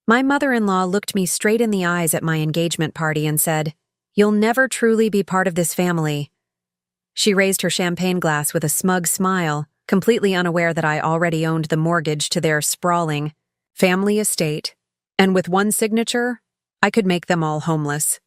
My mother-in-law looked me straight in the eyes at my engagement party and said, "You'll never truly be part of this family." She raised her champagne glass with a smug smile, completely unaware that I already owned the mortgage to their sprawling family estate, and with one signature, I could make them all homeless.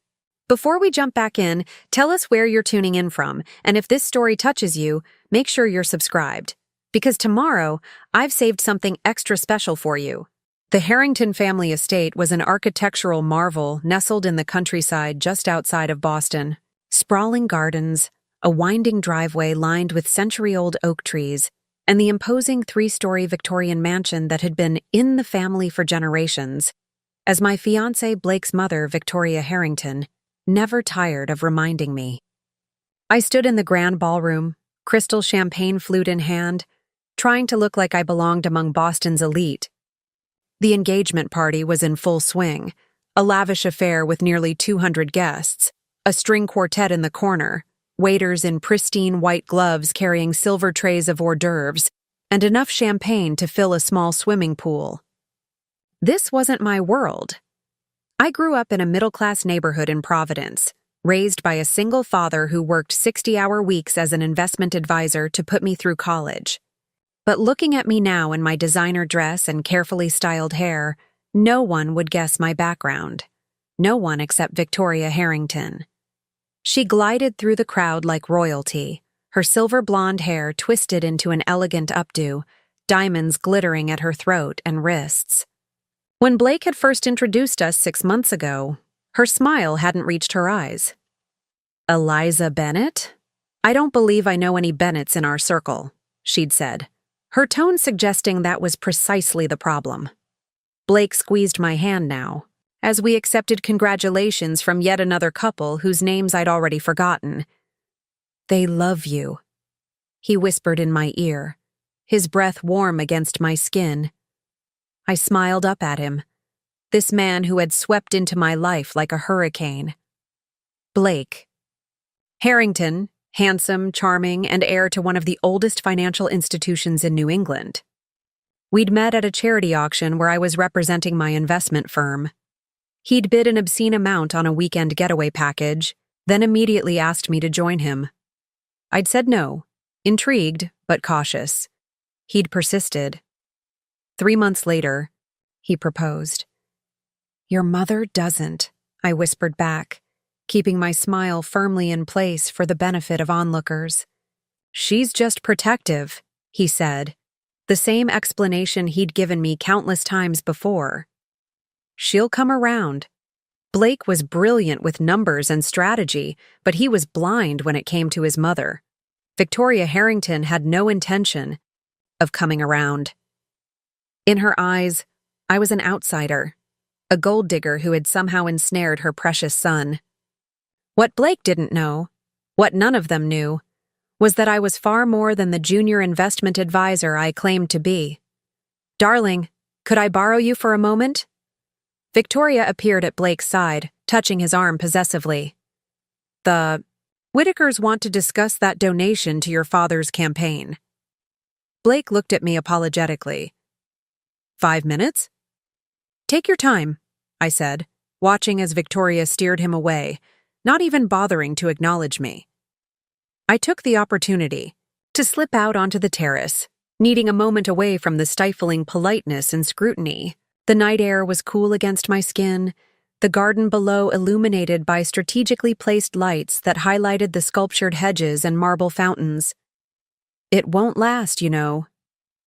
Before we jump back in, tell us where you're tuning in from, and if this story touches you, make sure you're subscribed. Because tomorrow, I've saved something extra special for you. The Harrington family estate was an architectural marvel nestled in the countryside just outside of Boston. Sprawling gardens, a winding driveway lined with century-old oak trees, and the imposing three-story Victorian mansion that had been in the family for generations, as my fiancé Blake's mother, Victoria Harrington, never tired of reminding me. I stood in the grand ballroom, crystal champagne flute in hand, trying to look like I belonged among Boston's elite. The engagement party was in full swing, a lavish affair with nearly 200 guests, a string quartet in the corner, waiters in pristine white gloves carrying silver trays of hors d'oeuvres, and enough champagne to fill a small swimming pool. This wasn't my world. I grew up in a middle-class neighborhood in Providence, raised by a single father who worked 60-hour weeks as an investment advisor to put me through college. But looking at me now in my designer dress and carefully styled hair, no one would guess my background. No one except Victoria Harrington. She glided through the crowd like royalty, her silver blonde hair twisted into an elegant updo, diamonds glittering at her throat and wrists. When Blake had first introduced us 6 months ago, her smile hadn't reached her eyes. "Eliza Bennett? I don't believe I know any Bennetts in our circle," she'd said, her tone suggesting that was precisely the problem. Blake squeezed my hand now, as we accepted congratulations from yet another couple whose names I'd already forgotten. "They love you," he whispered in my ear, his breath warm against my skin. I smiled up at him, this man who had swept into my life like a hurricane. Blake. Harrington, handsome, charming, and heir to one of the oldest financial institutions in New England. We'd met at a charity auction where I was representing my investment firm. He'd bid an obscene amount on a weekend getaway package, then immediately asked me to join him. I'd said no, intrigued but cautious. He'd persisted. 3 months later, he proposed. "Your mother doesn't," I whispered back, keeping my smile firmly in place for the benefit of onlookers. "She's just protective," he said, the same explanation he'd given me countless times before. "She'll come around." Blake was brilliant with numbers and strategy, but he was blind when it came to his mother. Victoria Harrington had no intention of coming around. In her eyes, I was an outsider, a gold digger who had somehow ensnared her precious son. What Blake didn't know, what none of them knew, was that I was far more than the junior investment advisor I claimed to be. "Darling, could I borrow you for a moment?" Victoria appeared at Blake's side, touching his arm possessively. "The Whitakers want to discuss that donation to your father's campaign." Blake looked at me apologetically. 5 minutes? "Take your time," I said, watching as Victoria steered him away, not even bothering to acknowledge me. I took the opportunity to slip out onto the terrace, needing a moment away from the stifling politeness and scrutiny. The night air was cool against my skin, the garden below illuminated by strategically placed lights that highlighted the sculptured hedges and marble fountains. It won't last, you know.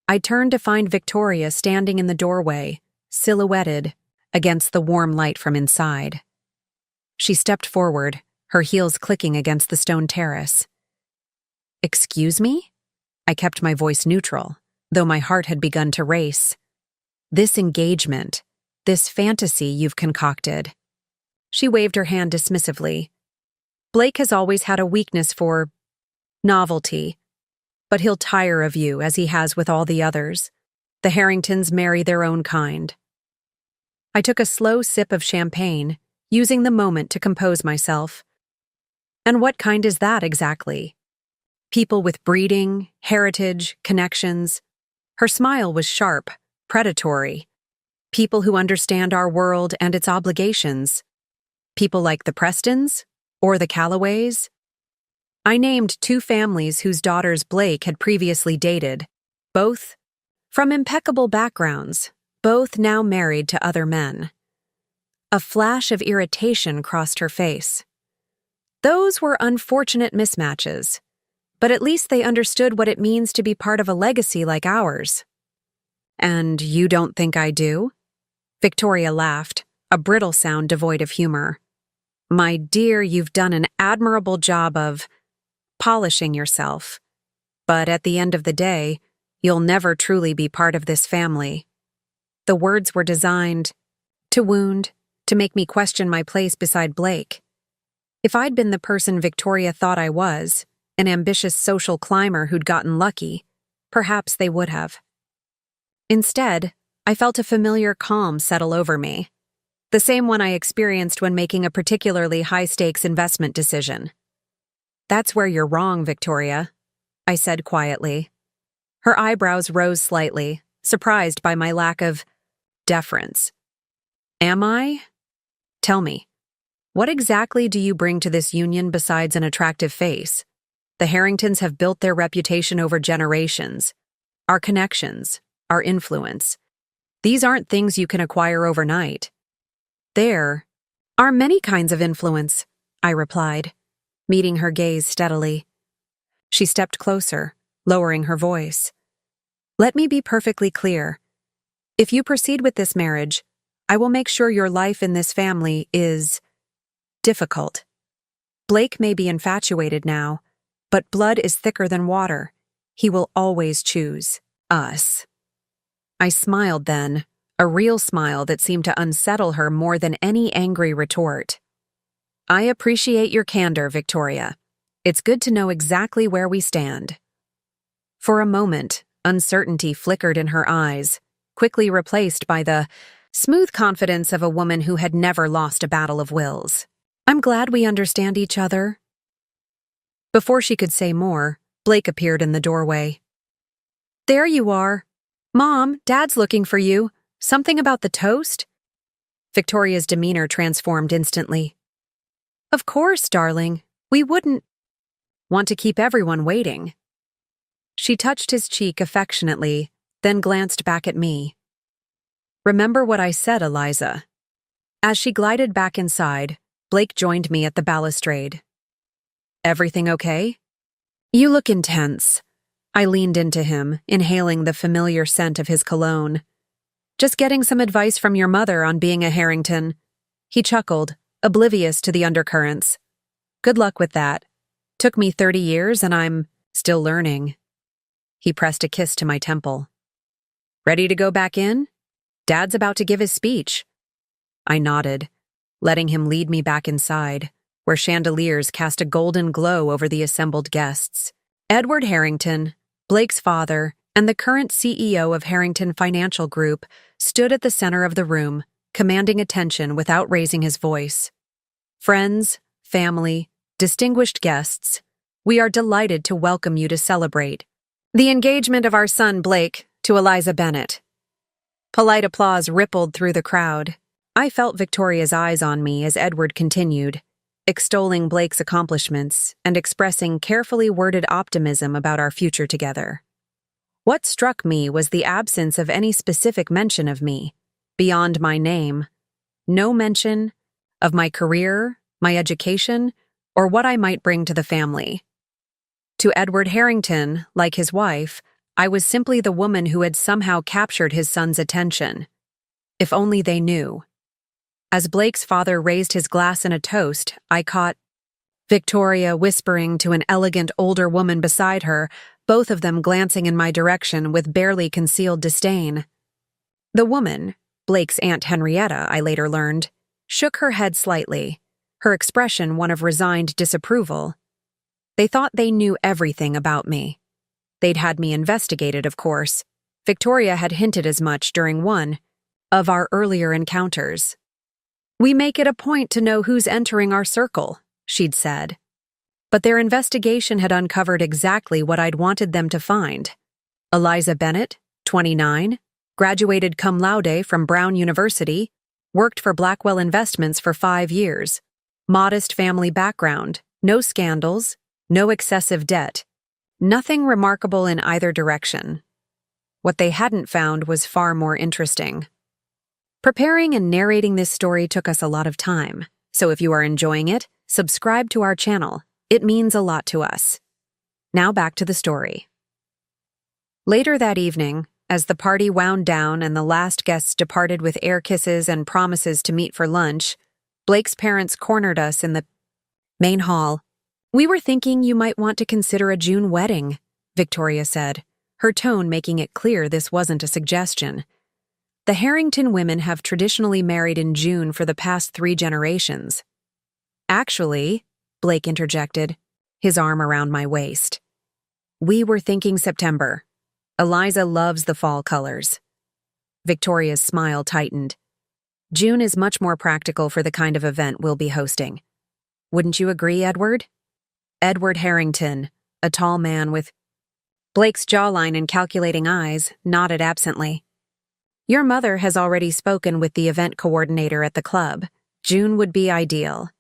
I turned to find Victoria standing in the doorway, silhouetted against the warm light from inside. She stepped forward, her heels clicking against the stone terrace. "Excuse me?" I kept my voice neutral, though my heart had begun to race. "This engagement, this fantasy you've concocted." She waved her hand dismissively. "Blake has always had a weakness for novelty, but he'll tire of you as he has with all the others. The Harringtons marry their own kind." I took a slow sip of champagne, using the moment to compose myself. "And what kind is that exactly? People with breeding, heritage, connections." Her smile was sharp, predatory. People who understand our world and its obligations. People like the Prestons or the Callaways. I named two families whose daughters Blake had previously dated, both from impeccable backgrounds, both now married to other men. A flash of irritation crossed her face. Those were unfortunate mismatches, but at least they understood what it means to be part of a legacy like ours. And you don't think I do? Victoria laughed, a brittle sound devoid of humor. My dear, you've done an admirable job of polishing yourself. But at the end of the day, you'll never truly be part of this family. The words were designed to wound, to make me question my place beside Blake. If I'd been the person Victoria thought I was, an ambitious social climber who'd gotten lucky, perhaps they would have. Instead, I felt a familiar calm settle over me, the same one I experienced when making a particularly high-stakes investment decision. That's where you're wrong, Victoria, I said quietly. Her eyebrows rose slightly, surprised by my lack of deference. Am I? Tell me, what exactly do you bring to this union besides an attractive face? The Harringtons have built their reputation over generations. Our connections, our influence. These aren't things you can acquire overnight. There are many kinds of influence, I replied, meeting her gaze steadily. She stepped closer, lowering her voice. Let me be perfectly clear. If you proceed with this marriage, I will make sure your life in this family is difficult. Blake may be infatuated now, but blood is thicker than water. He will always choose us. I smiled then, a real smile that seemed to unsettle her more than any angry retort. I appreciate your candor, Victoria. It's good to know exactly where we stand. For a moment, uncertainty flickered in her eyes, quickly replaced by the smooth confidence of a woman who had never lost a battle of wills. I'm glad we understand each other. Before she could say more, Blake appeared in the doorway. There you are. Mom, Dad's looking for you. Something about the toast? Victoria's demeanor transformed instantly. Of course, darling. We wouldn't want to keep everyone waiting. She touched his cheek affectionately, then glanced back at me. Remember what I said, Eliza. As she glided back inside, Blake joined me at the balustrade. Everything okay? You look intense. I leaned into him, inhaling the familiar scent of his cologne. Just getting some advice from your mother on being a Harrington. He chuckled, oblivious to the undercurrents. Good luck with that. Took me 30 years and I'm still learning. He pressed a kiss to my temple. Ready to go back in? Dad's about to give his speech. I nodded, letting him lead me back inside, where chandeliers cast a golden glow over the assembled guests. Edward Harrington, Blake's father, and the current CEO of Harrington Financial Group stood at the center of the room, commanding attention without raising his voice. Friends, family, distinguished guests, we are delighted to welcome you to celebrate the engagement of our son Blake to Eliza Bennett. Polite applause rippled through the crowd. I felt Victoria's eyes on me as Edward continued, extolling Blake's accomplishments and expressing carefully worded optimism about our future together. What struck me was the absence of any specific mention of me, beyond my name. No mention of my career, my education, or what I might bring to the family. To Edward Harrington, like his wife, I was simply the woman who had somehow captured his son's attention. If only they knew. As Blake's father raised his glass in a toast, I caught Victoria whispering to an elegant older woman beside her, both of them glancing in my direction with barely concealed disdain. The woman, Blake's Aunt Henrietta, I later learned, shook her head slightly, her expression one of resigned disapproval. They thought they knew everything about me. They'd had me investigated, of course. Victoria had hinted as much during one of our earlier encounters. We make it a point to know who's entering our circle, she'd said. But their investigation had uncovered exactly what I'd wanted them to find. Eliza Bennett, 29, Graduated cum laude from Brown University, worked for Blackwell Investments for 5 years. Modest family background, no scandals, no excessive debt. Nothing remarkable in either direction. What they hadn't found was far more interesting. Preparing and narrating this story took us a lot of time, so if you are enjoying it, subscribe to our channel. It means a lot to us. Now back to the story. Later that evening, as the party wound down and the last guests departed with air kisses and promises to meet for lunch, Blake's parents cornered us in the main hall. "We were thinking you might want to consider a June wedding," Victoria said, her tone making it clear this wasn't a suggestion. "The Harrington women have traditionally married in June for the past 3 generations. "Actually," Blake interjected, his arm around my waist, "we were thinking September. Eliza loves the fall colors." Victoria's smile tightened. "June is much more practical for the kind of event we'll be hosting. Wouldn't you agree, Edward?" Edward Harrington, a tall man with Blake's jawline and calculating eyes, nodded absently. "Your mother has already spoken with the event coordinator at the club. June would be ideal."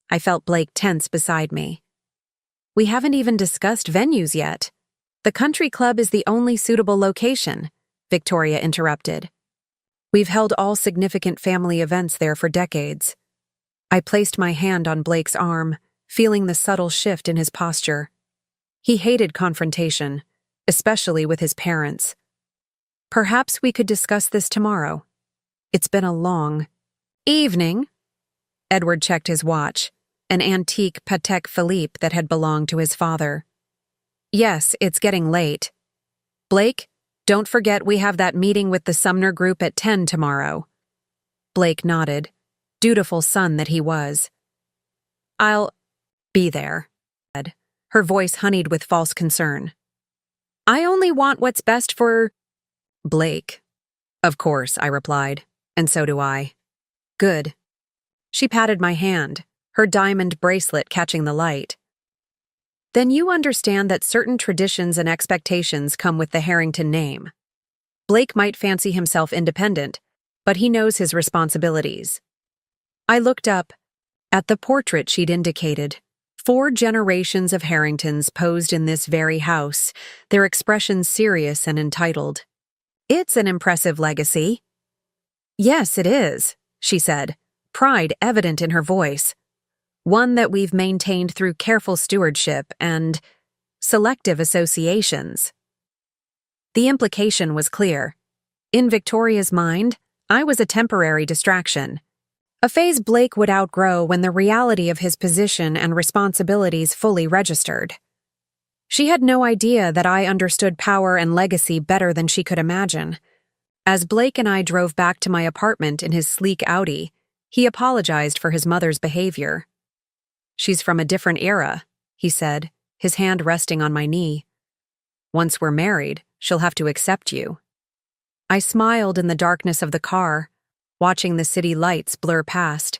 I felt Blake tense beside me. "We haven't even discussed venues yet. The country club is the only suitable location," Victoria interrupted. "We've held all significant family events there for decades." I placed my hand on Blake's arm, feeling the subtle shift in his posture. He hated confrontation, especially with his parents. "Perhaps we could discuss this tomorrow. It's been a long evening." Edward checked his watch, an antique Patek Philippe that had belonged to his father. "Yes, it's getting late. Blake, don't forget we have that meeting with the Sumner Group at 10 tomorrow." Blake nodded, dutiful son that he was. "I'll be there," her voice honeyed with false concern. "I only want what's best for Blake." "Of course," I replied, "and so do I." "Good." She patted my hand, her diamond bracelet catching the light. "Then you understand that certain traditions and expectations come with the Harrington name. Blake might fancy himself independent, but he knows his responsibilities." I looked up at the portrait she'd indicated. 4 generations of Harringtons posed in this very house, their expressions serious and entitled. "It's an impressive legacy." "Yes, it is," she said, pride evident in her voice. "One that we've maintained through careful stewardship and selective associations." The implication was clear. In Victoria's mind, I was a temporary distraction. A phase Blake would outgrow when the reality of his position and responsibilities fully registered. She had no idea that I understood power and legacy better than she could imagine. As Blake and I drove back to my apartment in his sleek Audi, he apologized for his mother's behavior. "She's from a different era," he said, his hand resting on my knee. "Once we're married, she'll have to accept you." I smiled in the darkness of the car, watching the city lights blur past.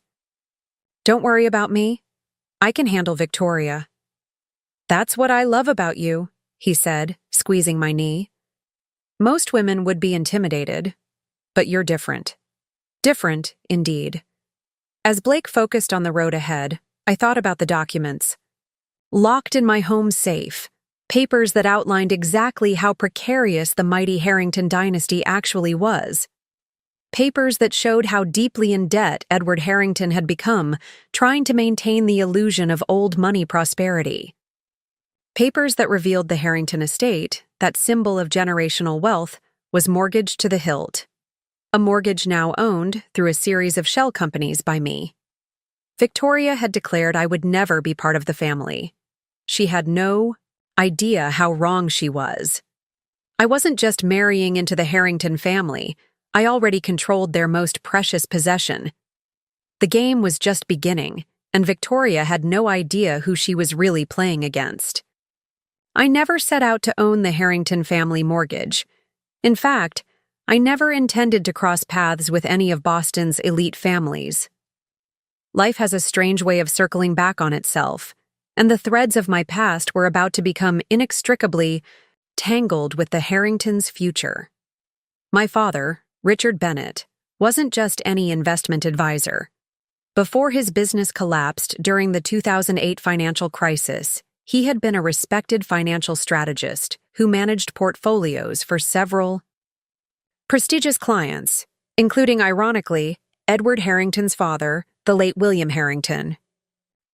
"Don't worry about me. I can handle Victoria." "That's what I love about you," he said, squeezing my knee. "Most women would be intimidated, but you're different." Different, indeed. As Blake focused on the road ahead, I thought about the documents. Locked in my home safe, papers that outlined exactly how precarious the mighty Harrington dynasty actually was. Papers that showed how deeply in debt Edward Harrington had become, trying to maintain the illusion of old money prosperity. Papers that revealed the Harrington estate, that symbol of generational wealth, was mortgaged to the hilt. A mortgage now owned, through a series of shell companies, by me. Victoria had declared I would never be part of the family. She had no idea how wrong she was. I wasn't just marrying into the Harrington family. I already controlled their most precious possession. The game was just beginning, and Victoria had no idea who she was really playing against. I never set out to own the Harrington family mortgage. In fact, I never intended to cross paths with any of Boston's elite families. Life has a strange way of circling back on itself, and the threads of my past were about to become inextricably tangled with the Harringtons' future. My father, Richard Bennett, wasn't just any investment advisor. Before his business collapsed during the 2008 financial crisis, he had been a respected financial strategist who managed portfolios for several prestigious clients, including, ironically, Edward Harrington's father, the late William Harrington.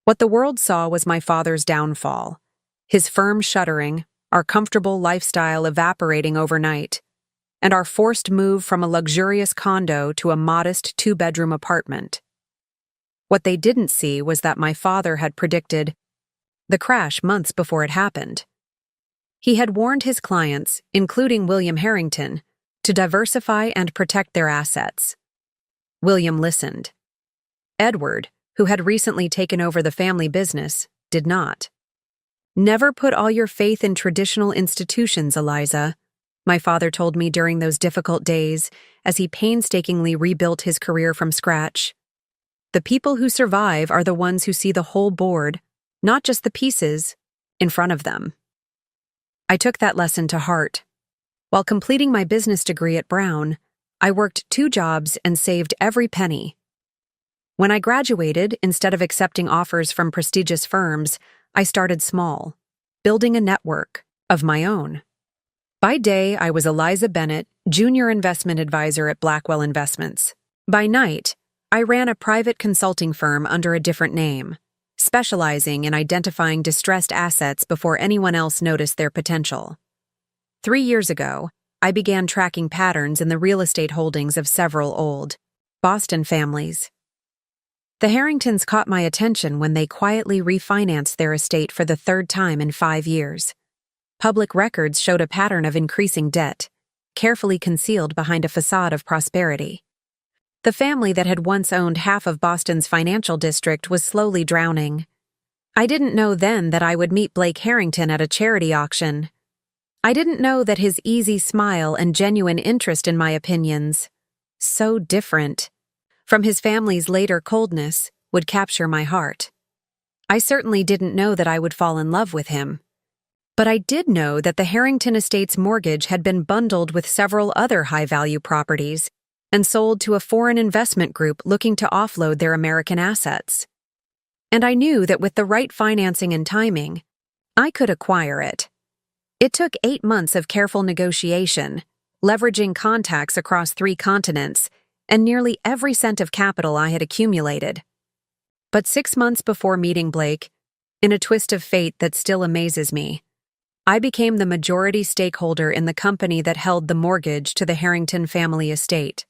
What the world saw was my father's downfall, his firm shuttering, our comfortable lifestyle evaporating overnight, and our forced move from a luxurious condo to a modest two-bedroom apartment. What they didn't see was that my father had predicted the crash months before it happened. He had warned his clients, including William Harrington, to diversify and protect their assets. William listened. Edward, who had recently taken over the family business, did not. "Never put all your faith in traditional institutions, Eliza," my father told me during those difficult days as he painstakingly rebuilt his career from scratch. "The people who survive are the ones who see the whole board, not just the pieces, in front of them." I took that lesson to heart. While completing my business degree at Brown, I worked 2 jobs and saved every penny. When I graduated, instead of accepting offers from prestigious firms, I started small, building a network of my own. By day, I was Eliza Bennett, junior investment advisor at Blackwell Investments. By night, I ran a private consulting firm under a different name, specializing in identifying distressed assets before anyone else noticed their potential. 3 years ago, I began tracking patterns in the real estate holdings of several old Boston families. The Harringtons caught my attention when they quietly refinanced their estate for the 3rd time in 5 years. Public records showed a pattern of increasing debt, carefully concealed behind a facade of prosperity. The family that had once owned half of Boston's financial district was slowly drowning. I didn't know then that I would meet Blake Harrington at a charity auction. I didn't know that his easy smile and genuine interest in my opinions, so different from his family's later coldness, would capture my heart. I certainly didn't know that I would fall in love with him. But I did know that the Harrington estate's mortgage had been bundled with several other high-value properties and sold to a foreign investment group looking to offload their American assets. And I knew that with the right financing and timing, I could acquire it. It took 8 months of careful negotiation, leveraging contacts across 3 continents, and nearly every cent of capital I had accumulated. But 6 months before meeting Blake, in a twist of fate that still amazes me, I became the majority stakeholder in the company that held the mortgage to the Harrington family estate.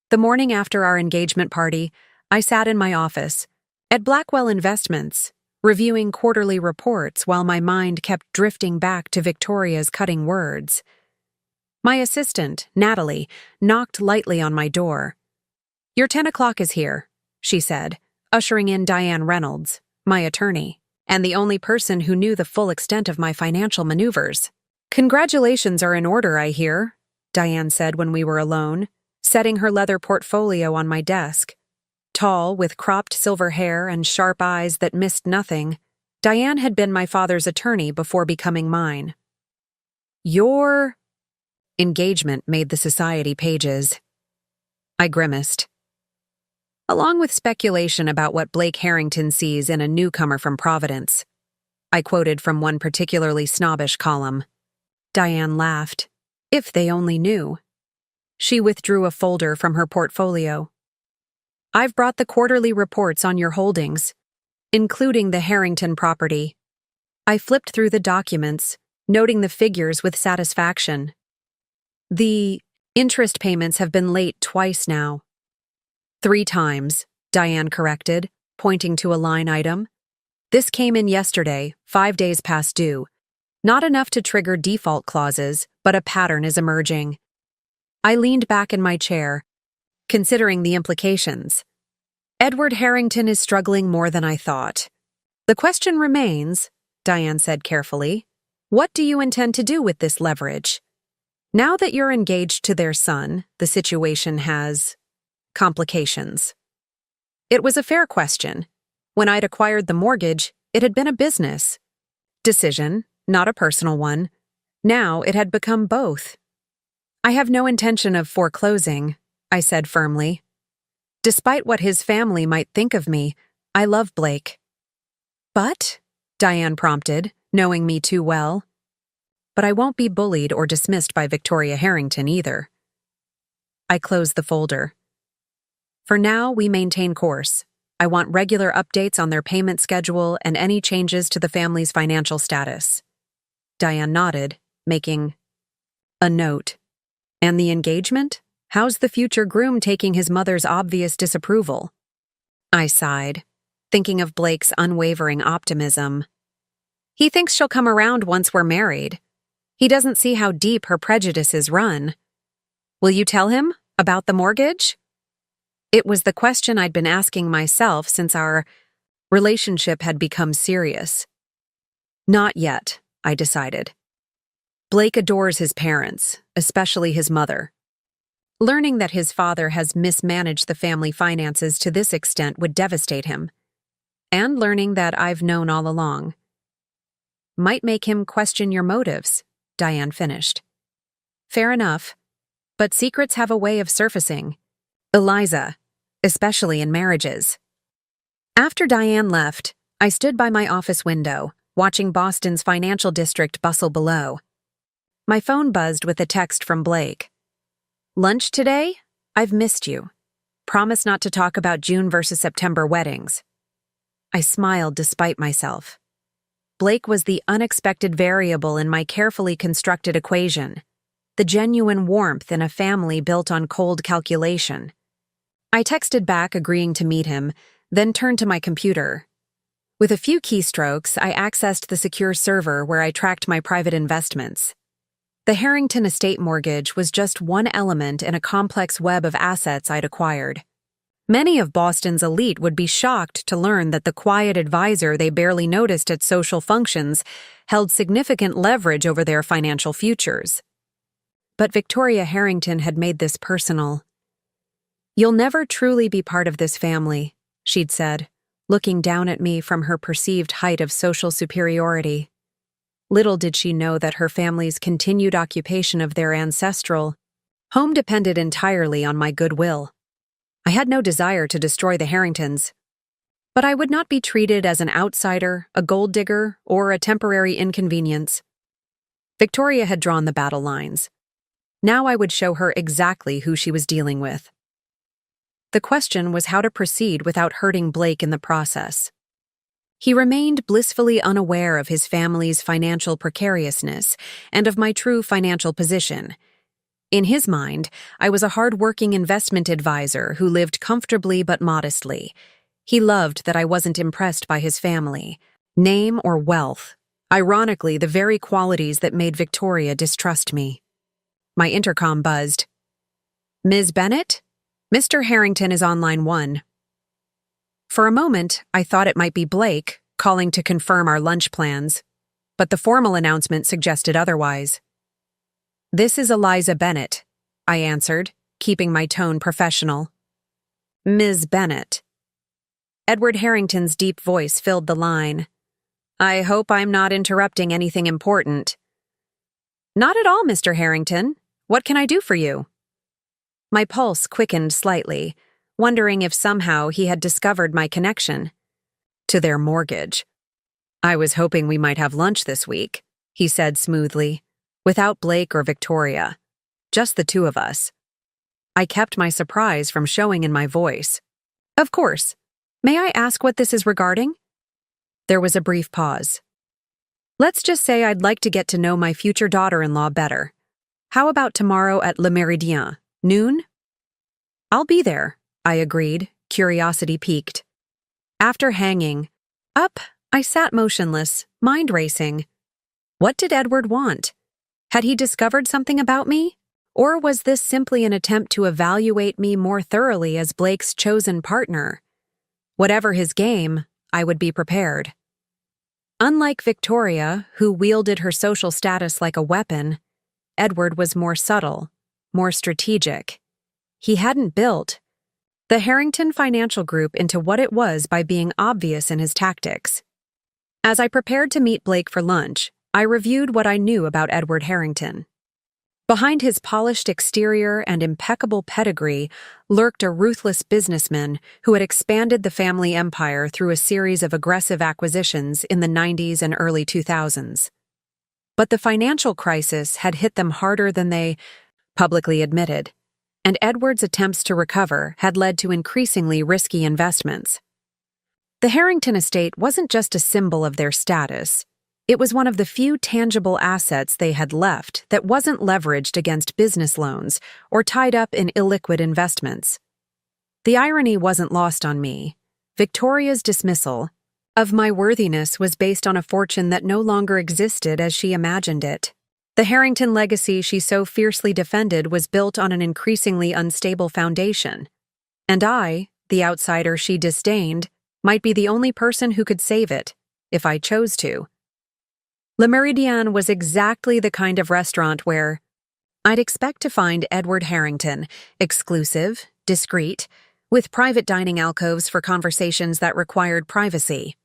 The morning after our engagement party, I sat in my office, at Blackwell Investments, reviewing quarterly reports while my mind kept drifting back to Victoria's cutting words. My assistant, Natalie, knocked lightly on my door. "Your 10 o'clock is here," she said, ushering in Diane Reynolds, my attorney, and the only person who knew the full extent of my financial maneuvers. "Congratulations are in order, I hear," Diane said when we were alone, setting her leather portfolio on my desk. Tall, with cropped silver hair and sharp eyes that missed nothing, Diane had been my father's attorney before becoming mine. "Your engagement made the society pages." I grimaced. "Along with speculation about what Blake Harrington sees in a newcomer from Providence," I quoted from one particularly snobbish column. Diane laughed. "If they only knew." She withdrew a folder from her portfolio. "I've brought the quarterly reports on your holdings, including the Harrington property." I flipped through the documents, noting the figures with satisfaction. "The interest payments have been late twice now." 3 times, Diane corrected, pointing to a line item. "This came in yesterday, 5 days past due. Not enough to trigger default clauses, but a pattern is emerging." I leaned back in my chair, considering the implications. "Edward Harrington is struggling more than I thought. The question remains," Diane said carefully, "what do you intend to do with this leverage? Now that you're engaged to their son, the situation has complications." It was a fair question. When I'd acquired the mortgage, it had been a business decision, not a personal one. Now it had become both. I have no intention of foreclosing, I said firmly. Despite what his family might think of me, I love Blake. But, Diane prompted, knowing me too well. But I won't be bullied or dismissed by Victoria Harrington either. I closed the folder. For now, we maintain course. I want regular updates on their payment schedule and any changes to the family's financial status. Diane nodded, making a note. And the engagement? How's the future groom taking his mother's obvious disapproval? I sighed, thinking of Blake's unwavering optimism. He thinks she'll come around once we're married. He doesn't see how deep her prejudices run. Will you tell him about the mortgage? It was the question I'd been asking myself since our relationship had become serious. Not yet, I decided. Blake adores his parents, especially his mother. Learning that his father has mismanaged the family finances to this extent would devastate him. And learning that I've known all along. Might make him question your motives, Diane finished. Fair enough, but secrets have a way of surfacing. Eliza, especially in marriages. After Diane left, I stood by my office window, watching Boston's financial district bustle below. My phone buzzed with a text from Blake. Lunch today? I've missed you. Promise not to talk about June versus September weddings. I smiled despite myself. Blake was the unexpected variable in my carefully constructed equation, the genuine warmth in a family built on cold calculation. I texted back agreeing to meet him, then turned to my computer. With a few keystrokes, I accessed the secure server where I tracked my private investments. The Harrington estate mortgage was just one element in a complex web of assets I'd acquired. Many of Boston's elite would be shocked to learn that the quiet advisor they barely noticed at social functions held significant leverage over their financial futures. But Victoria Harrington had made this personal. You'll never truly be part of this family, she'd said, looking down at me from her perceived height of social superiority. Little did she know that her family's continued occupation of their ancestral home depended entirely on my goodwill. I had no desire to destroy the Harringtons, but I would not be treated as an outsider, a gold digger, or a temporary inconvenience. Victoria had drawn the battle lines. Now I would show her exactly who she was dealing with. The question was how to proceed without hurting Blake in the process. He remained blissfully unaware of his family's financial precariousness and of my true financial position. In his mind, I was a hard-working investment advisor who lived comfortably but modestly. He loved that I wasn't impressed by his family, name, or wealth, ironically the very qualities that made Victoria distrust me. My intercom buzzed. Ms. Bennett? Mr. Harrington is on line 1. For a moment, I thought it might be Blake, calling to confirm our lunch plans, but the formal announcement suggested otherwise. This is Eliza Bennett, I answered, keeping my tone professional. Ms. Bennett. Edward Harrington's deep voice filled the line. I hope I'm not interrupting anything important. Not at all, Mr. Harrington. What can I do for you? My pulse quickened slightly, wondering if somehow he had discovered my connection to their mortgage. I was hoping we might have lunch this week, he said smoothly, without Blake or Victoria, just the two of us. I kept my surprise from showing in my voice. Of course. May I ask what this is regarding? There was a brief pause. Let's just say I'd like to get to know my future daughter-in-law better. How about tomorrow at Le Méridien, noon? I'll be there, I agreed, curiosity piqued. After hanging up, I sat motionless, mind racing. What did Edward want? Had he discovered something about me? Or was this simply an attempt to evaluate me more thoroughly as Blake's chosen partner? Whatever his game, I would be prepared. Unlike Victoria, who wielded her social status like a weapon, Edward was more subtle, more strategic. He hadn't built the Harrington Financial Group into what it was by being obvious in his tactics. As I prepared to meet Blake for lunch, I reviewed what I knew about Edward Harrington. Behind his polished exterior and impeccable pedigree lurked a ruthless businessman who had expanded the family empire through a series of aggressive acquisitions in the 90s and early 2000s. But the financial crisis had hit them harder than they publicly admitted, and Edward's attempts to recover had led to increasingly risky investments. The Harrington estate wasn't just a symbol of their status. It was one of the few tangible assets they had left that wasn't leveraged against business loans or tied up in illiquid investments. The irony wasn't lost on me. Victoria's dismissal of my worthiness was based on a fortune that no longer existed as she imagined it. The Harrington legacy she so fiercely defended was built on an increasingly unstable foundation. And I, the outsider she disdained, might be the only person who could save it, if I chose to. Le Méridien was exactly the kind of restaurant where I'd expect to find Edward Harrington, exclusive, discreet, with private dining alcoves for conversations that required privacy.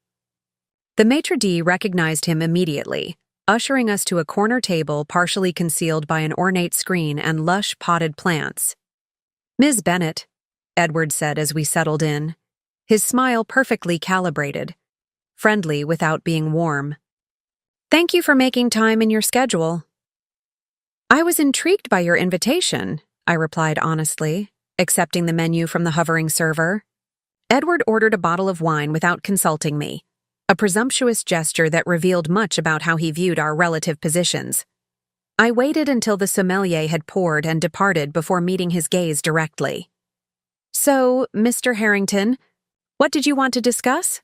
The maitre d' recognized him immediately, ushering us to a corner table partially concealed by an ornate screen and lush potted plants. "Ms. Bennet," Edward said as we settled in, his smile perfectly calibrated, friendly without being warm. "Thank you for making time in your schedule." "I was intrigued by your invitation," I replied honestly, accepting the menu from the hovering server. Edward ordered a bottle of wine without consulting me, a presumptuous gesture that revealed much about how he viewed our relative positions. I waited until the sommelier had poured and departed before meeting his gaze directly. "So, Mr. Harrington, what did you want to discuss?"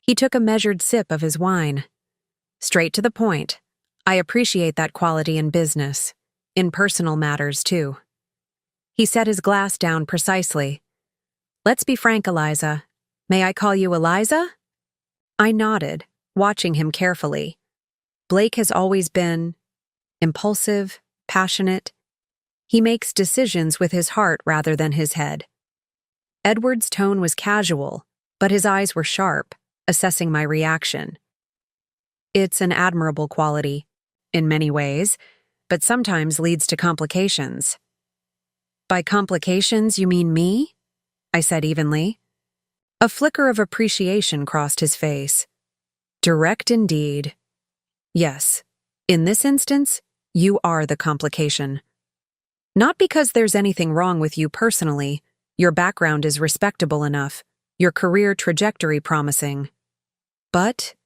He took a measured sip of his wine. "Straight to the point. I appreciate that quality in business, in personal matters too." He set his glass down precisely. "Let's be frank, Eliza. May I call you Eliza?" I nodded, watching him carefully. Blake has always been impulsive, passionate. He makes decisions with his heart rather than his head. Edward's tone was casual, but his eyes were sharp, assessing my reaction. It's an admirable quality, in many ways, but sometimes leads to complications. "By complications, you mean me?" I said evenly. A flicker of appreciation crossed his face. Direct indeed. "Yes, in this instance, you are the complication. Not because there's anything wrong with you personally. Your background is respectable enough, your career trajectory promising. But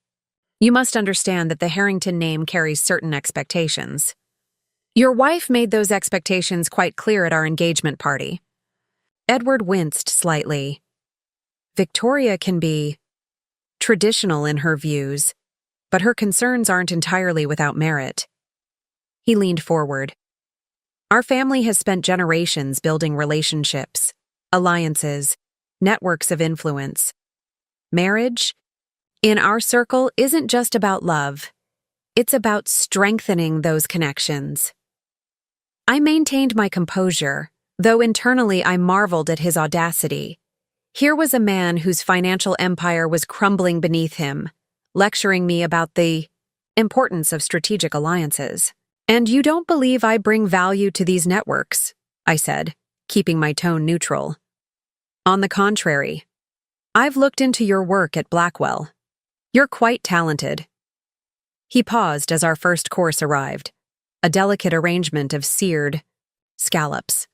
you must understand that the Harrington name carries certain expectations. Your wife made those expectations quite clear at our engagement party." Edward winced slightly. "Victoria can be traditional in her views, but her concerns aren't entirely without merit." He leaned forward. "Our family has spent generations building relationships, alliances, networks of influence. Marriage, in our circle, isn't just about love. It's about strengthening those connections." I maintained my composure, though internally I marveled at his audacity. Here was a man whose financial empire was crumbling beneath him, lecturing me about the importance of strategic alliances. "And you don't believe I bring value to these networks?" I said, keeping my tone neutral. "On the contrary, I've looked into your work at Blackwell. You're quite talented." He paused as our first course arrived, a delicate arrangement of seared scallops.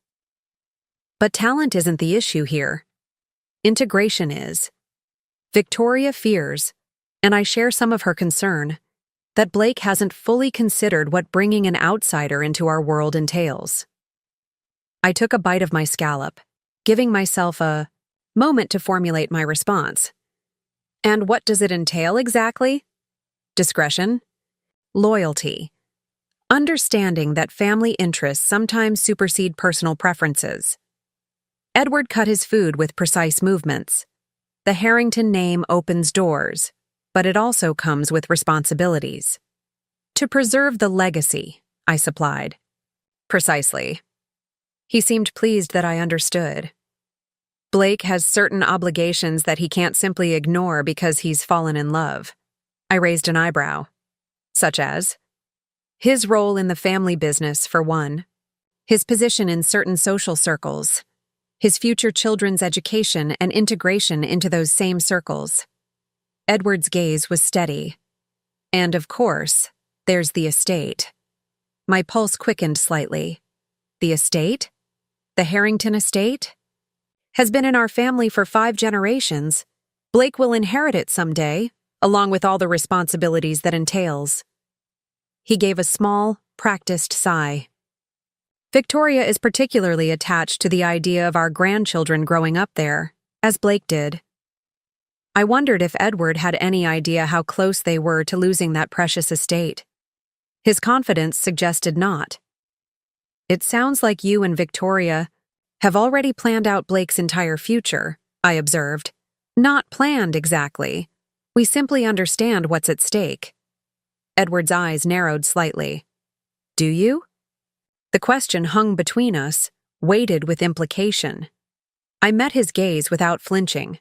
But talent isn't the issue here. Integration is. Victoria fears, and I share some of her concern, that Blake hasn't fully considered what bringing an outsider into our world entails. I took a bite of my scallop, giving myself a moment to formulate my response. "And what does it entail exactly?" "Discretion, loyalty, understanding that family interests sometimes supersede personal preferences." Edward cut his food with precise movements. The Harrington name opens doors, but it also comes with responsibilities. "To preserve the legacy," I supplied. "Precisely." He seemed pleased that I understood. "Blake has certain obligations that he can't simply ignore because he's fallen in love." I raised an eyebrow. "Such as?" His role in the family business, for one. His position in certain social circles. His future children's education and integration into those same circles. Edward's gaze was steady. And of course, there's the estate. My pulse quickened slightly. The estate? The Harrington estate? Has been in our family for 5 generations. Blake will inherit it someday, along with all the responsibilities that entails. He gave a small, practiced sigh. Victoria is particularly attached to the idea of our grandchildren growing up there, as Blake did. I wondered if Edward had any idea how close they were to losing that precious estate. His confidence suggested not. It sounds like you and Victoria have already planned out Blake's entire future, I observed. Not planned exactly. We simply understand what's at stake. Edward's eyes narrowed slightly. Do you? The question hung between us, weighted with implication. I met his gaze without flinching.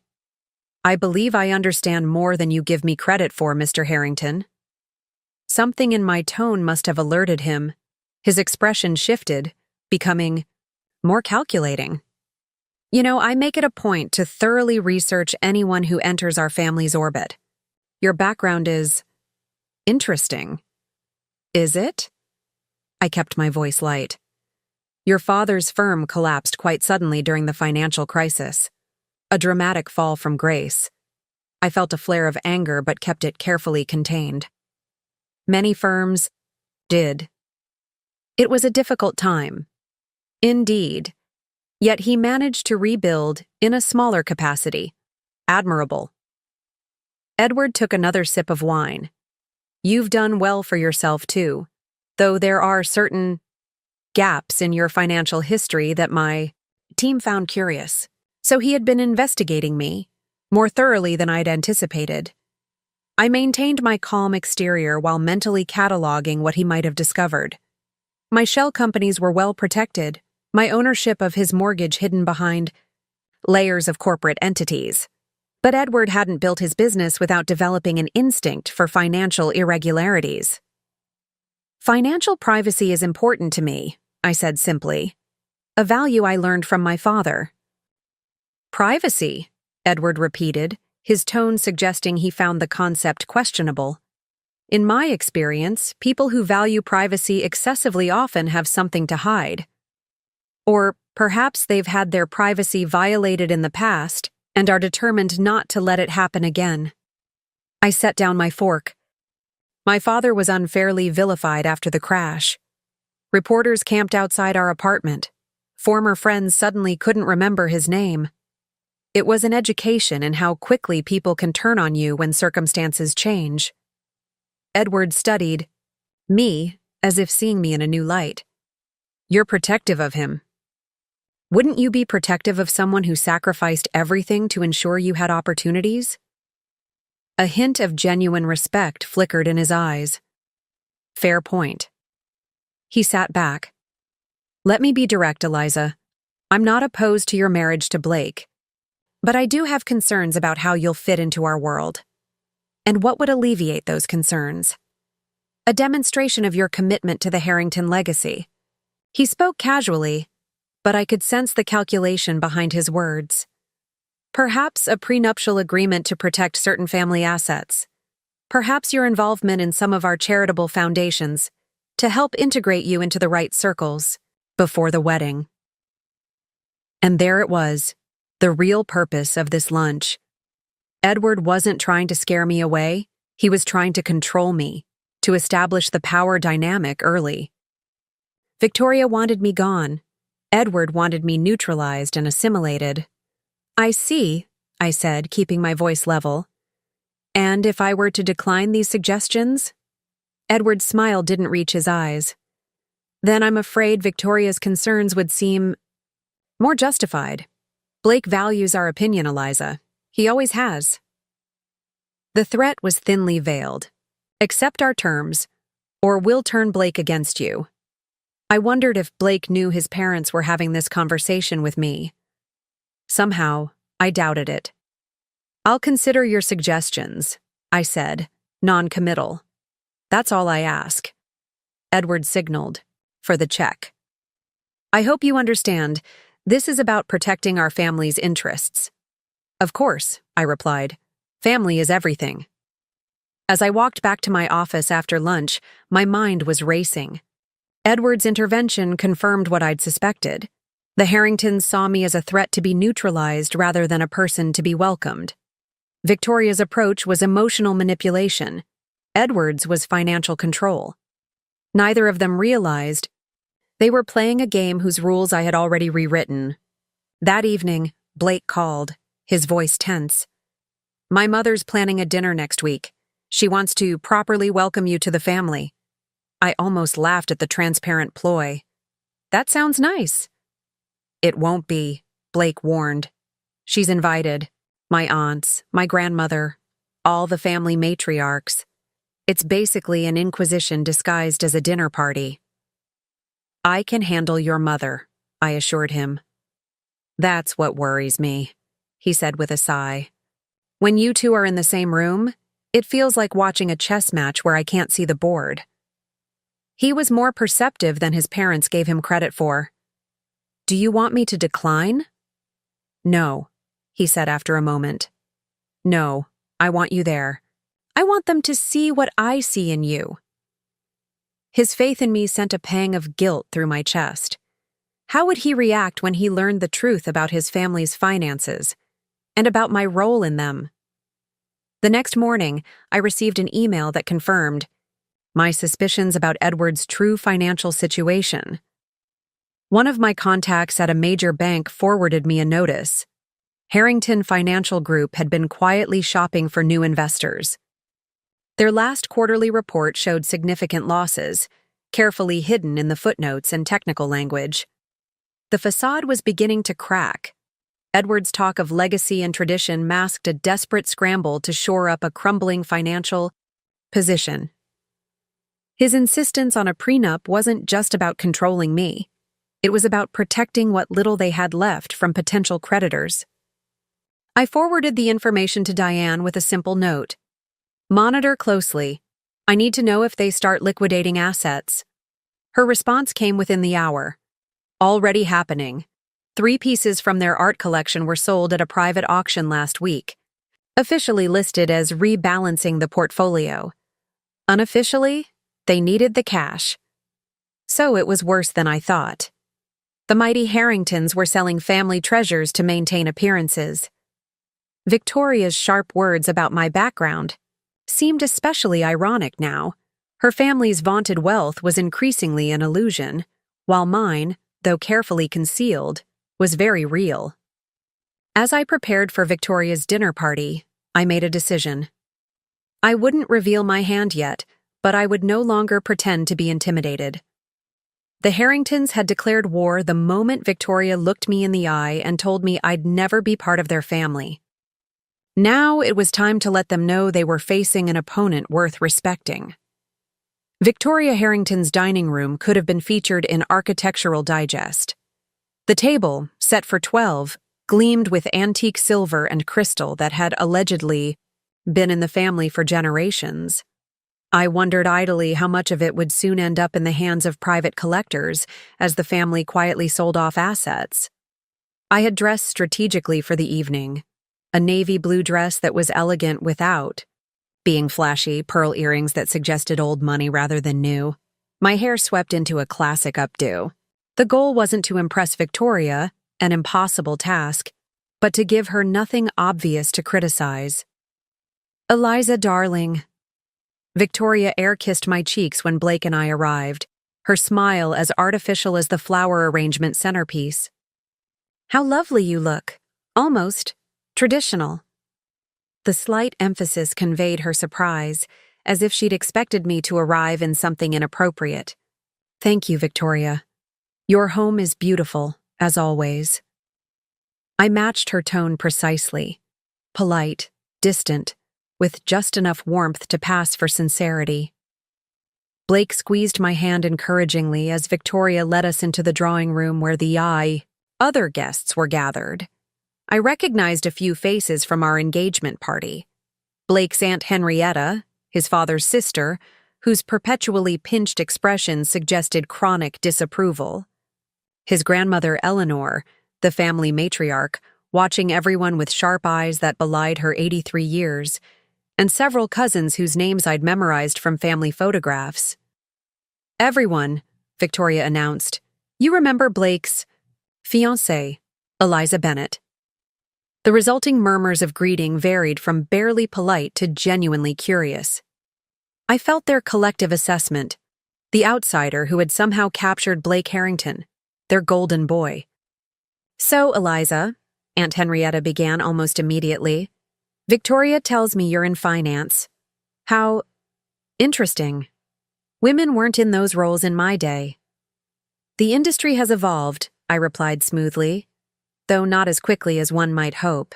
I believe I understand more than you give me credit for, Mr. Harrington. Something in my tone must have alerted him. His expression shifted, becoming more calculating. I make it a point to thoroughly research anyone who enters our family's orbit. Your background is interesting. Is it? I kept my voice light. Your father's firm collapsed quite suddenly during the financial crisis. A dramatic fall from grace. I felt a flare of anger but kept it carefully contained. Many firms did. It was a difficult time. Indeed. Yet he managed to rebuild in a smaller capacity. Admirable. Edward took another sip of wine. You've done well for yourself too, though there are certain gaps in your financial history that my team found curious. So he had been investigating me, more thoroughly than I'd anticipated. I maintained my calm exterior while mentally cataloging what he might have discovered. My shell companies were well protected, my ownership of his mortgage hidden behind layers of corporate entities. But Edward hadn't built his business without developing an instinct for financial irregularities. Financial privacy is important to me, I said simply. A value I learned from my father. Privacy, Edward repeated, his tone suggesting he found the concept questionable. In my experience, people who value privacy excessively often have something to hide. Or perhaps they've had their privacy violated in the past and are determined not to let it happen again. I set down my fork. My father was unfairly vilified after the crash. Reporters camped outside our apartment. Former friends suddenly couldn't remember his name. It was an education in how quickly people can turn on you when circumstances change. Edward studied me as if seeing me in a new light. You're protective of him. Wouldn't you be protective of someone who sacrificed everything to ensure you had opportunities? A hint of genuine respect flickered in his eyes. Fair point. He sat back. Let me be direct, Eliza. I'm not opposed to your marriage to Blake. But I do have concerns about how you'll fit into our world. And what would alleviate those concerns? A demonstration of your commitment to the Harrington legacy. He spoke casually, but I could sense the calculation behind his words. Perhaps a prenuptial agreement to protect certain family assets. Perhaps your involvement in some of our charitable foundations to help integrate you into the right circles before the wedding. And there it was. The real purpose of this lunch. Edward wasn't trying to scare me away, he was trying to control me, to establish the power dynamic early. Victoria wanted me gone. Edward wanted me neutralized and assimilated. I see, I said, keeping my voice level. And if I were to decline these suggestions? Edward's smile didn't reach his eyes. Then I'm afraid Victoria's concerns would seem more justified. Blake values our opinion, Eliza. He always has. The threat was thinly veiled. Accept our terms, or we'll turn Blake against you. I wondered if Blake knew his parents were having this conversation with me. Somehow, I doubted it. I'll consider your suggestions, I said, non-committal. That's all I ask. Edward signaled, for the check. I hope you understand, this is about protecting our family's interests. Of course, I replied. Family is everything. As I walked back to my office after lunch, my mind was racing. Edward's intervention confirmed what I'd suspected. The Harringtons saw me as a threat to be neutralized rather than a person to be welcomed. Victoria's approach was emotional manipulation. Edward's was financial control. Neither of them realized they were playing a game whose rules I had already rewritten. That evening, Blake called, his voice tense. My mother's planning a dinner next week. She wants to properly welcome you to the family. I almost laughed at the transparent ploy. That sounds nice. It won't be, Blake warned. She's invited. My aunts, my grandmother, all the family matriarchs. It's basically an inquisition disguised as a dinner party. I can handle your mother, I assured him. That's what worries me, he said with a sigh. When you two are in the same room, it feels like watching a chess match where I can't see the board. He was more perceptive than his parents gave him credit for. Do you want me to decline? No, he said after a moment. No, I want you there. I want them to see what I see in you. His faith in me sent a pang of guilt through my chest. How would he react when he learned the truth about his family's finances and about my role in them? The next morning, I received an email that confirmed my suspicions about Edward's true financial situation. One of my contacts at a major bank forwarded me a notice. Harrington Financial Group had been quietly shopping for new investors. Their last quarterly report showed significant losses, carefully hidden in the footnotes and technical language. The facade was beginning to crack. Edward's talk of legacy and tradition masked a desperate scramble to shore up a crumbling financial position. His insistence on a prenup wasn't just about controlling me. It was about protecting what little they had left from potential creditors. I forwarded the information to Diane with a simple note. Monitor closely. I need to know if they start liquidating assets. Her response came within the hour. Already happening. 3 pieces from their art collection were sold at a private auction last week, officially listed as rebalancing the portfolio. Unofficially, they needed the cash. So it was worse than I thought. The mighty Harringtons were selling family treasures to maintain appearances. Victoria's sharp words about my background seemed especially ironic now. Her family's vaunted wealth was increasingly an illusion, while mine, though carefully concealed, was very real. As I prepared for Victoria's dinner party, I made a decision. I wouldn't reveal my hand yet, but I would no longer pretend to be intimidated. The Harringtons had declared war the moment Victoria looked me in the eye and told me I'd never be part of their family. Now it was time to let them know they were facing an opponent worth respecting. Victoria Harrington's dining room could have been featured in Architectural Digest. The table, set for 12, gleamed with antique silver and crystal that had allegedly been in the family for generations. I wondered idly how much of it would soon end up in the hands of private collectors as the family quietly sold off assets. I had dressed strategically for the evening, a navy blue dress that was elegant without being flashy, pearl earrings that suggested old money rather than new. My hair swept into a classic updo. The goal wasn't to impress Victoria, an impossible task, but to give her nothing obvious to criticize. Eliza, darling. Victoria air-kissed my cheeks when Blake and I arrived, her smile as artificial as the flower arrangement centerpiece. How lovely you look. Almost traditional. The slight emphasis conveyed her surprise, as if she'd expected me to arrive in something inappropriate. Thank you, Victoria. Your home is beautiful, as always. I matched her tone precisely. Polite, distant, with just enough warmth to pass for sincerity. Blake squeezed my hand encouragingly as Victoria led us into the drawing room where the other guests were gathered. I recognized a few faces from our engagement party. Blake's Aunt Henrietta, his father's sister, whose perpetually pinched expression suggested chronic disapproval. His grandmother Eleanor, the family matriarch, watching everyone with sharp eyes that belied her 83 years, and several cousins whose names I'd memorized from family photographs. "Everyone," Victoria announced. "You remember Blake's fiancée, Eliza Bennett." The resulting murmurs of greeting varied from barely polite to genuinely curious. I felt their collective assessment, the outsider who had somehow captured Blake Harrington, their golden boy. "So, Eliza," Aunt Henrietta began almost immediately, "Victoria tells me you're in finance. How interesting. Women weren't in those roles in my day." "The industry has evolved," I replied smoothly, though not as quickly as one might hope.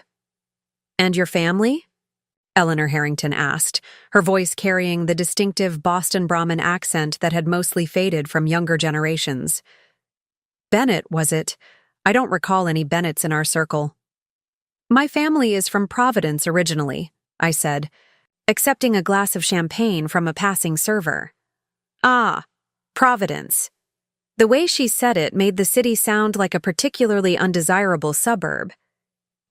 "And your family?" Eleanor Harrington asked, her voice carrying the distinctive Boston Brahmin accent that had mostly faded from younger generations. "Bennett, was it? I don't recall any Bennetts in our circle." "My family is from Providence originally," I said, accepting a glass of champagne from a passing server. "Ah, Providence." The way she said it made the city sound like a particularly undesirable suburb.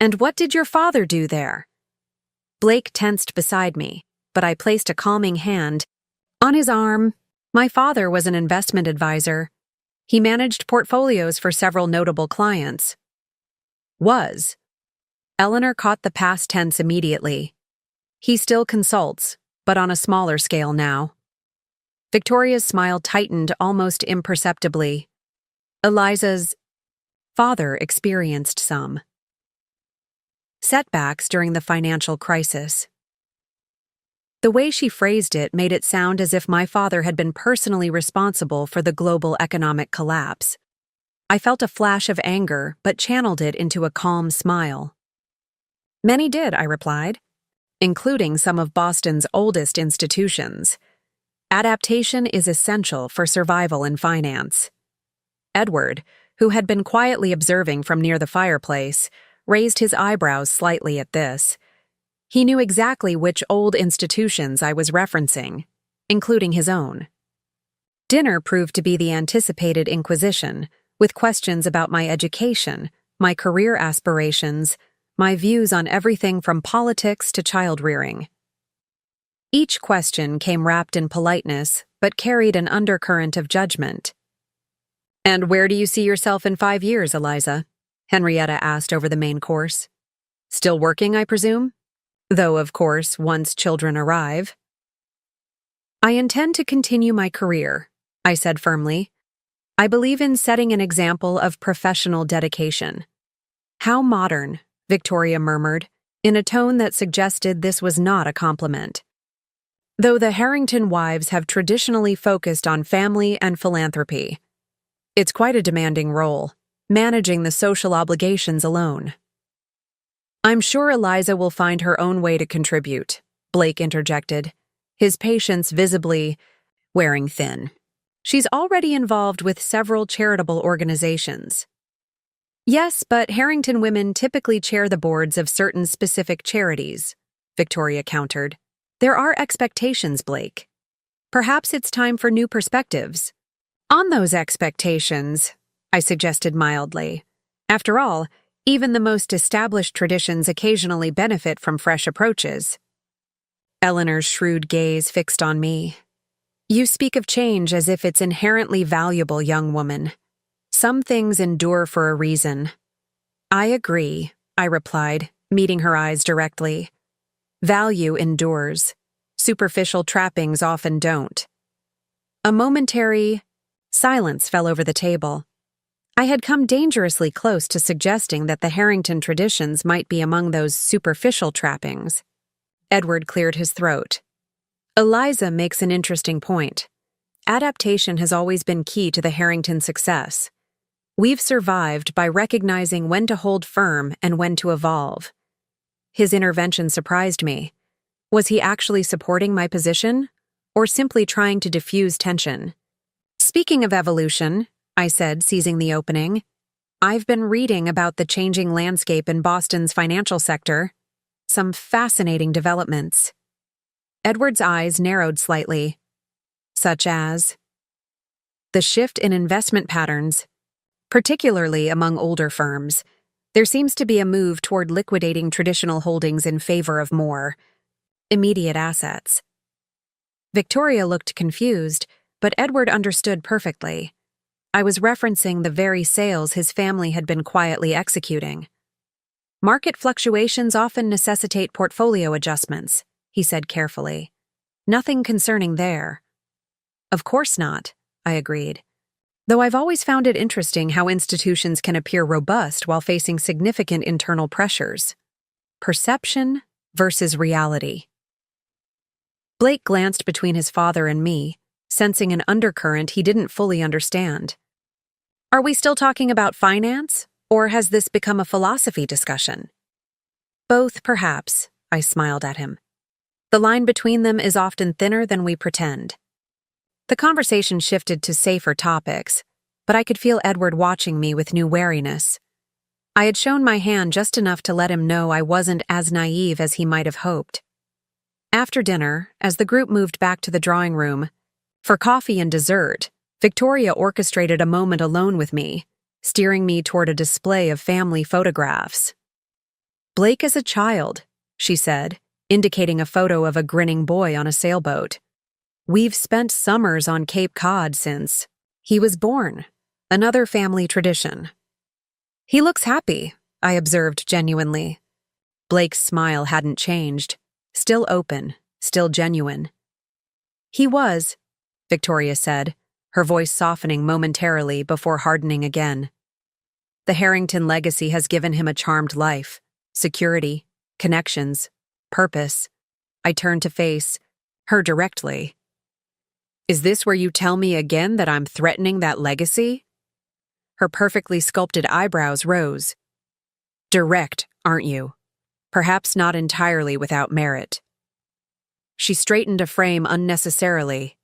"And what did your father do there?" Blake tensed beside me, but I placed a calming hand on his arm. "My father was an investment advisor. He managed portfolios for several notable clients." "Was." Eleanor caught the past tense immediately. "He still consults, but on a smaller scale now." Victoria's smile tightened almost imperceptibly. "Eliza's father experienced some setbacks during the financial crisis." The way she phrased it made it sound as if my father had been personally responsible for the global economic collapse. I felt a flash of anger, but channeled it into a calm smile. "Many did," I replied, "including some of Boston's oldest institutions. Adaptation is essential for survival in finance." Edward, who had been quietly observing from near the fireplace, raised his eyebrows slightly at this. He knew exactly which old institutions I was referencing, including his own. Dinner proved to be the anticipated inquisition, with questions about my education, my career aspirations, my views on everything from politics to child-rearing. Each question came wrapped in politeness, but carried an undercurrent of judgment. "And where do you see yourself in 5 years, Eliza?" Henrietta asked over the main course. "Still working, I presume? Though, of course, once children arrive." "I intend to continue my career," I said firmly. "I believe in setting an example of professional dedication." "How modern," Victoria murmured, in a tone that suggested this was not a compliment. "Though the Harrington wives have traditionally focused on family and philanthropy. It's quite a demanding role, managing the social obligations alone." "I'm sure Eliza will find her own way to contribute," Blake interjected, his patience visibly wearing thin. "She's already involved with several charitable organizations." "Yes, but Harrington women typically chair the boards of certain specific charities," Victoria countered. "There are expectations, Blake. Perhaps it's time for new perspectives." "On those expectations," I suggested mildly. "After all, even the most established traditions occasionally benefit from fresh approaches." Eleanor's shrewd gaze fixed on me. "You speak of change as if it's inherently valuable, young woman. Some things endure for a reason." "I agree," I replied, meeting her eyes directly. "Value endures. Superficial trappings often don't." A momentary silence fell over the table. I had come dangerously close to suggesting that the Harrington traditions might be among those superficial trappings. Edward cleared his throat. "Eliza makes an interesting point. Adaptation has always been key to the Harrington success. We've survived by recognizing when to hold firm and when to evolve." His intervention surprised me. Was he actually supporting my position, or simply trying to diffuse tension? "Speaking of evolution," I said, seizing the opening, "I've been reading about the changing landscape in Boston's financial sector. Some fascinating developments." Edward's eyes narrowed slightly. such as the shift in investment patterns, particularly among older firms. There seems to be a move toward liquidating traditional holdings in favor of more immediate assets. Victoria looked confused, but Edward understood perfectly. I was referencing the very sales his family had been quietly executing. Market fluctuations often necessitate portfolio adjustments, he said carefully. Nothing concerning there. Of course not, I agreed. Though I've always found it interesting how institutions can appear robust while facing significant internal pressures. Perception versus reality. Blake glanced between his father and me, sensing an undercurrent he didn't fully understand. Are we still talking about finance, or has this become a philosophy discussion? Both, perhaps, I smiled at him. The line between them is often thinner than we pretend. The conversation shifted to safer topics, but I could feel Edward watching me with new wariness. I had shown my hand just enough to let him know I wasn't as naive as he might have hoped. After dinner, as the group moved back to the drawing room, for coffee and dessert, Victoria orchestrated a moment alone with me, steering me toward a display of family photographs. Blake is a child, she said, indicating a photo of a grinning boy on a sailboat. We've spent summers on Cape Cod since he was born, another family tradition. He looks happy, I observed genuinely. Blake's smile hadn't changed, still open, still genuine. He was, Victoria said, her voice softening momentarily before hardening again. The Harrington legacy has given him a charmed life, security, connections, purpose. I turned to face her directly. Is this where you tell me again that I'm threatening that legacy? Her perfectly sculpted eyebrows rose. Direct, aren't you? Perhaps not entirely without merit. She straightened a frame unnecessarily.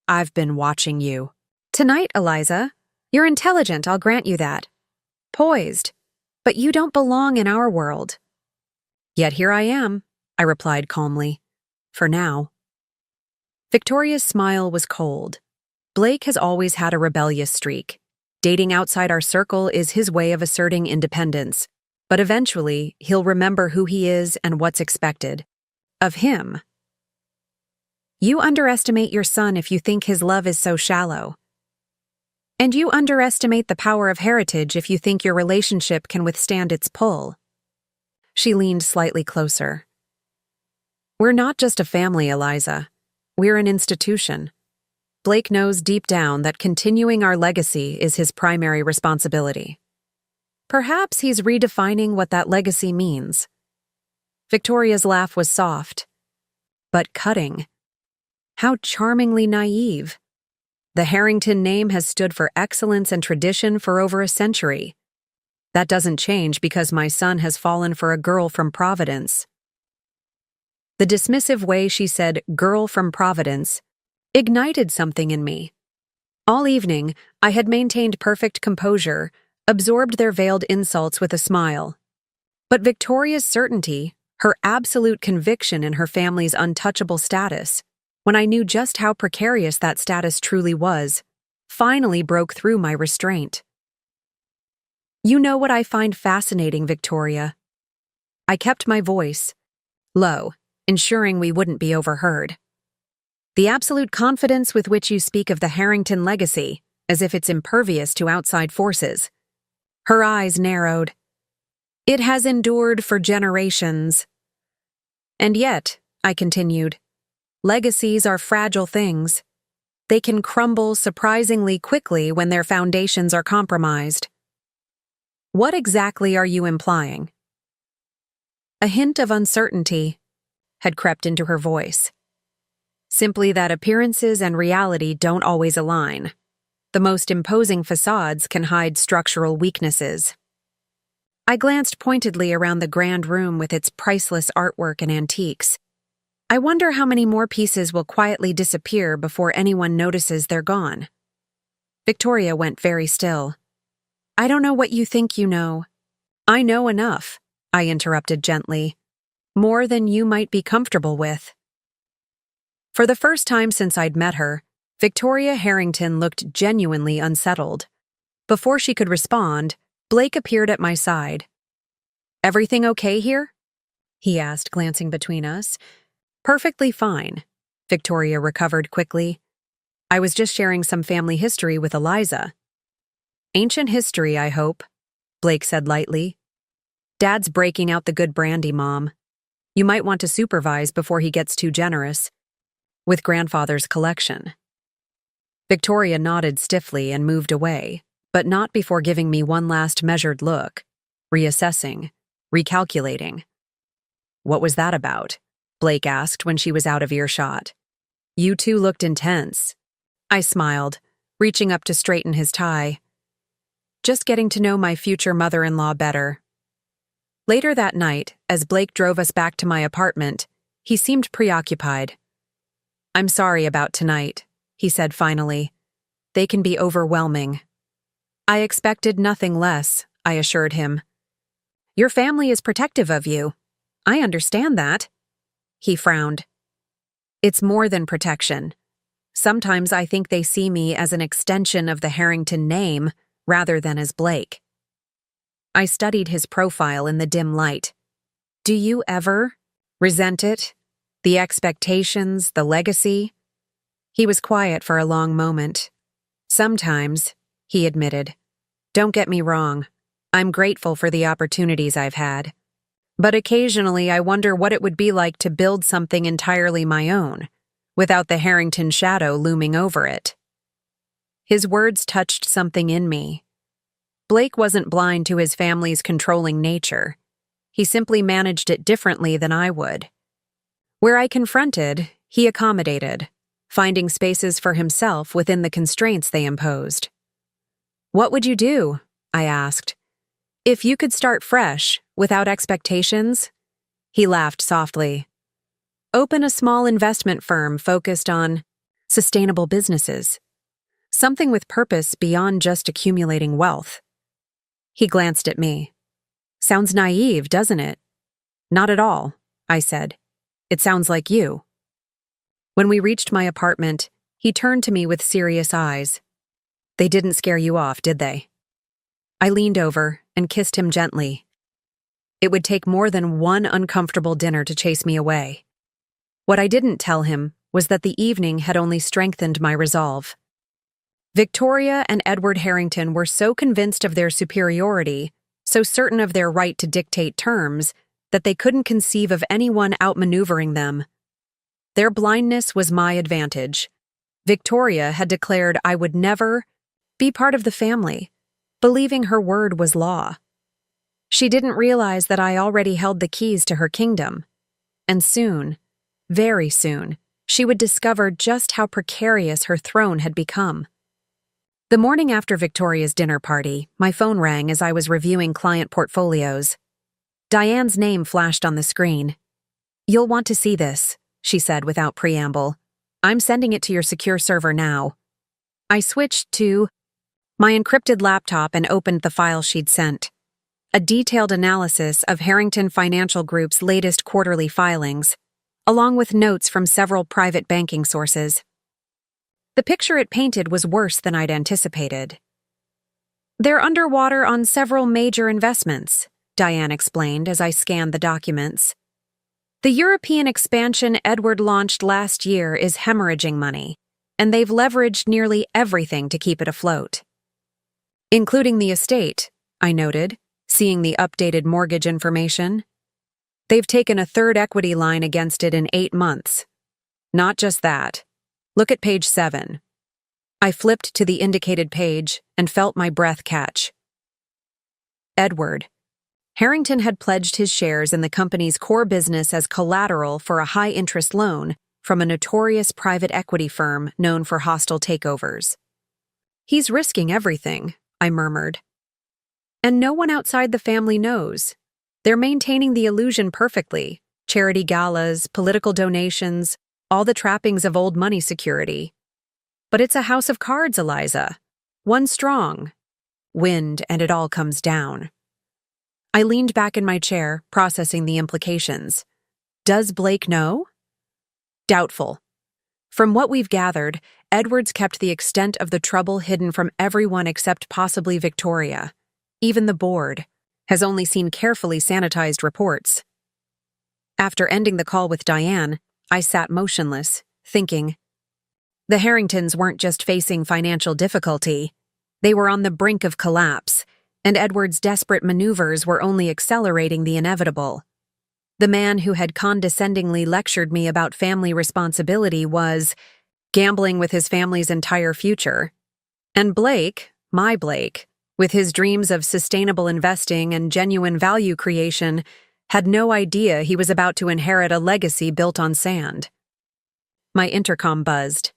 I've been watching you. Tonight, Eliza. You're intelligent, I'll grant you that. Poised. But you don't belong in our world. Yet here I am, I replied calmly. For now. Victoria's smile was cold. Blake has always had a rebellious streak. Dating outside our circle is his way of asserting independence, but eventually he'll remember who he is and what's expected. Of him. You underestimate your son if you think his love is so shallow. And you underestimate the power of heritage if you think your relationship can withstand its pull. She leaned slightly closer. We're not just a family, Eliza. We're an institution. Blake knows deep down that continuing our legacy is his primary responsibility. Perhaps he's redefining what that legacy means. Victoria's laugh was soft, but cutting. How charmingly naive. The Harrington name has stood for excellence and tradition for over a century. That doesn't change because my son has fallen for a girl from Providence. The dismissive way she said girl from Providence ignited something in me. All evening, I had maintained perfect composure, absorbed their veiled insults with a smile. But Victoria's certainty, her absolute conviction in her family's untouchable status, when I knew just how precarious that status truly was, finally broke through my restraint. You know what I find fascinating, Victoria? I kept my voice low, ensuring we wouldn't be overheard. The absolute confidence with which you speak of the Harrington legacy, as if it's impervious to outside forces. Her eyes narrowed. It has endured for generations. And yet, I continued, legacies are fragile things. They can crumble surprisingly quickly when their foundations are compromised. What exactly are you implying? A hint of uncertainty had crept into her voice. Simply that appearances and reality don't always align. The most imposing facades can hide structural weaknesses. I glanced pointedly around the grand room with its priceless artwork and antiques. I wonder how many more pieces will quietly disappear before anyone notices they're gone. Victoria went very still. I don't know what you think you know. I know enough, I interrupted gently. More than you might be comfortable with. For the first time since I'd met her, Victoria Harrington looked genuinely unsettled. Before she could respond, Blake appeared at my side. "Everything okay here?" he asked, glancing between us. "Perfectly fine," Victoria recovered quickly. "I was just sharing some family history with Eliza." "Ancient history, I hope," Blake said lightly. "Dad's breaking out the good brandy, Mom. You might want to supervise before he gets too generous with grandfather's collection." Victoria nodded stiffly and moved away, but not before giving me one last measured look, reassessing, recalculating. "What was that about?" Blake asked when she was out of earshot. "You two looked intense." I smiled, reaching up to straighten his tie. "Just getting to know my future mother-in-law better." Later that night, as Blake drove us back to my apartment, he seemed preoccupied. "I'm sorry about tonight," he said finally. "They can be overwhelming." "I expected nothing less," I assured him. "Your family is protective of you. I understand that." He frowned. "It's more than protection. Sometimes I think they see me as an extension of the Harrington name rather than as Blake." I studied his profile in the dim light. "Do you ever resent it? The expectations, the legacy?" He was quiet for a long moment. "Sometimes," he admitted. "Don't get me wrong. I'm grateful for the opportunities I've had. But occasionally I wonder what it would be like to build something entirely my own, without the Harrington shadow looming over it." His words touched something in me. Blake wasn't blind to his family's controlling nature. He simply managed it differently than I would. Where I confronted, he accommodated, finding spaces for himself within the constraints they imposed. "What would you do?" I asked. "If you could start fresh, without expectations?" He laughed softly. "Open a small investment firm focused on sustainable businesses. Something with purpose beyond just accumulating wealth." He glanced at me. "Sounds naive, doesn't it?" "Not at all," I said. "It sounds like you." When we reached my apartment, he turned to me with serious eyes. "They didn't scare you off, did they?" I leaned over and kissed him gently. It would take more than one uncomfortable dinner to chase me away. What I didn't tell him was that the evening had only strengthened my resolve. Victoria and Edward Harrington were so convinced of their superiority, so certain of their right to dictate terms, that they couldn't conceive of anyone outmaneuvering them. Their blindness was my advantage. Victoria had declared I would never be part of the family, believing her word was law. She didn't realize that I already held the keys to her kingdom. And soon, very soon, she would discover just how precarious her throne had become. The morning after Victoria's dinner party, my phone rang as I was reviewing client portfolios. Diane's name flashed on the screen. "You'll want to see this," she said without preamble. "I'm sending it to your secure server now." I switched to my encrypted laptop and opened the file she'd sent. A detailed analysis of Harrington Financial Group's latest quarterly filings, along with notes from several private banking sources. The picture it painted was worse than I'd anticipated. "They're underwater on several major investments," Diane explained as I scanned the documents. "The European expansion Edward launched last year is hemorrhaging money, and they've leveraged nearly everything to keep it afloat." "Including the estate," I noted, seeing the updated mortgage information. "They've taken a third equity line against it in 8 months. Not just that. Look at page 7. I flipped to the indicated page and felt my breath catch. Edward. Harrington had pledged his shares in the company's core business as collateral for a high-interest loan from a notorious private equity firm known for hostile takeovers. "He's risking everything," I murmured. "And no one outside the family knows. They're maintaining the illusion perfectly. Charity galas, political donations, all the trappings of old money security. But it's a house of cards, Eliza. One strong. Wind, and it all comes down." I leaned back in my chair, processing the implications. Does Blake know? Doubtful. From what we've gathered, Edwards kept the extent of the trouble hidden from everyone except possibly Victoria. Even the board has only seen carefully sanitized reports. After ending the call with Diane, I sat motionless, thinking. The Harringtons weren't just facing financial difficulty. They were on the brink of collapse, and Edward's desperate maneuvers were only accelerating the inevitable. The man who had condescendingly lectured me about family responsibility was gambling with his family's entire future. And Blake, my Blake, with his dreams of sustainable investing and genuine value creation, had no idea he was about to inherit a legacy built on sand. My intercom buzzed.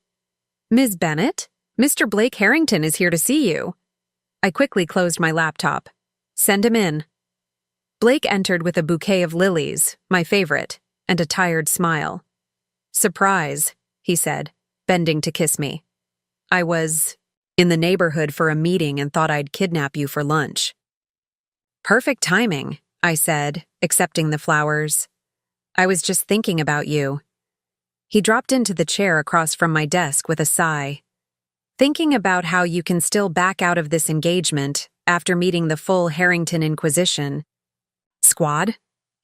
"Ms. Bennett, Mr. Blake Harrington is here to see you." I quickly closed my laptop. "Send him in." Blake entered with a bouquet of lilies, my favorite, and a tired smile. "Surprise," he said, bending to kiss me. "I was in the neighborhood for a meeting and thought I'd kidnap you for lunch." "Perfect timing," I said, accepting the flowers. "I was just thinking about you." He dropped into the chair across from my desk with a sigh. "Thinking about how you can still back out of this engagement after meeting the full Harrington Inquisition." "Squad?"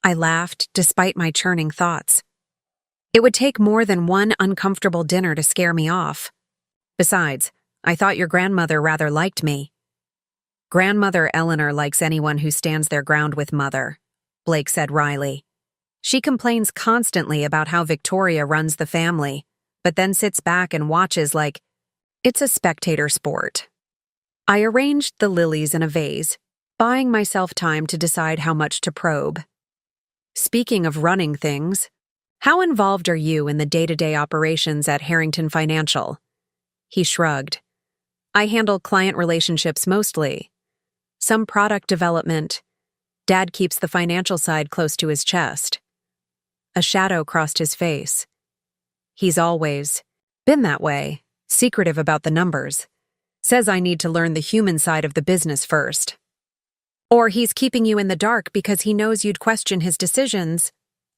I laughed, despite my churning thoughts. It would take more than one uncomfortable dinner to scare me off. Besides, I thought your grandmother rather liked me. "Grandmother Eleanor likes anyone who stands their ground with mother," Blake said wryly. "She complains constantly about how Victoria runs the family, but then sits back and watches like it's a spectator sport." I arranged the lilies in a vase, buying myself time to decide how much to probe. "Speaking of running things, how involved are you in the day-to-day operations at Harrington Financial?" He shrugged. "I handle client relationships mostly. Some product development. Dad keeps the financial side close to his chest." A shadow crossed his face. "He's always been that way, secretive about the numbers. Says I need to learn the human side of the business first." "Or he's keeping you in the dark because he knows you'd question his decisions,"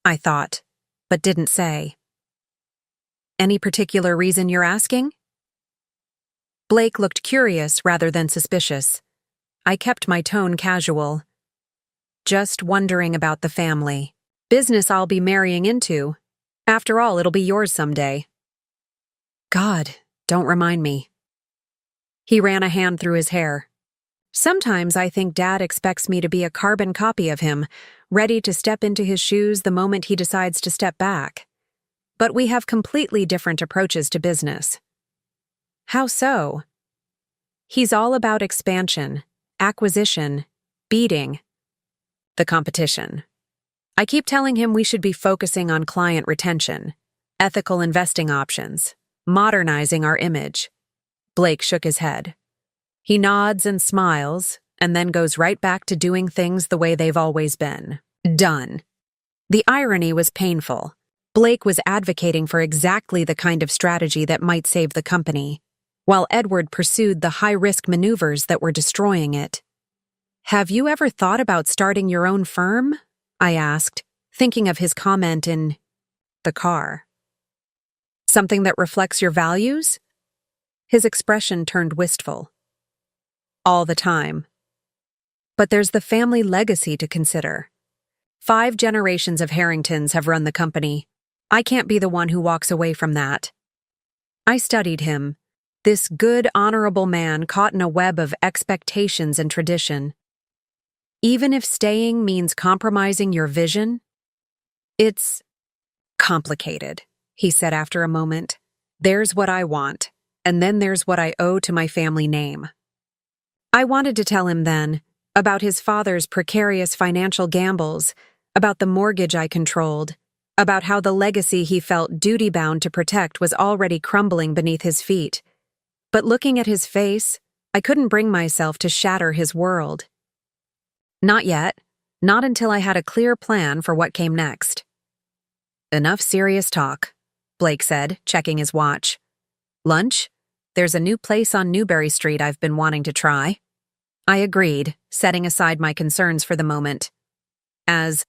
I thought, but didn't say. "Any particular reason you're asking?" Blake looked curious rather than suspicious. I kept my tone casual. "Just wondering about the family. Business I'll be marrying into. After all, it'll be yours someday." "God, don't remind me." He ran a hand through his hair. "Sometimes I think Dad expects me to be a carbon copy of him, ready to step into his shoes the moment he decides to step back. But we have completely different approaches to business." "How so?" "He's all about expansion, acquisition, beating the competition. I keep telling him we should be focusing on client retention, ethical investing options, modernizing our image." Blake shook his head. He nods and smiles, and then goes right back to doing things the way they've always been. Done. The irony was painful. Blake was advocating for exactly the kind of strategy that might save the company, while Edward pursued the high-risk maneuvers that were destroying it. "Have you ever thought about starting your own firm?" I asked, thinking of his comment in the car. "Something that reflects your values?" His expression turned wistful. "All the time. But there's the family legacy to consider. 5 generations of Harringtons have run the company. I can't be the one who walks away from that." I studied him, this good, honorable man caught in a web of expectations and tradition. "Even if staying means compromising your vision?" "It's complicated," he said after a moment. "There's what I want, and then there's what I owe to my family name." I wanted to tell him then about his father's precarious financial gambles, about the mortgage I controlled, about how the legacy he felt duty-bound to protect was already crumbling beneath his feet. But looking at his face, I couldn't bring myself to shatter his world. Not yet, not until I had a clear plan for what came next. "Enough serious talk," Blake said, checking his watch. "Lunch? There's a new place on Newberry Street I've been wanting to try." I agreed, setting aside my concerns for the moment. As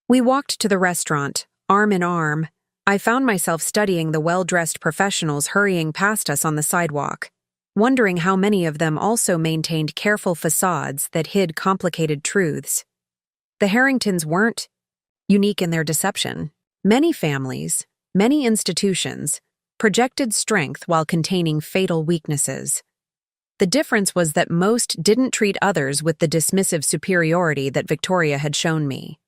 we walked to the restaurant, arm in arm, I found myself studying the well-dressed professionals hurrying past us on the sidewalk, wondering how many of them also maintained careful facades that hid complicated truths. The Harringtons weren't unique in their deception. Many families, many institutions, projected strength while containing fatal weaknesses. The difference was that most didn't treat others with the dismissive superiority that Victoria had shown me.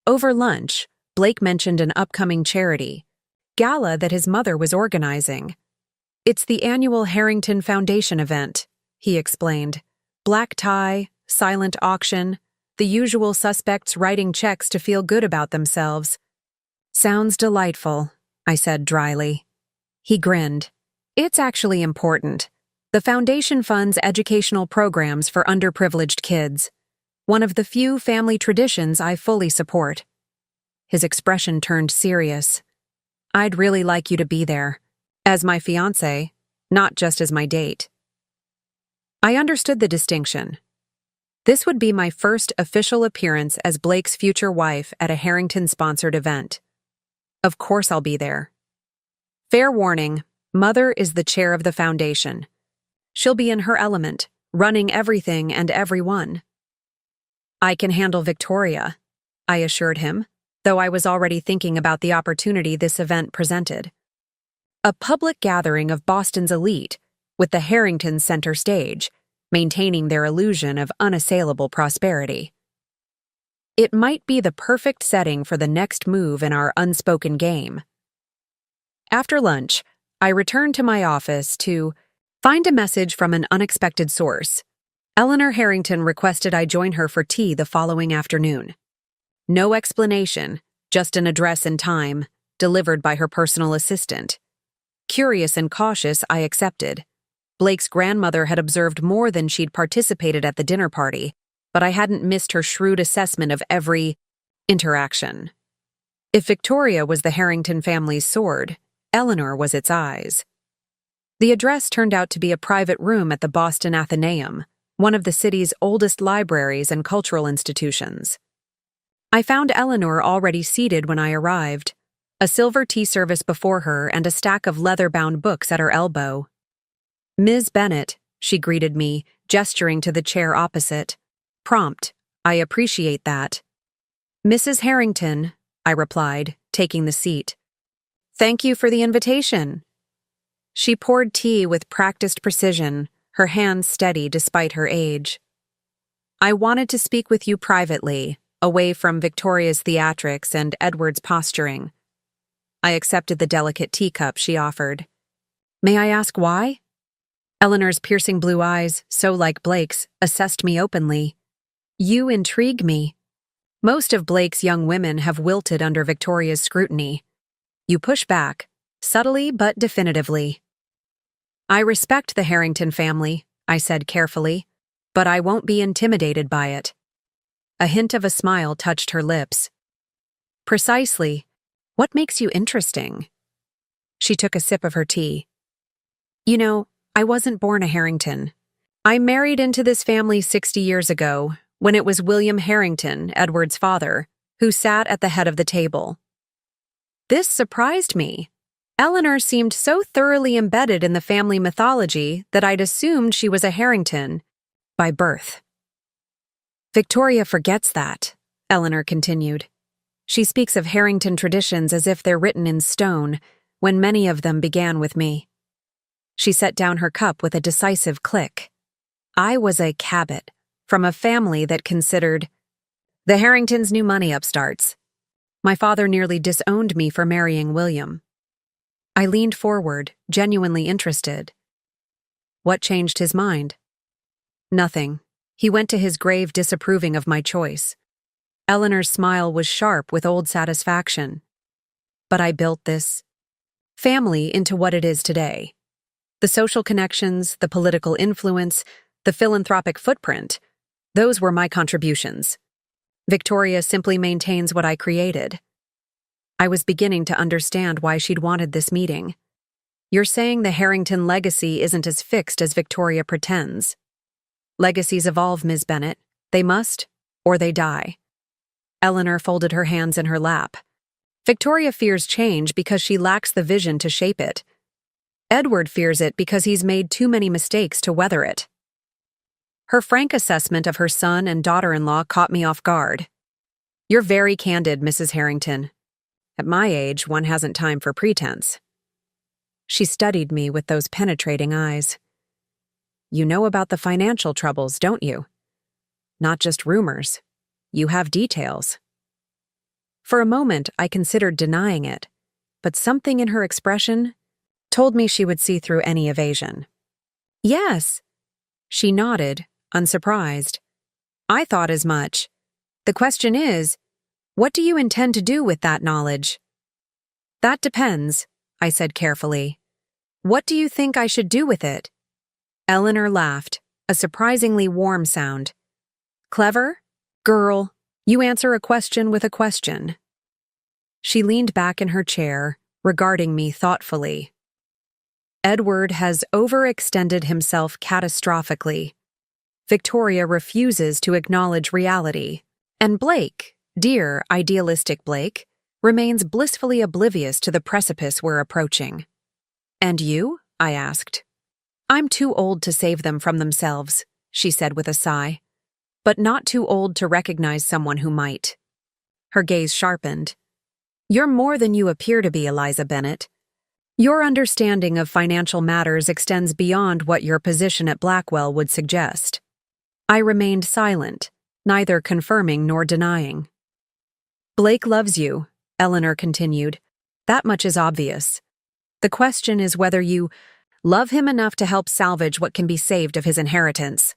Over lunch, Blake mentioned an upcoming charity gala that his mother was organizing. "It's the annual Harrington Foundation event," he explained. "Black tie, silent auction, the usual suspects writing checks to feel good about themselves." "Sounds delightful," I said dryly. He grinned. "It's actually important. The foundation funds educational programs for underprivileged kids. One of the few family traditions I fully support." His expression turned serious. "I'd really like you to be there. As my fiancé, not just as my date." I understood the distinction. This would be my first official appearance as Blake's future wife at a Harrington-sponsored event. Of course I'll be there. Fair warning, Mother is the chair of the foundation. She'll be in her element, running everything and everyone. "I can handle Victoria," I assured him, though I was already thinking about the opportunity this event presented. A public gathering of Boston's elite, with the Harringtons center stage, maintaining their illusion of unassailable prosperity. It might be the perfect setting for the next move in our unspoken game. After lunch, I returned to my office to find a message from an unexpected source. Eleanor Harrington requested I join her for tea the following afternoon. No explanation, just an address and time, delivered by her personal assistant. Curious and cautious, I accepted. Blake's grandmother had observed more than she'd participated at the dinner party, but I hadn't missed her shrewd assessment of every interaction. If Victoria was the Harrington family's sword, Eleanor was its eyes. The address turned out to be a private room at the Boston Athenaeum, one of the city's oldest libraries and cultural institutions. I found Eleanor already seated when I arrived, a silver tea service before her and a stack of leather-bound books at her elbow. "Ms. Bennett," she greeted me, gesturing to the chair opposite. "Prompt. I appreciate that." "Mrs. Harrington," I replied, taking the seat. "Thank you for the invitation." She poured tea with practiced precision, her hands steady despite her age. "I wanted to speak with you privately, away from Victoria's theatrics and Edward's posturing." I accepted the delicate teacup she offered. "May I ask why?" Eleanor's piercing blue eyes, so like Blake's, assessed me openly. "You intrigue me. Most of Blake's young women have wilted under Victoria's scrutiny. You push back, subtly but definitively." "I respect the Harrington family," I said carefully, "but I won't be intimidated by it." A hint of a smile touched her lips. "Precisely. What makes you interesting?" She took a sip of her tea. "You know, I wasn't born a Harrington. I married into this family 60 years ago, when it was William Harrington, Edward's father, who sat at the head of the table." This surprised me. Eleanor seemed so thoroughly embedded in the family mythology that I'd assumed she was a Harrington by birth. "Victoria forgets that," Eleanor continued. "She speaks of Harrington traditions as if they're written in stone, when many of them began with me." She set down her cup with a decisive click. I was a Cabot, from a family that considered the Harringtons knew money upstarts. My father nearly disowned me for marrying William. I leaned forward, genuinely interested. "What changed his mind?" "Nothing. He went to his grave disapproving of my choice." Eleanor's smile was sharp with old satisfaction. "But I built this family into what it is today. The social connections, the political influence, the philanthropic footprint, those were my contributions. Victoria simply maintains what I created." I was beginning to understand why she'd wanted this meeting. "You're saying the Harrington legacy isn't as fixed as Victoria pretends." "Legacies evolve, Ms. Bennett. They must, or they die." Eleanor folded her hands in her lap. Victoria fears change because she lacks the vision to shape it. Edward fears it because he's made too many mistakes to weather it. Her frank assessment of her son and daughter-in-law caught me off guard. You're very candid, Mrs. Harrington. At my age, one hasn't time for pretense. She studied me with those penetrating eyes. You know about the financial troubles, don't you? Not just rumors. You have details. For a moment, I considered denying it, but something in her expression told me she would see through any evasion. Yes. She nodded, unsurprised. I thought as much. The question is, what do you intend to do with that knowledge? That depends, I said carefully. What do you think I should do with it? Eleanor laughed, a surprisingly warm sound. Clever? Girl, you answer a question with a question. She leaned back in her chair, regarding me thoughtfully. Edward has overextended himself catastrophically. Victoria refuses to acknowledge reality. And Blake, dear idealistic Blake, remains blissfully oblivious to the precipice we're approaching. And you? I asked. I'm too old to save them from themselves, she said with a sigh, but not too old to recognize someone who might. Her gaze sharpened. You're more than you appear to be, Eliza Bennet. Your understanding of financial matters extends beyond what your position at Blackwell would suggest. I remained silent, neither confirming nor denying. Blake loves you, Eleanor continued. That much is obvious. The question is whether you love him enough to help salvage what can be saved of his inheritance.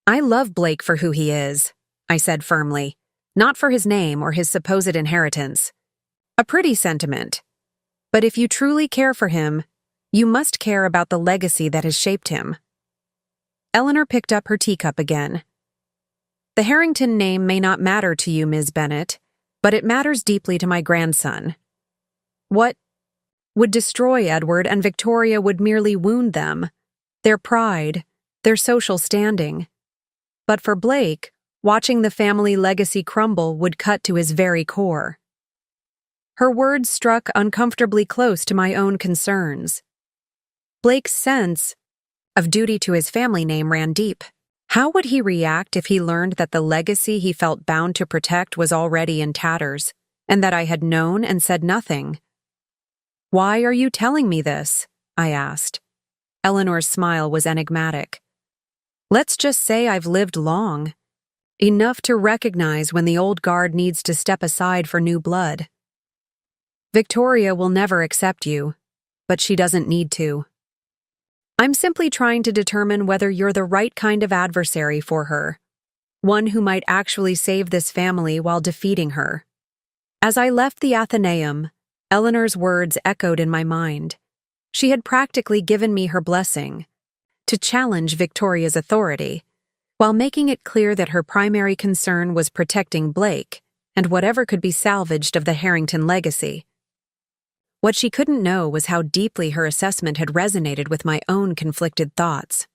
I love Blake for who he is, I said firmly, not for his name or his supposed inheritance. A pretty sentiment. But if you truly care for him, you must care about the legacy that has shaped him. Eleanor picked up her teacup again. The Harrington name may not matter to you, Ms. Bennet, but it matters deeply to my grandson. What would destroy Edward and Victoria would merely wound them, their pride, their social standing. But for Blake, watching the family legacy crumble would cut to his very core. Her words struck uncomfortably close to my own concerns. Blake's sense of duty to his family name ran deep. How would he react if he learned that the legacy he felt bound to protect was already in tatters, and that I had known and said nothing? Why are you telling me this? I asked. Eleanor's smile was enigmatic. Let's just say I've lived long, enough to recognize when the old guard needs to step aside for new blood. Victoria will never accept you, but she doesn't need to. I'm simply trying to determine whether you're the right kind of adversary for her, one who might actually save this family while defeating her. As I left the Athenaeum, Eleanor's words echoed in my mind. She had practically given me her blessing to challenge Victoria's authority, while making it clear that her primary concern was protecting Blake and whatever could be salvaged of the Harrington legacy. What she couldn't know was how deeply her assessment had resonated with my own conflicted thoughts.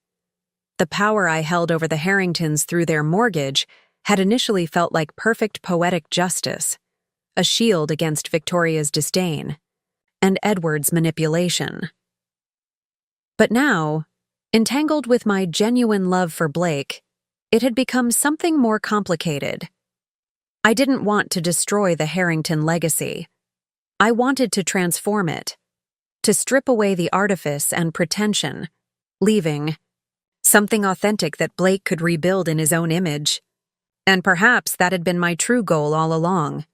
The power I held over the Harringtons through their mortgage had initially felt like perfect poetic justice, a shield against Victoria's disdain, and Edward's manipulation. But now, entangled with my genuine love for Blake, it had become something more complicated. I didn't want to destroy the Harrington legacy. I wanted to transform it, to strip away the artifice and pretension, leaving something authentic that Blake could rebuild in his own image. And perhaps that had been my true goal all along.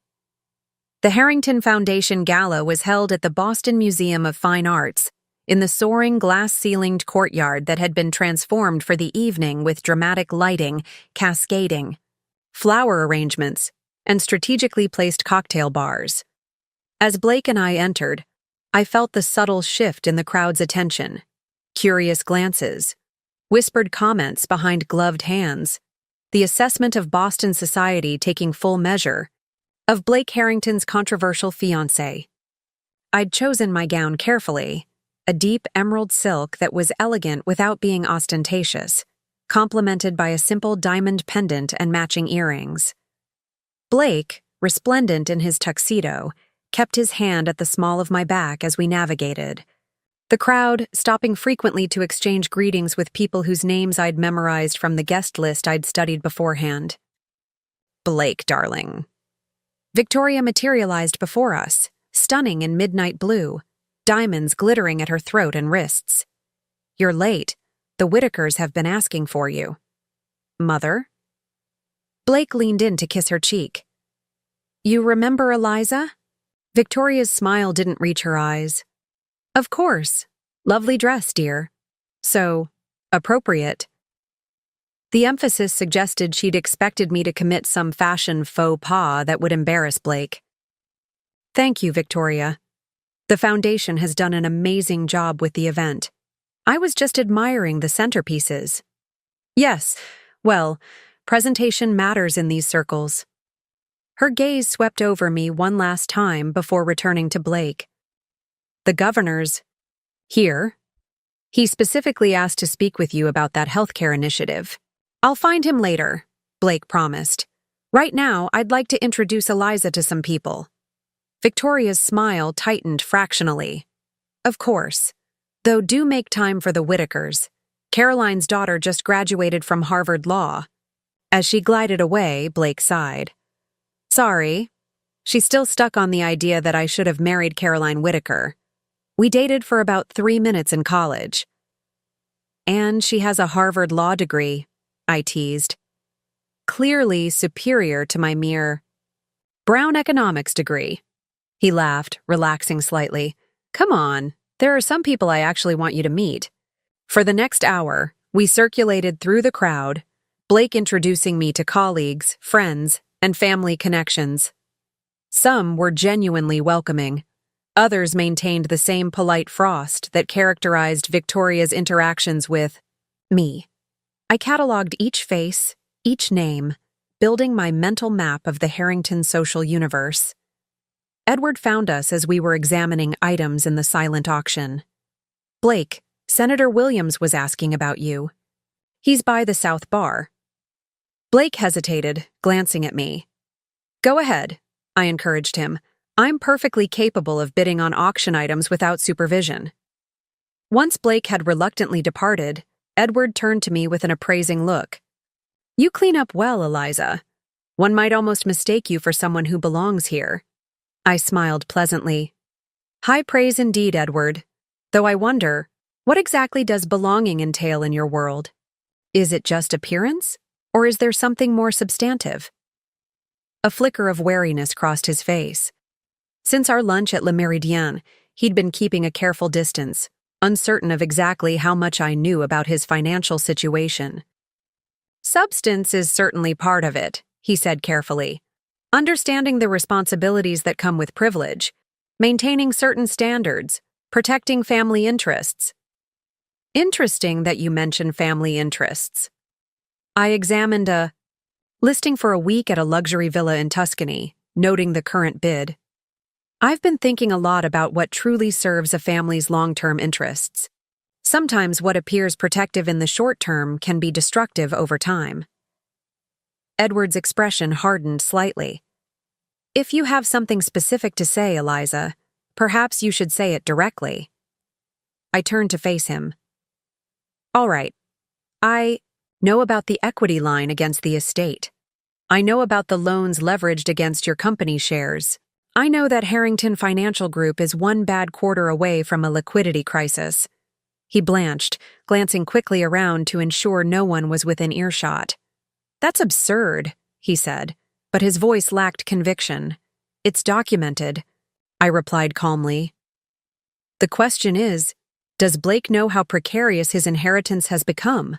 The Harrington Foundation Gala was held at the Boston Museum of Fine Arts, in the soaring glass-ceilinged courtyard that had been transformed for the evening with dramatic lighting, cascading, flower arrangements, and strategically placed cocktail bars. As Blake and I entered, I felt the subtle shift in the crowd's attention. Curious glances, whispered comments behind gloved hands, the assessment of Boston society taking full measure of Blake Harrington's controversial fiancé. I'd chosen my gown carefully, a deep emerald silk that was elegant without being ostentatious, complemented by a simple diamond pendant and matching earrings. Blake, resplendent in his tuxedo, kept his hand at the small of my back as we navigated. The crowd, stopping frequently to exchange greetings with people whose names I'd memorized from the guest list I'd studied beforehand. Blake, darling. Victoria materialized before us, stunning in midnight blue, diamonds glittering at her throat and wrists. You're late. The Whitakers have been asking for you. Mother? Blake leaned in to kiss her cheek. You remember Eliza? Victoria's smile didn't reach her eyes. Of course. Lovely dress, dear. So, appropriate. The emphasis suggested she'd expected me to commit some fashion faux pas that would embarrass Blake. Thank you, Victoria. The foundation has done an amazing job with the event. I was just admiring the centerpieces. Yes, well, presentation matters in these circles. Her gaze swept over me one last time before returning to Blake. The governor's here. He specifically asked to speak with you about that healthcare initiative. I'll find him later, Blake promised. Right now, I'd like to introduce Eliza to some people. Victoria's smile tightened fractionally. Of course. Though do make time for the Whitakers. Caroline's daughter just graduated from Harvard Law. As she glided away, Blake sighed. Sorry. She's still stuck on the idea that I should have married Caroline Whitaker. We dated for about 3 minutes in college. And she has a Harvard Law degree, I teased. Clearly superior to my mere Brown economics degree. He laughed, relaxing slightly. Come on, there are some people I actually want you to meet. For the next hour, we circulated through the crowd, Blake introducing me to colleagues, friends, and family connections. Some were genuinely welcoming. Others maintained the same polite frost that characterized Victoria's interactions with me. I cataloged each face, each name, building my mental map of the Harrington social universe. Edward found us as we were examining items in the silent auction. Blake, Senator Williams was asking about you. He's by the South Bar. Blake hesitated, glancing at me. Go ahead, I encouraged him. I'm perfectly capable of bidding on auction items without supervision. Once Blake had reluctantly departed, Edward turned to me with an appraising look. You clean up well, Eliza. One might almost mistake you for someone who belongs here. I smiled pleasantly. High praise indeed, Edward. Though I wonder, what exactly does belonging entail in your world? Is it just appearance, or is there something more substantive? A flicker of wariness crossed his face. Since our lunch at Le Méridien, he'd been keeping a careful distance, uncertain of exactly how much I knew about his financial situation. Substance is certainly part of it, he said carefully. Understanding the responsibilities that come with privilege, maintaining certain standards, protecting family interests. Interesting that you mention family interests. I examined a listing for a week at a luxury villa in Tuscany, noting the current bid. I've been thinking a lot about what truly serves a family's long-term interests. Sometimes what appears protective in the short term can be destructive over time. Edward's expression hardened slightly. If you have something specific to say, Eliza, perhaps you should say it directly. I turned to face him. All right. I know about the equity line against the estate. I know about the loans leveraged against your company shares. I know that Harrington Financial Group is one bad quarter away from a liquidity crisis. He blanched, glancing quickly around to ensure no one was within earshot. That's absurd, he said, but his voice lacked conviction. It's documented, I replied calmly. The question is, does Blake know how precarious his inheritance has become?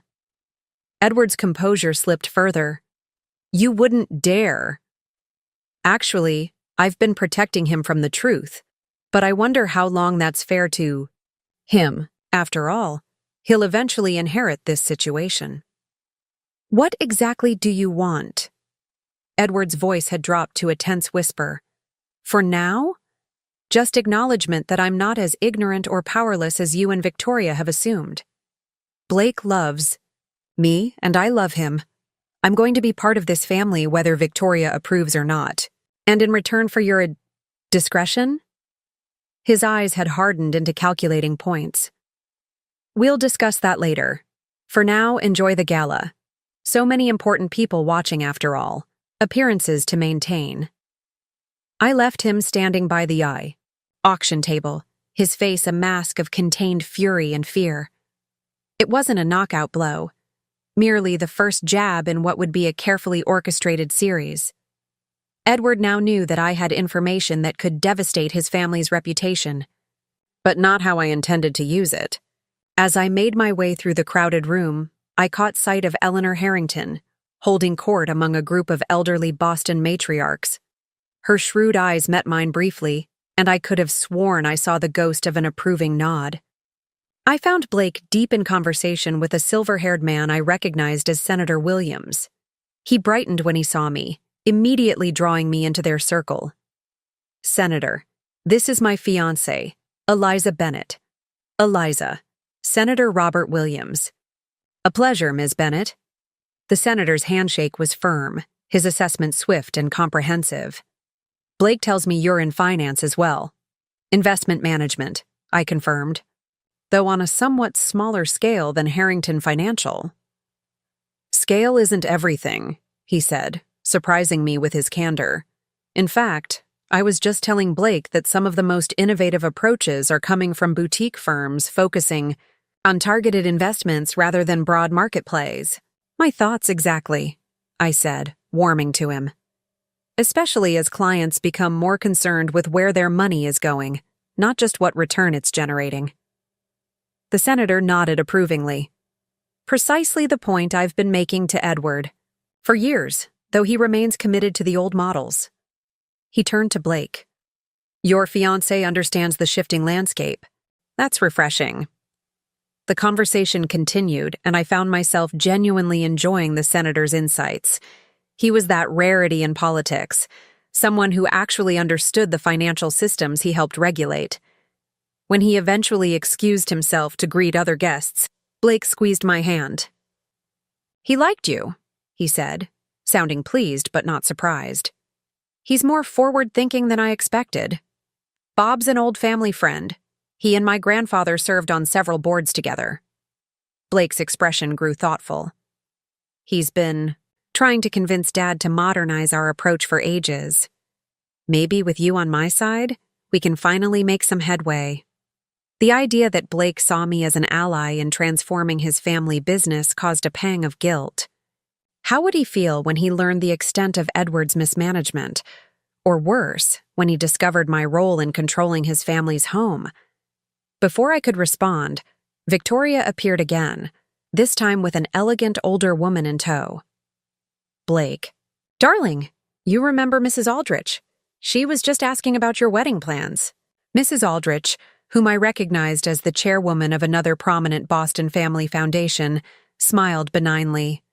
Edward's composure slipped further. You wouldn't dare. Actually, I've been protecting him from the truth, but I wonder how long that's fair to him. After all, he'll eventually inherit this situation. What exactly do you want? Edward's voice had dropped to a tense whisper. For now? Just acknowledgement that I'm not as ignorant or powerless as you and Victoria have assumed. Blake loves me, and I love him. I'm going to be part of this family whether Victoria approves or not. And in return for your Discretion? His eyes had hardened into calculating points. We'll discuss that later. For now, enjoy the gala. So many important people watching after all. Appearances to maintain. I left him standing by the auction table, his face a mask of contained fury and fear. It wasn't a knockout blow, merely the first jab in what would be a carefully orchestrated series. Edward now knew that I had information that could devastate his family's reputation, but not how I intended to use it. As I made my way through the crowded room, I caught sight of Eleanor Harrington, holding court among a group of elderly Boston matriarchs. Her shrewd eyes met mine briefly, and I could have sworn I saw the ghost of an approving nod. I found Blake deep in conversation with a silver-haired man I recognized as Senator Williams. He brightened when he saw me, immediately drawing me into their circle. "Senator, this is my fiancée, Eliza Bennett. Eliza, Senator Robert Williams." "A pleasure, Ms. Bennett." The senator's handshake was firm, his assessment swift and comprehensive. "Blake tells me you're in finance as well." "Investment management," I confirmed, though on a somewhat smaller scale than Harrington Financial. "Scale isn't everything," he said, surprising me with his candor. "In fact, I was just telling Blake that some of the most innovative approaches are coming from boutique firms focusing on targeted investments rather than broad market plays." "My thoughts exactly," I said, warming to him. "Especially as clients become more concerned with where their money is going, not just what return it's generating." The senator nodded approvingly. "Precisely the point I've been making to Edward. For years, though he remains committed to the old models." He turned to Blake. "Your fiancé understands the shifting landscape. That's refreshing." The conversation continued, and I found myself genuinely enjoying the senator's insights. He was that rarity in politics, someone who actually understood the financial systems he helped regulate. When he eventually excused himself to greet other guests, Blake squeezed my hand. "He liked you," he said, sounding pleased but not surprised. "He's more forward-thinking than I expected. Bob's an old family friend. He and my grandfather served on several boards together." Blake's expression grew thoughtful. "He's been trying to convince Dad to modernize our approach for ages. Maybe with you on my side, we can finally make some headway." The idea that Blake saw me as an ally in transforming his family business caused a pang of guilt. How would he feel when he learned the extent of Edward's mismanagement? Or worse, when he discovered my role in controlling his family's home? Before I could respond, Victoria appeared again, this time with an elegant older woman in tow. "Blake, darling, you remember Mrs. Aldrich. She was just asking about your wedding plans." Mrs. Aldrich, whom I recognized as the chairwoman of another prominent Boston family foundation, smiled benignly.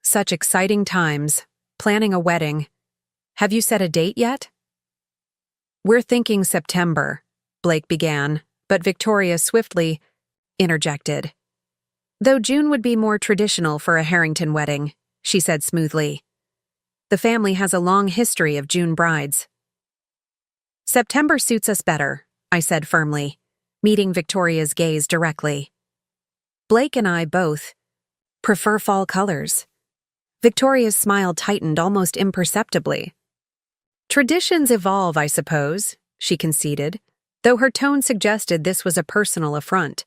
"Such exciting times, planning a wedding. Have you set a date yet?" "We're thinking September," Blake began, but Victoria swiftly interjected. "Though June would be more traditional for a Harrington wedding," she said smoothly. "The family has a long history of June brides." "September suits us better," I said firmly, meeting Victoria's gaze directly. "Blake and I both prefer fall colors." Victoria's smile tightened almost imperceptibly. "Traditions evolve, I suppose," she conceded, though her tone suggested this was a personal affront.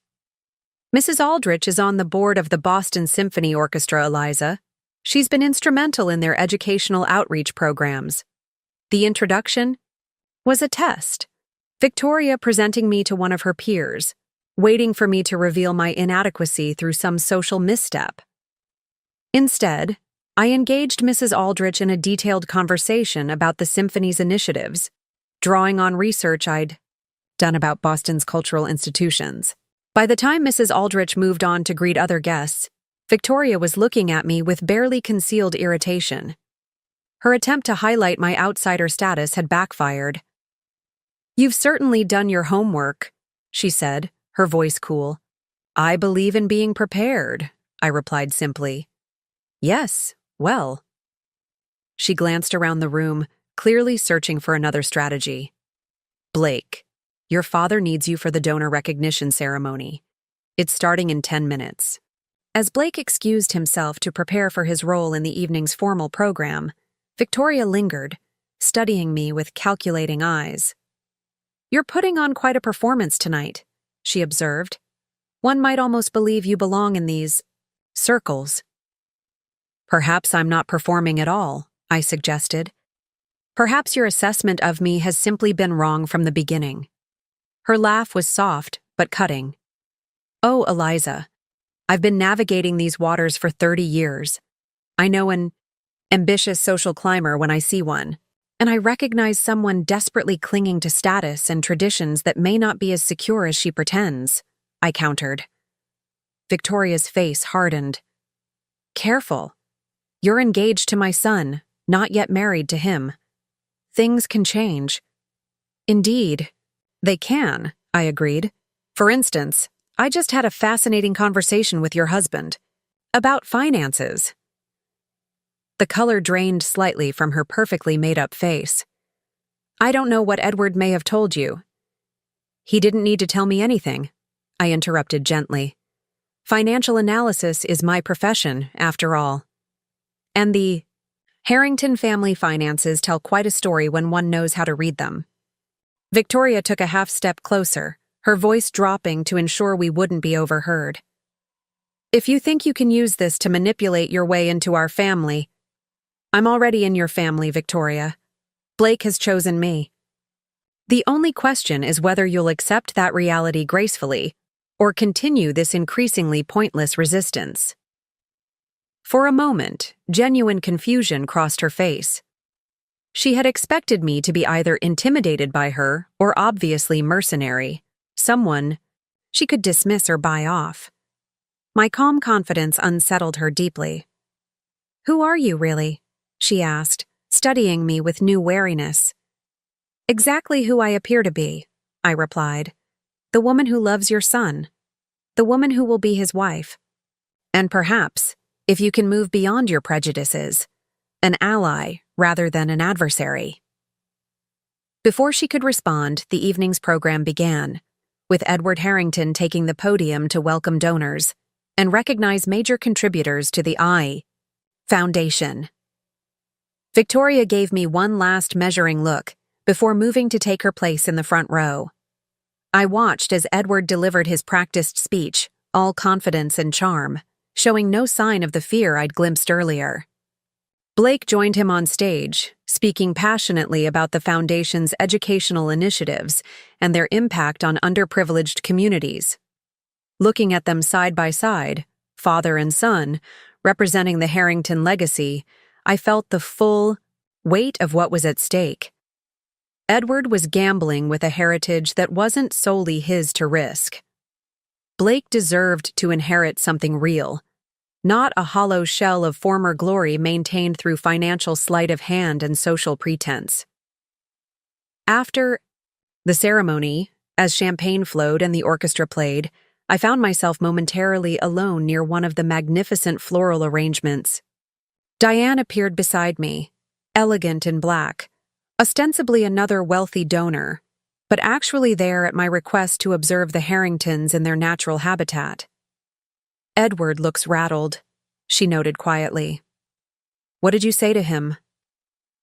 "Mrs. Aldrich is on the board of the Boston Symphony Orchestra, Eliza. She's been instrumental in their educational outreach programs. The introduction was a test, Victoria presenting me to one of her peers, waiting for me to reveal my inadequacy through some social misstep. Instead, I engaged Mrs. Aldrich in a detailed conversation about the symphony's initiatives, drawing on research I'd done about Boston's cultural institutions. By the time Mrs. Aldrich moved on to greet other guests, Victoria was looking at me with barely concealed irritation. Her attempt to highlight my outsider status had backfired. "You've certainly done your homework," she said, her voice cool. "I believe in being prepared," I replied simply. "Yes, well." She glanced around the room, clearly searching for another strategy. Blake, your father needs you for the donor recognition ceremony. It's starting in 10 minutes. As Blake excused himself to prepare for his role in the evening's formal program, Victoria lingered, studying me with calculating eyes. You're putting on quite a performance tonight, she observed. One might almost believe you belong in these circles. Perhaps I'm not performing at all, I suggested. Perhaps your assessment of me has simply been wrong from the beginning. Her laugh was soft but cutting. Oh, Eliza, I've been navigating these waters for 30 years. I know an ambitious social climber when I see one, and I recognize someone desperately clinging to status and traditions that may not be as secure as she pretends, I countered. Victoria's face hardened. Careful. You're engaged to my son, not yet married to him. Things can change. Indeed, they can, I agreed. For instance, I just had a fascinating conversation with your husband about finances. The color drained slightly from her perfectly made-up face. I don't know what Edward may have told you. He didn't need to tell me anything, I interrupted gently. Financial analysis is my profession, after all. And the Harrington family finances tell quite a story when one knows how to read them. Victoria took a half step closer, her voice dropping to ensure we wouldn't be overheard. If you think you can use this to manipulate your way into our family, I'm already in your family, Victoria. Blake has chosen me. The only question is whether you'll accept that reality gracefully or continue this increasingly pointless resistance. For a moment, genuine confusion crossed her face. She had expected me to be either intimidated by her or obviously mercenary, someone she could dismiss or buy off. My calm confidence unsettled her deeply. Who are you, really? She asked, studying me with new wariness. Exactly who I appear to be, I replied. The woman who loves your son. The woman who will be his wife. And perhaps, if you can move beyond your prejudices, an ally rather than an adversary. Before she could respond, the evening's program began, with Edward Harrington taking the podium to welcome donors and recognize major contributors to the I Foundation. Victoria gave me one last measuring look before moving to take her place in the front row. I watched as Edward delivered his practiced speech, all confidence and charm, showing no sign of the fear I'd glimpsed earlier. Blake joined him on stage, speaking passionately about the Foundation's educational initiatives and their impact on underprivileged communities. Looking at them side by side, father and son, representing the Harrington legacy, I felt the full weight of what was at stake. Edward was gambling with a heritage that wasn't solely his to risk. Blake deserved to inherit something real, not a hollow shell of former glory maintained through financial sleight of hand and social pretense. After the ceremony, as champagne flowed and the orchestra played, I found myself momentarily alone near one of the magnificent floral arrangements. Diane appeared beside me, elegant in black, ostensibly another wealthy donor, but actually there at my request to observe the Harringtons in their natural habitat. Edward looks rattled, she noted quietly. What did you say to him?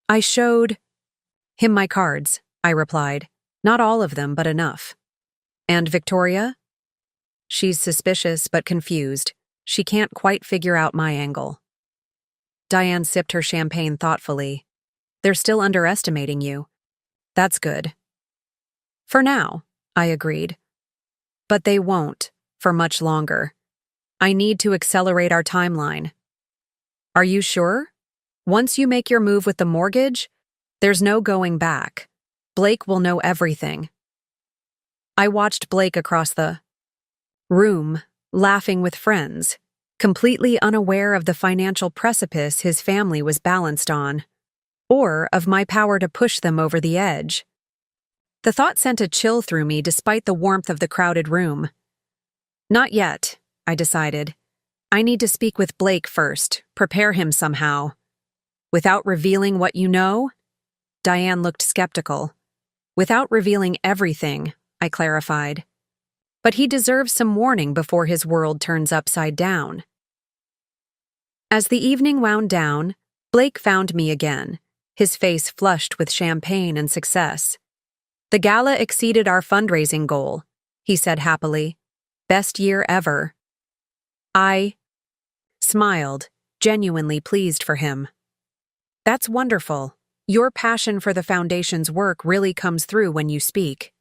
I showed him my cards, I replied. Not all of them, but enough. And Victoria? She's suspicious but confused. She can't quite figure out my angle. Diane sipped her champagne thoughtfully. They're still underestimating you. That's good. For now, I agreed. But they won't, for much longer. I need to accelerate our timeline. Are you sure? Once you make your move with the mortgage, there's no going back. Blake will know everything. I watched Blake across the room, laughing with friends, completely unaware of the financial precipice his family was balanced on, or of my power to push them over the edge. The thought sent a chill through me despite the warmth of the crowded room. Not yet, I decided. I need to speak with Blake first, prepare him somehow. Without revealing what you know? Diane looked skeptical. Without revealing everything, I clarified. But he deserves some warning before his world turns upside down. As the evening wound down, Blake found me again, his face flushed with champagne and success. "The gala exceeded our fundraising goal," he said happily. "Best year ever." I smiled, genuinely pleased for him. "That's wonderful. Your passion for the foundation's work really comes through when you speak."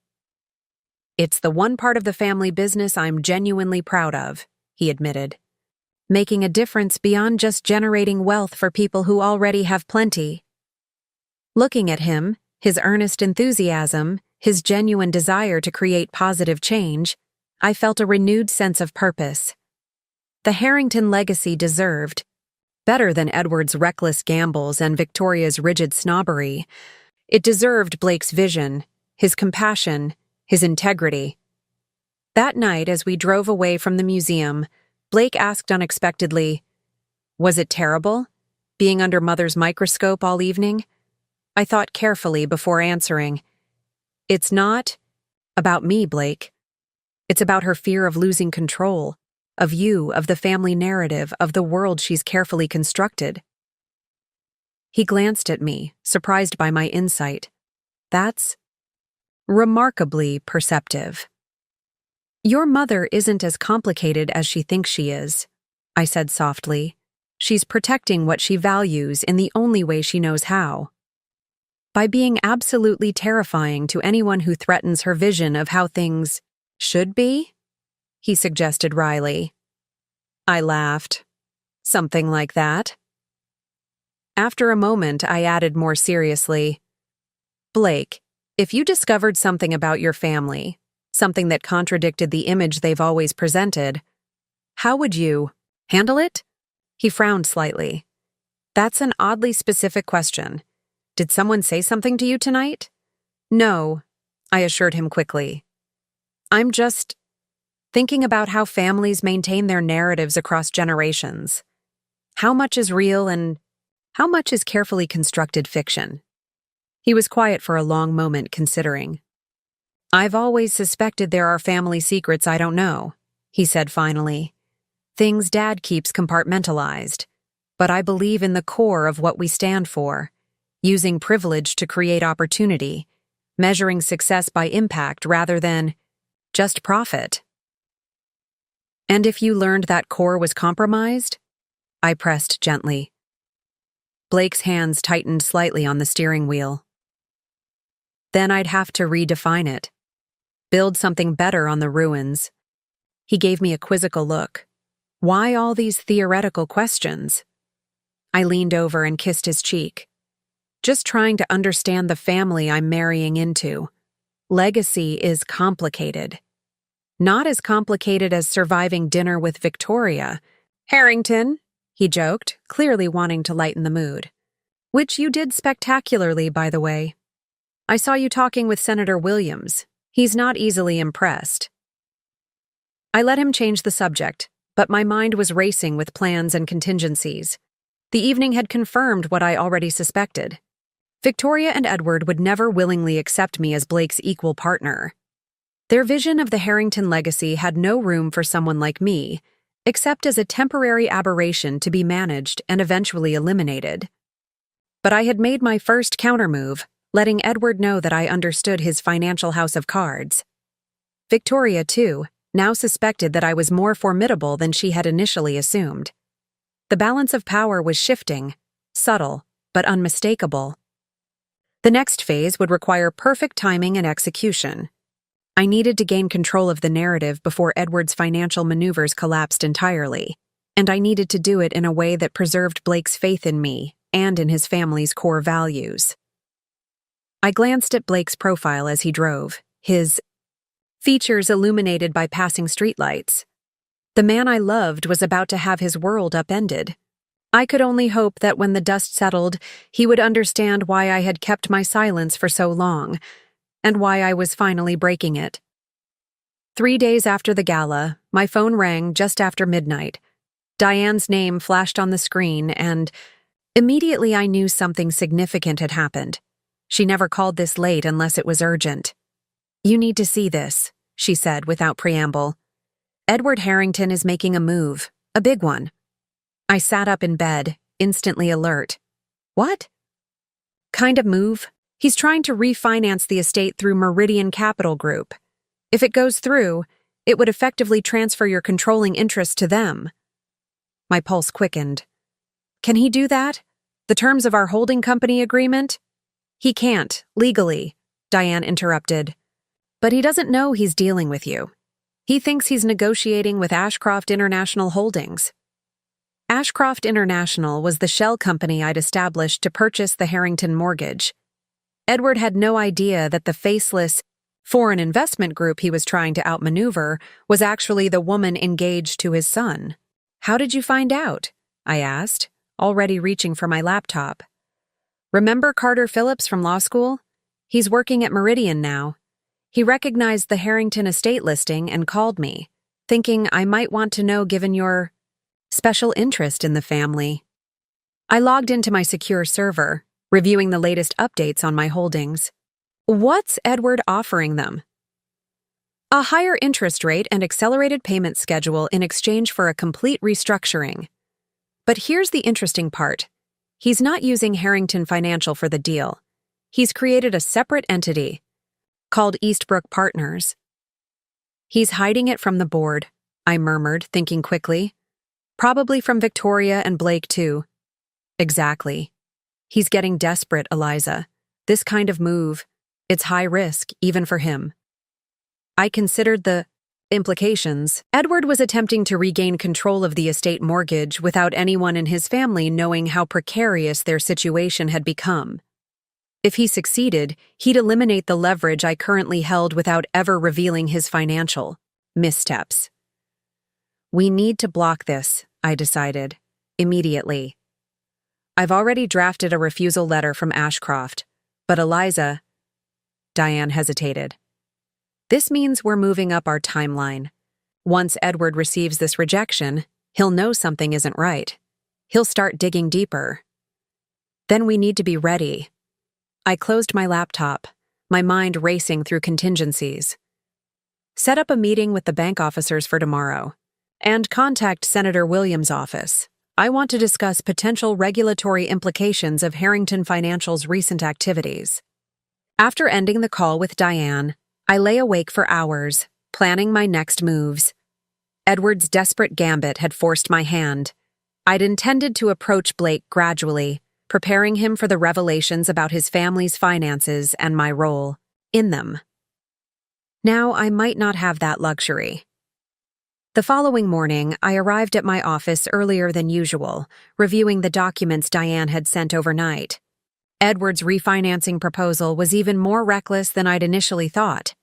"It's the one part of the family business I'm genuinely proud of," he admitted. "Making a difference beyond just generating wealth for people who already have plenty." Looking at him, his earnest enthusiasm, his genuine desire to create positive change, I felt a renewed sense of purpose. The Harrington legacy deserved, better than Edward's reckless gambles and Victoria's rigid snobbery, it deserved Blake's vision, his compassion, his integrity. That night, as we drove away from the museum, Blake asked unexpectedly, "Was it terrible, being under Mother's microscope all evening?" I thought carefully before answering. "It's not about me, Blake. It's about her fear of losing control, of you, of the family narrative, of the world she's carefully constructed." He glanced at me, surprised by my insight. "That's remarkably perceptive." "Your mother isn't as complicated as she thinks she is," I said softly. "She's protecting what she values in the only way she knows how. By being absolutely terrifying to anyone who threatens her vision of how things should be?" he suggested wryly. I laughed. "Something like that." After a moment, I added more seriously, "Blake, if you discovered something about your family, something that contradicted the image they've always presented, how would you handle it?" He frowned slightly. "That's an oddly specific question. Did someone say something to you tonight?" "No," I assured him quickly. "I'm just thinking about how families maintain their narratives across generations. How much is real and how much is carefully constructed fiction?" He was quiet for a long moment, considering. "I've always suspected there are family secrets I don't know," he said finally. "Things Dad keeps compartmentalized. But I believe in the core of what we stand for, using privilege to create opportunity, measuring success by impact rather than just profit." "And if you learned that core was compromised?" I pressed gently. Blake's hands tightened slightly on the steering wheel. "Then I'd have to redefine it. Build something better on the ruins." He gave me a quizzical look. "Why all these theoretical questions?" I leaned over and kissed his cheek. "Just trying to understand the family I'm marrying into. Legacy is complicated. Not as complicated as surviving dinner with Victoria. Harrington," he joked, clearly wanting to lighten the mood. "Which you did spectacularly, by the way. I saw you talking with Senator Williams. He's not easily impressed." I let him change the subject, but my mind was racing with plans and contingencies. The evening had confirmed what I already suspected. Victoria and Edward would never willingly accept me as Blake's equal partner. Their vision of the Harrington legacy had no room for someone like me, except as a temporary aberration to be managed and eventually eliminated. But I had made my first countermove, letting Edward know that I understood his financial house of cards. Victoria, too, now suspected that I was more formidable than she had initially assumed. The balance of power was shifting, subtle, but unmistakable. The next phase would require perfect timing and execution. I needed to gain control of the narrative before Edward's financial maneuvers collapsed entirely, and I needed to do it in a way that preserved Blake's faith in me and in his family's core values. I glanced at Blake's profile as he drove, his features illuminated by passing streetlights. The man I loved was about to have his world upended. I could only hope that when the dust settled, he would understand why I had kept my silence for so long, and why I was finally breaking it. 3 days after the gala, my phone rang just after midnight. Diane's name flashed on the screen, and immediately I knew something significant had happened. She never called this late unless it was urgent. "You need to see this," she said without preamble. "Edward Harrington is making a move, a big one." I sat up in bed, instantly alert. "What?" "Kind of move. He's trying to refinance the estate through Meridian Capital Group. If it goes through, it would effectively transfer your controlling interest to them." My pulse quickened. "Can he do that? The terms of our holding company agreement?" "He can't, legally," Diane interrupted. "But he doesn't know he's dealing with you. He thinks he's negotiating with Ashcroft International Holdings." Ashcroft International was the shell company I'd established to purchase the Harrington mortgage. Edward had no idea that the faceless foreign investment group he was trying to outmaneuver was actually the woman engaged to his son. "How did you find out?" I asked, already reaching for my laptop. "Remember Carter Phillips from law school? He's working at Meridian now. He recognized the Harrington estate listing and called me, thinking I might want to know given your special interest in the family." I logged into my secure server, reviewing the latest updates on my holdings. "What's Edward offering them?" "A higher interest rate and accelerated payment schedule in exchange for a complete restructuring. But here's the interesting part. He's not using Harrington Financial for the deal. He's created a separate entity called Eastbrook Partners." "He's hiding it from the board," I murmured, thinking quickly. "Probably from Victoria and Blake, too." "Exactly. He's getting desperate, Eliza. This kind of move, it's high risk, even for him." I considered the implications. Edward was attempting to regain control of the estate mortgage without anyone in his family knowing how precarious their situation had become. If he succeeded, he'd eliminate the leverage I currently held without ever revealing his financial missteps. "We need to block this," I decided, immediately. "I've already drafted a refusal letter from Ashcroft, but Eliza—" Diane hesitated. "This means we're moving up our timeline. Once Edward receives this rejection, he'll know something isn't right. He'll start digging deeper. Then we need to be ready." I closed my laptop, my mind racing through contingencies. "Set up a meeting with the bank officers for tomorrow, and contact Senator Williams' office. I want to discuss potential regulatory implications of Harrington Financial's recent activities." After ending the call with Diane, I lay awake for hours, planning my next moves. Edward's desperate gambit had forced my hand. I'd intended to approach Blake gradually, preparing him for the revelations about his family's finances and my role in them. Now I might not have that luxury. The following morning, I arrived at my office earlier than usual, reviewing the documents Diane had sent overnight. Edward's refinancing proposal was even more reckless than I'd initially thought.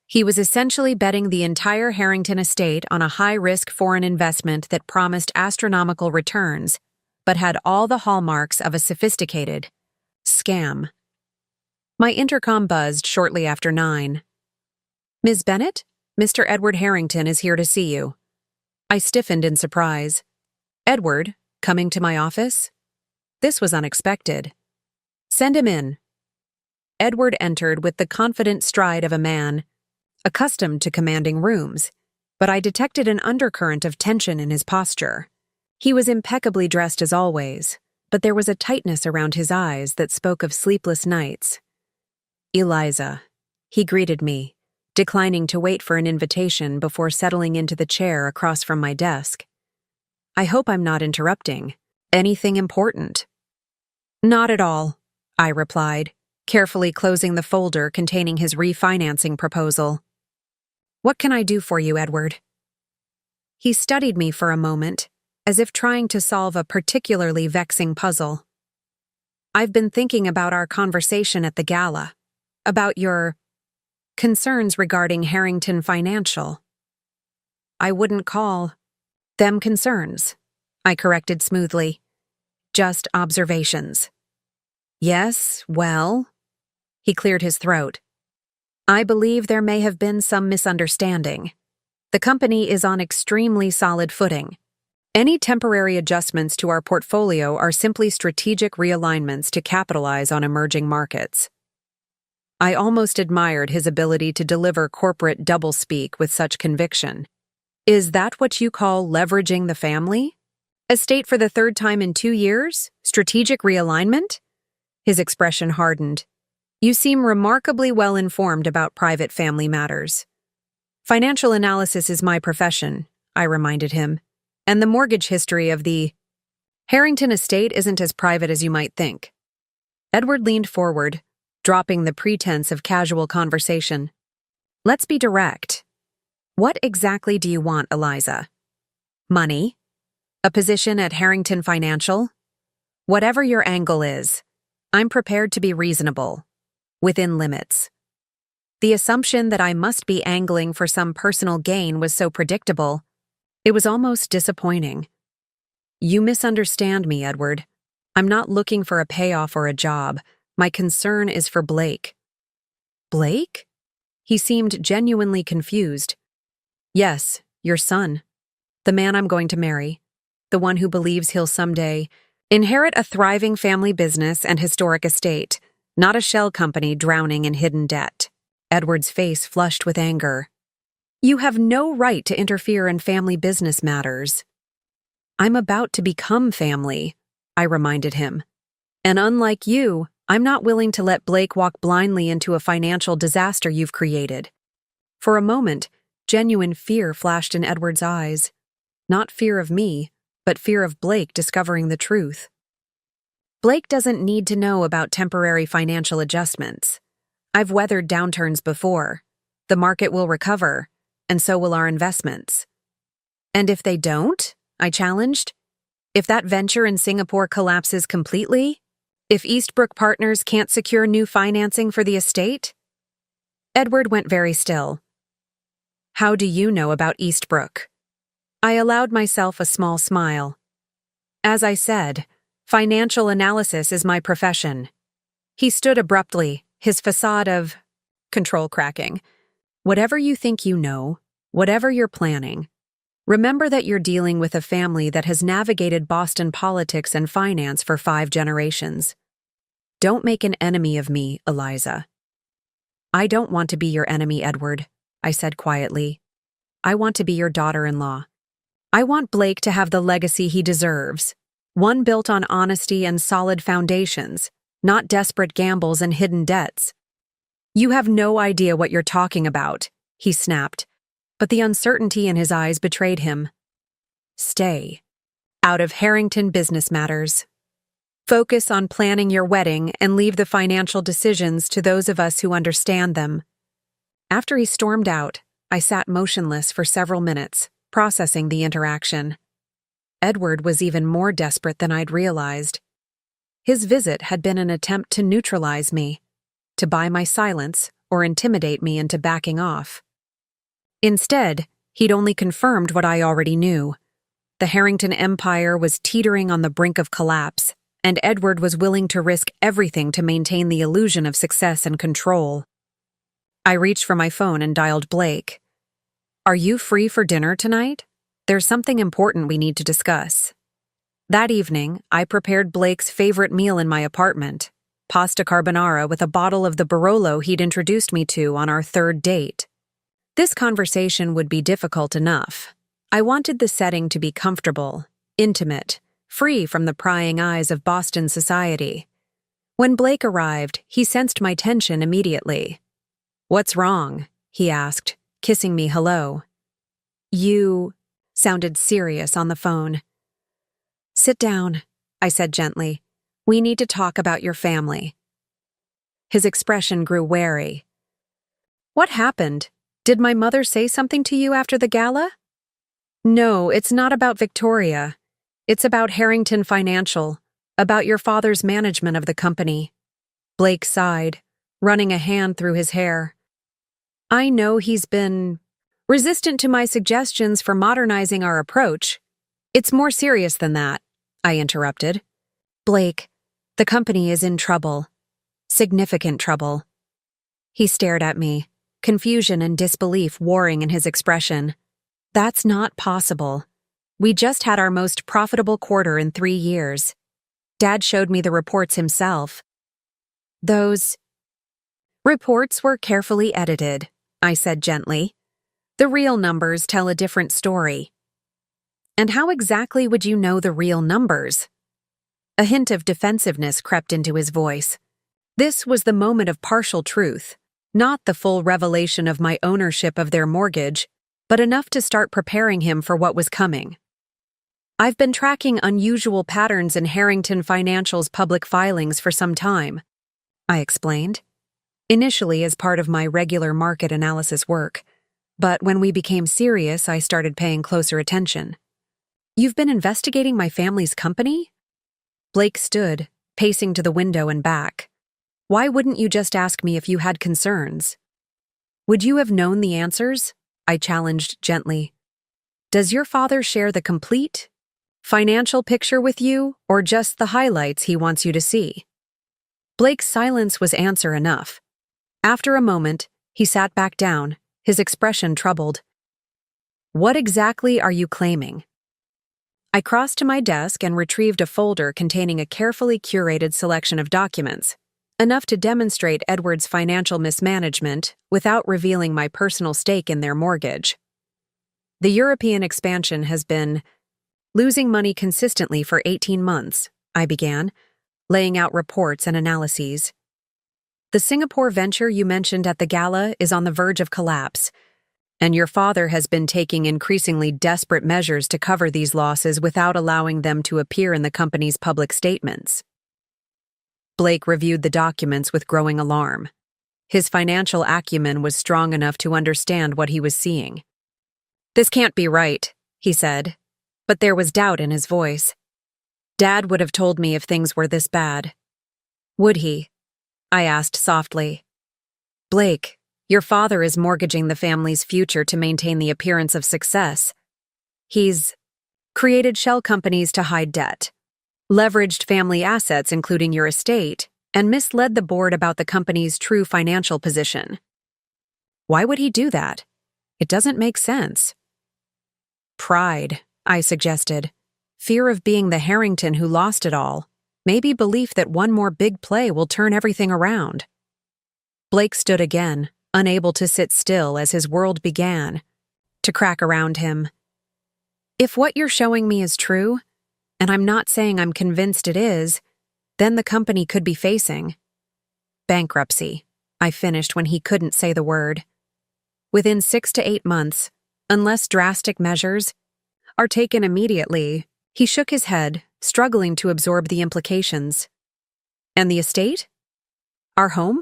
He was essentially betting the entire Harrington estate on a high-risk foreign investment that promised astronomical returns, but had all the hallmarks of a sophisticated scam. My intercom buzzed shortly after 9. "Ms. Bennett, Mr. Edward Harrington is here to see you." I stiffened in surprise. "Edward, coming to my office?" This was unexpected. "Send him in." Edward entered with the confident stride of a man accustomed to commanding rooms, but I detected an undercurrent of tension in his posture. He was impeccably dressed as always, but there was a tightness around his eyes that spoke of sleepless nights. "Eliza," he greeted me, declining to wait for an invitation before settling into the chair across from my desk. "I hope I'm not interrupting. Anything important?" "Not at all," I replied, carefully closing the folder containing his refinancing proposal. "What can I do for you, Edward?" He studied me for a moment, as if trying to solve a particularly vexing puzzle. "I've been thinking about our conversation at the gala, about your concerns regarding Harrington Financial." "I wouldn't call them concerns," I corrected smoothly. "Just observations." "Yes, well," he cleared his throat. "I believe there may have been some misunderstanding. The company is on extremely solid footing. Any temporary adjustments to our portfolio are simply strategic realignments to capitalize on emerging markets." I almost admired his ability to deliver corporate doublespeak with such conviction. Is that what you call leveraging the family? Estate for the third time in 2 years? Strategic realignment? His expression hardened. You seem remarkably well informed about private family matters. Financial analysis is my profession, I reminded him, and the mortgage history of the Harrington estate isn't as private as you might think. Edward leaned forward, dropping the pretense of casual conversation. Let's be direct. What exactly do you want, Eliza? Money? A position at Harrington Financial? Whatever your angle is, I'm prepared to be reasonable, within limits. The assumption that I must be angling for some personal gain was so predictable, it was almost disappointing. You misunderstand me, Edward. I'm not looking for a payoff or a job. My concern is for Blake. Blake? He seemed genuinely confused. Yes, your son. The man I'm going to marry. The one who believes he'll someday inherit a thriving family business and historic estate, not a shell company drowning in hidden debt. Edward's face flushed with anger. You have no right to interfere in family business matters. I'm about to become family, I reminded him. And unlike you, I'm not willing to let Blake walk blindly into a financial disaster you've created. For a moment, genuine fear flashed in Edward's eyes. Not fear of me, but fear of Blake discovering the truth. Blake doesn't need to know about temporary financial adjustments. I've weathered downturns before. The market will recover, and so will our investments. And if they don't? I challenged. If that venture in Singapore collapses completely? If Eastbrook Partners can't secure new financing for the estate? Edward went very still. How do you know about Eastbrook? I allowed myself a small smile. As I said, financial analysis is my profession. He stood abruptly, his facade of control cracking. Whatever you think you know, whatever you're planning, remember that you're dealing with a family that has navigated Boston politics and finance for 5 generations. Don't make an enemy of me, Eliza. I don't want to be your enemy, Edward, I said quietly. I want to be your daughter-in-law. I want Blake to have the legacy he deserves, one built on honesty and solid foundations, not desperate gambles and hidden debts. You have no idea what you're talking about, he snapped, but the uncertainty in his eyes betrayed him. Stay out of Harrington business matters. Focus on planning your wedding and leave the financial decisions to those of us who understand them. After he stormed out, I sat motionless for several minutes, processing the interaction. Edward was even more desperate than I'd realized. His visit had been an attempt to neutralize me, to buy my silence or intimidate me into backing off. Instead, he'd only confirmed what I already knew. The Harrington empire was teetering on the brink of collapse, and Edward was willing to risk everything to maintain the illusion of success and control. I reached for my phone and dialed Blake. Are you free for dinner tonight? There's something important we need to discuss. That evening, I prepared Blake's favorite meal in my apartment, pasta carbonara with a bottle of the Barolo he'd introduced me to on our 3rd date. This conversation would be difficult enough. I wanted the setting to be comfortable, intimate, free from the prying eyes of Boston society. When Blake arrived, he sensed my tension immediately. What's wrong? He asked, kissing me hello. You sounded serious on the phone. Sit down, I said gently. We need to talk about your family. His expression grew wary. What happened? Did my mother say something to you after the gala? No, it's not about Victoria. It's about Harrington Financial, about your father's management of the company. Blake sighed, running a hand through his hair. I know he's been resistant to my suggestions for modernizing our approach. It's more serious than that, I interrupted. Blake, the company is in trouble. Significant trouble. He stared at me, confusion and disbelief warring in his expression. That's not possible. We just had our most profitable quarter in 3 years. Dad showed me the reports himself. Those Reports were carefully edited, I said gently. The real numbers tell a different story. And how exactly would you know the real numbers? A hint of defensiveness crept into his voice. This was the moment of partial truth, not the full revelation of my ownership of their mortgage, but enough to start preparing him for what was coming. I've been tracking unusual patterns in Harrington Financial's public filings for some time, I explained. Initially as part of my regular market analysis work, but when we became serious, I started paying closer attention. You've been investigating my family's company? Blake stood, pacing to the window and back. Why wouldn't you just ask me if you had concerns? Would you have known the answers? I challenged gently. Does your father share the complete financial picture with you, or just the highlights he wants you to see? Blake's silence was answer enough. After a moment, he sat back down, his expression troubled. What exactly are you claiming? I crossed to my desk and retrieved a folder containing a carefully curated selection of documents, enough to demonstrate Edward's financial mismanagement without revealing my personal stake in their mortgage. The European expansion has been losing money consistently for 18 months, I began, laying out reports and analyses. The Singapore venture you mentioned at the gala is on the verge of collapse, and your father has been taking increasingly desperate measures to cover these losses without allowing them to appear in the company's public statements. Blake reviewed the documents with growing alarm. His financial acumen was strong enough to understand what he was seeing. This can't be right, he said, but there was doubt in his voice. Dad would have told me if things were this bad. Would he? I asked softly. Blake, your father is mortgaging the family's future to maintain the appearance of success. He's created shell companies to hide debt, leveraged family assets including your estate, and misled the board about the company's true financial position. Why would he do that? It doesn't make sense. Pride, I suggested. Fear of being the Harrington who lost it all. Maybe belief that one more big play will turn everything around. Blake stood again, unable to sit still as his world began to crack around him. If what you're showing me is true, and I'm not saying I'm convinced it is, then the company could be facing bankruptcy, I finished when he couldn't say the word. Within 6 to 8 months, unless drastic measures are taken immediately. He shook his head, struggling to absorb the implications. And the estate? Our home?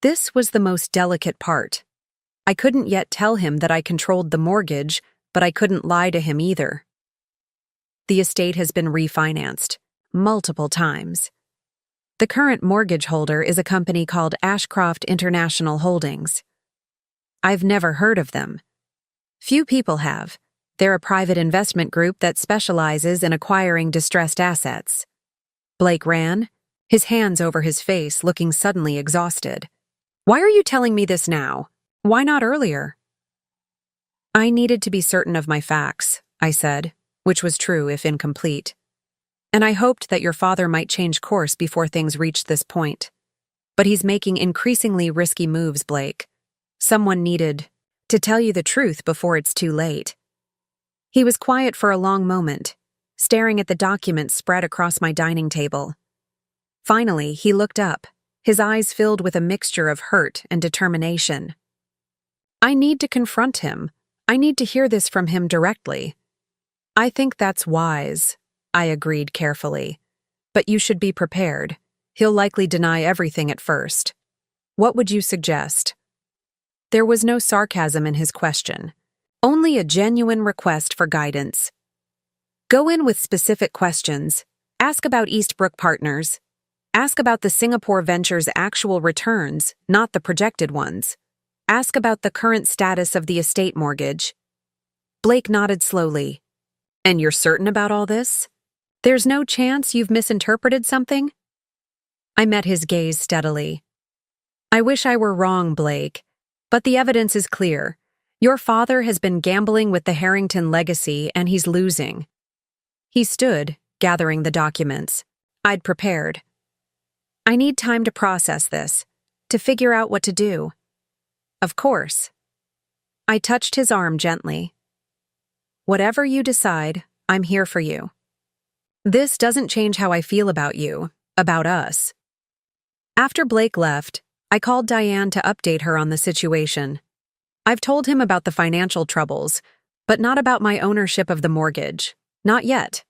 This was the most delicate part. I couldn't yet tell him that I controlled the mortgage, but I couldn't lie to him either. The estate has been refinanced multiple times. The current mortgage holder is a company called Ashcroft International Holdings. I've never heard of them. Few people have. They're a private investment group that specializes in acquiring distressed assets. Blake ran, his hands over his face, looking suddenly exhausted. Why are you telling me this now? Why not earlier? I needed to be certain of my facts, I said, which was true if incomplete. And I hoped that your father might change course before things reached this point. But he's making increasingly risky moves, Blake. Someone needed to tell you the truth before it's too late. He was quiet for a long moment, staring at the documents spread across my dining table. Finally, he looked up, his eyes filled with a mixture of hurt and determination. I need to confront him. I need to hear this from him directly. I think that's wise, I agreed carefully. But you should be prepared. He'll likely deny everything at first. What would you suggest? There was no sarcasm in his question. Only a genuine request for guidance. Go in with specific questions. Ask about Eastbrook Partners. Ask about the Singapore venture's actual returns, not the projected ones. Ask about the current status of the estate mortgage. Blake nodded slowly. And you're certain about all this? There's no chance you've misinterpreted something? I met his gaze steadily. I wish I were wrong, Blake, but the evidence is clear. Your father has been gambling with the Harrington legacy, and he's losing. He stood, gathering the documents. I'd prepared. I need time to process this. to figure out what to do. Of course. I touched his arm gently. Whatever you decide, I'm here for you. This doesn't change how I feel about you, about us. After Blake left, I called Diane to update her on the situation. I've told him about the financial troubles, but not about my ownership of the mortgage. Not yet.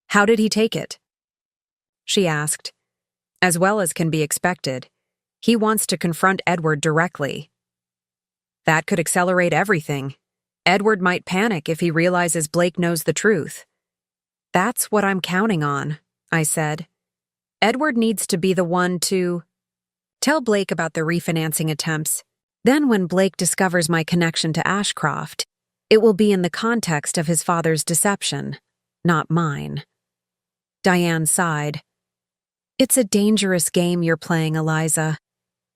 How did he take it? She asked. As well as can be expected, he wants to confront Edward directly. That could accelerate everything. Edward might panic if he realizes Blake knows the truth. That's what I'm counting on, I said. Edward needs to be the one to tell Blake about the refinancing attempts. Then when Blake discovers my connection to Ashcroft, it will be in the context of his father's deception, not mine. Diane sighed. It's a dangerous game you're playing, Eliza.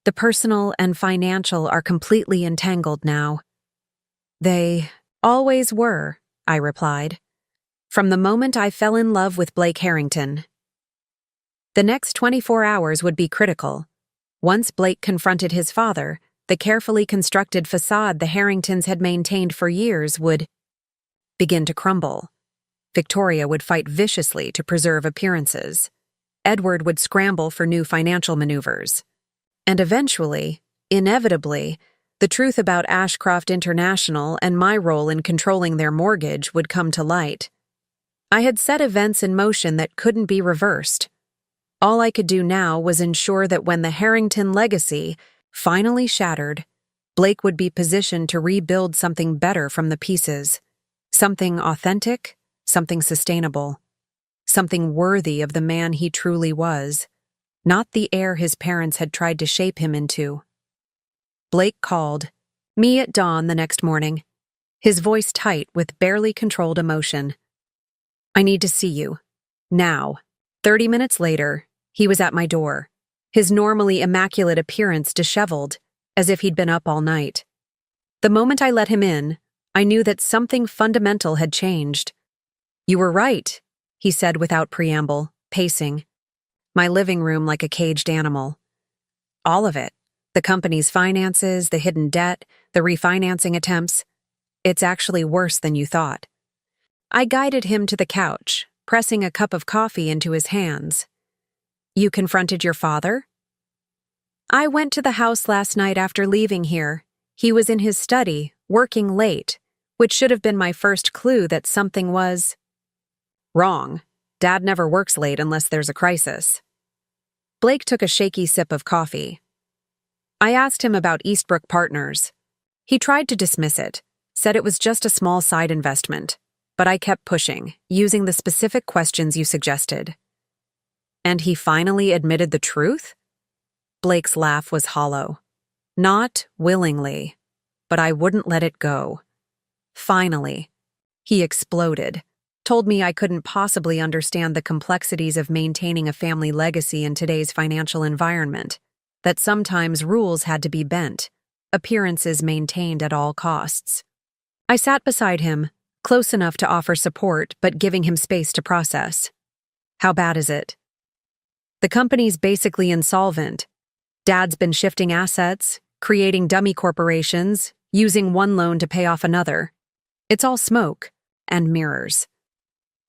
The personal and financial are completely entangled now. They always were, I replied. From the moment I fell in love with Blake Harrington. The next 24 hours would be critical. Once Blake confronted his father, the carefully constructed facade the Harringtons had maintained for years would begin to crumble. Victoria would fight viciously to preserve appearances. Edward would scramble for new financial maneuvers. And eventually, inevitably, the truth about Ashcroft International and my role in controlling their mortgage would come to light. I had set events in motion that couldn't be reversed. All I could do now was ensure that when the Harrington legacy finally shattered, Blake would be positioned to rebuild something better from the pieces. Something authentic, something sustainable. Something worthy of the man he truly was, not the heir his parents had tried to shape him into. Blake called me at dawn the next morning, his voice tight with barely controlled emotion. I need to see you. Now. 30 minutes later, he was at my door, his normally immaculate appearance disheveled, as if he'd been up all night. The moment I let him in, I knew that something fundamental had changed. You were right, he said without preamble, pacing. My living room like a caged animal. All of it. The company's finances, the hidden debt, the refinancing attempts. It's actually worse than you thought. I guided him to the couch, pressing a cup of coffee into his hands. You confronted your father? I went to the house last night after leaving here. He was in his study, working late, which should have been my first clue that something was wrong. Dad never works late unless there's a crisis. Blake took a shaky sip of coffee. I asked him about Eastbrook Partners. He tried to dismiss it, said it was just a small side investment, but I kept pushing, using the specific questions you suggested. And he finally admitted the truth? Blake's laugh was hollow. Not willingly, but I wouldn't let it go. Finally, he exploded, told me I couldn't possibly understand the complexities of maintaining a family legacy in today's financial environment, that sometimes rules had to be bent, appearances maintained at all costs. I sat beside him, close enough to offer support but giving him space to process. How bad is it? The company's basically insolvent. Dad's been shifting assets, creating dummy corporations, using one loan to pay off another. It's all smoke and mirrors.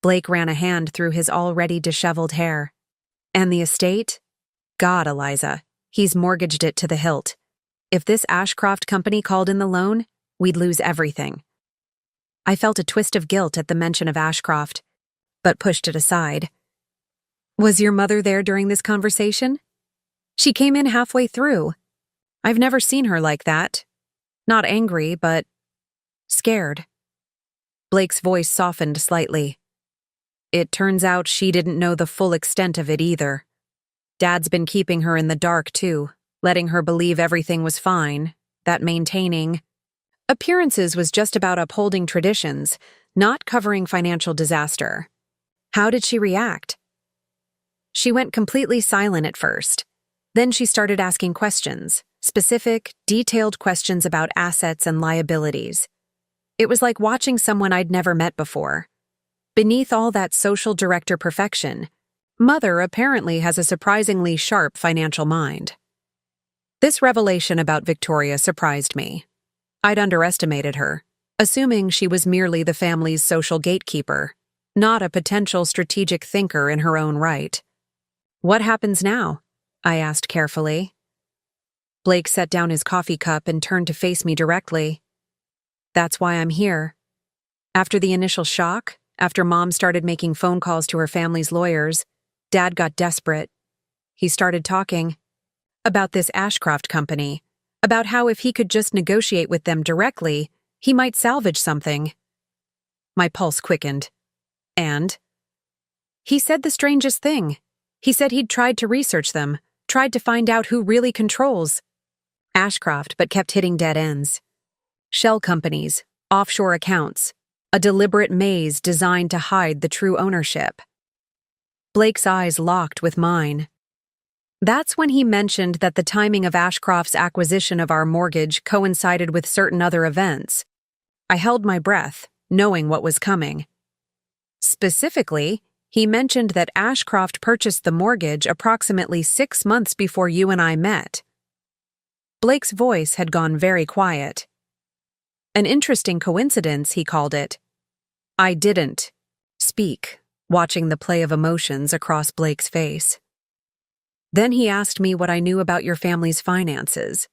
Blake ran a hand through his already disheveled hair. And the estate? God, Eliza, he's mortgaged it to the hilt. If this Ashcroft company called in the loan, we'd lose everything. I felt a twist of guilt at the mention of Ashcroft, but pushed it aside. Was your mother there during this conversation? She came in halfway through. I've never seen her like that. Not angry, but scared. Blake's voice softened slightly. It turns out she didn't know the full extent of it either. Dad's been keeping her in the dark, too, letting her believe everything was fine, that maintaining appearances was just about upholding traditions, not covering financial disaster. How did she react? She went completely silent at first. Then she started asking questions, specific, detailed questions about assets and liabilities. It was like watching someone I'd never met before. Beneath all that social director perfection, Mother apparently has a surprisingly sharp financial mind. This revelation about Victoria surprised me. I'd underestimated her, assuming she was merely the family's social gatekeeper, not a potential strategic thinker in her own right. "What happens now?" I asked carefully. Blake set down his coffee cup and turned to face me directly. "That's why I'm here. After the initial shock, after Mom started making phone calls to her family's lawyers, Dad got desperate. He started talking about this Ashcroft company, about how if he could just negotiate with them directly, he might salvage something." My pulse quickened. "And?" "He said the strangest thing. He said he'd tried to research them, tried to find out who really controls Ashcroft, but kept hitting dead ends. Shell companies, offshore accounts, a deliberate maze designed to hide the true ownership." Blake's eyes locked with mine. That's when he mentioned that the timing of Ashcroft's acquisition of our mortgage coincided with certain other events. I held my breath, knowing what was coming. Specifically, he mentioned that Ashcroft purchased the mortgage approximately 6 months before you and I met. Blake's voice had gone very quiet. "An interesting coincidence," he called it. I didn't speak, watching the play of emotions across Blake's face. Then he asked me what I knew about your family's finances,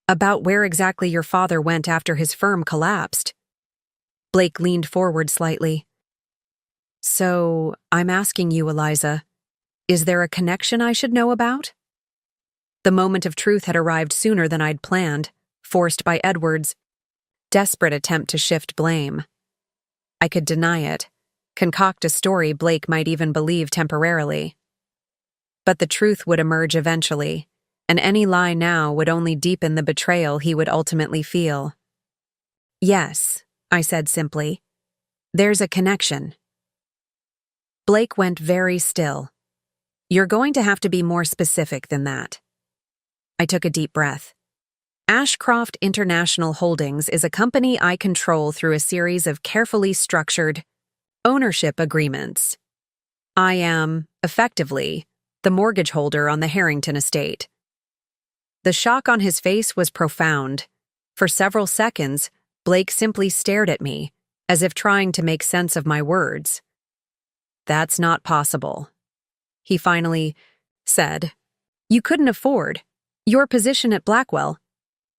about where exactly your father went after his firm collapsed. Blake leaned forward slightly. "So, I'm asking you, Eliza, is there a connection I should know about?" The moment of truth had arrived sooner than I'd planned, forced by Edward's desperate attempt to shift blame. I could deny it, concoct a story Blake might even believe temporarily. But the truth would emerge eventually, and any lie now would only deepen the betrayal he would ultimately feel. "Yes," I said simply. "There's a connection." Blake went very still. "You're going to have to be more specific than that." I took a deep breath. Ashcroft International Holdings is a company I control through a series of carefully structured ownership agreements. I am, effectively, the mortgage holder on the Harrington estate. The shock on his face was profound. For several seconds, Blake simply stared at me, as if trying to make sense of my words. "That's not possible," he finally said. "You couldn't afford your position at Blackwell."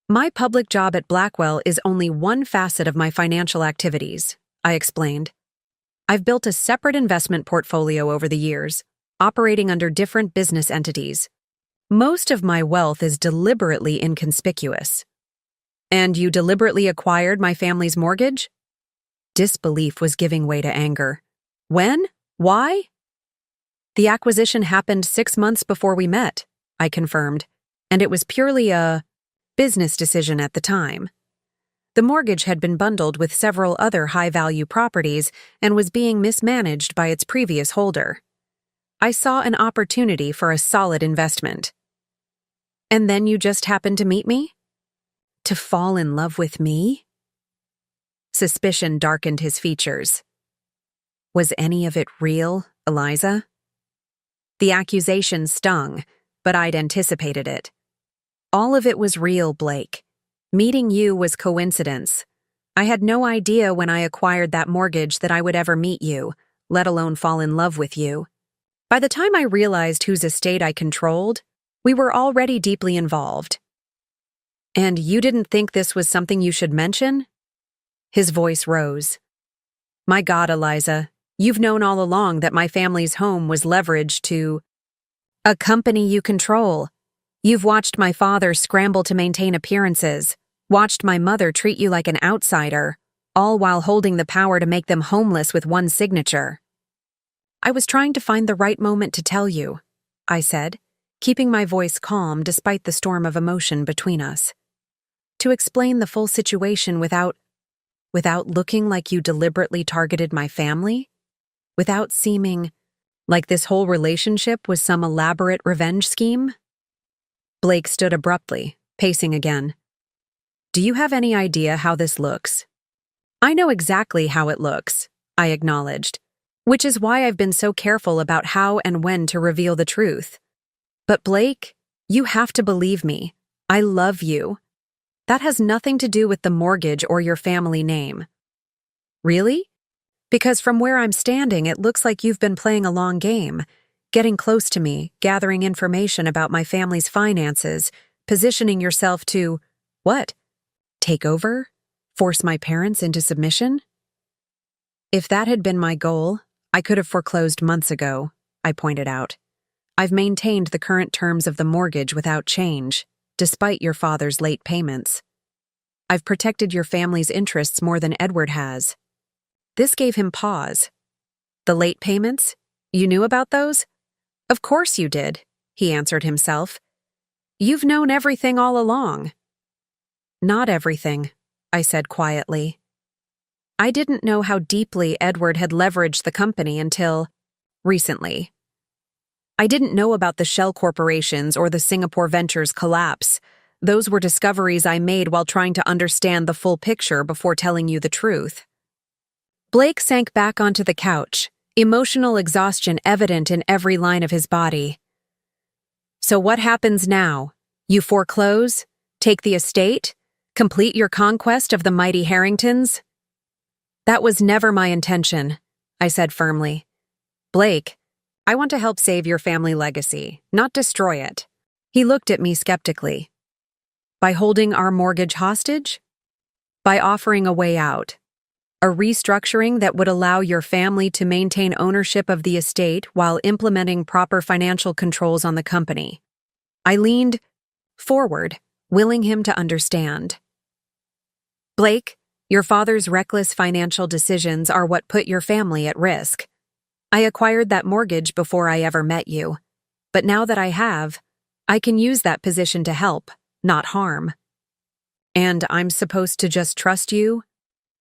"My public job at Blackwell is only one facet of my financial activities," I explained. "I've built a separate investment portfolio over the years, operating under different business entities. Most of my wealth is deliberately inconspicuous." "And you deliberately acquired my family's mortgage?" Disbelief was giving way to anger. "When? Why?" "The acquisition happened 6 months before we met," I confirmed, "and it was purely a business decision at the time. The mortgage had been bundled with several other high-value properties and was being mismanaged by its previous holder. I saw an opportunity for a solid investment." "And then you just happened to meet me? To fall in love with me?" Suspicion darkened his features. "Was any of it real, Eliza?" The accusation stung, but I'd anticipated it. "All of it was real, Blake. Meeting you was coincidence. I had no idea when I acquired that mortgage that I would ever meet you, let alone fall in love with you. By the time I realized whose estate I controlled, we were already deeply involved." "And you didn't think this was something you should mention?" His voice rose. "My God, Eliza, you've known all along that my family's home was leveraged to a company you control. You've watched my father scramble to maintain appearances, watched my mother treat you like an outsider, all while holding the power to make them homeless with one signature." "I was trying to find the right moment to tell you," I said, keeping my voice calm despite the storm of emotion between us. "To explain the full situation without looking like you deliberately targeted my family? Without seeming like this whole relationship was some elaborate revenge scheme?" Blake stood abruptly, pacing again. "Do you have any idea how this looks?" "I know exactly how it looks," I acknowledged, "which is why I've been so careful about how and when to reveal the truth. But Blake, you have to believe me. I love you. That has nothing to do with the mortgage or your family name. Really? Because from where I'm standing, it looks like you've been playing a long game, getting close to me, gathering information about my family's finances, positioning yourself to, what? Take over? Force my parents into submission? If that had been my goal, I could have foreclosed months ago, I pointed out. I've maintained the current terms of the mortgage without change, despite your father's late payments. I've protected your family's interests more than Edward has. This gave him pause. The late payments? You knew about those? Of course you did, he answered himself. You've known everything all along. Not everything, I said quietly. I didn't know how deeply Edward had leveraged the company until recently. I didn't know about the shell corporations or the Singapore Ventures collapse. Those were discoveries I made while trying to understand the full picture before telling you the truth. Blake sank back onto the couch, emotional exhaustion evident in every line of his body. So what happens now? You foreclose? Take the estate? Complete your conquest of the mighty Harringtons? That was never my intention, I said firmly. Blake, I want to help save your family legacy, not destroy it. He looked at me skeptically. By holding our mortgage hostage? By offering a way out. A restructuring that would allow your family to maintain ownership of the estate while implementing proper financial controls on the company. I leaned forward, willing him to understand. Blake, your father's reckless financial decisions are what put your family at risk. I acquired that mortgage before I ever met you. But now that I have, I can use that position to help, not harm. And I'm supposed to just trust you?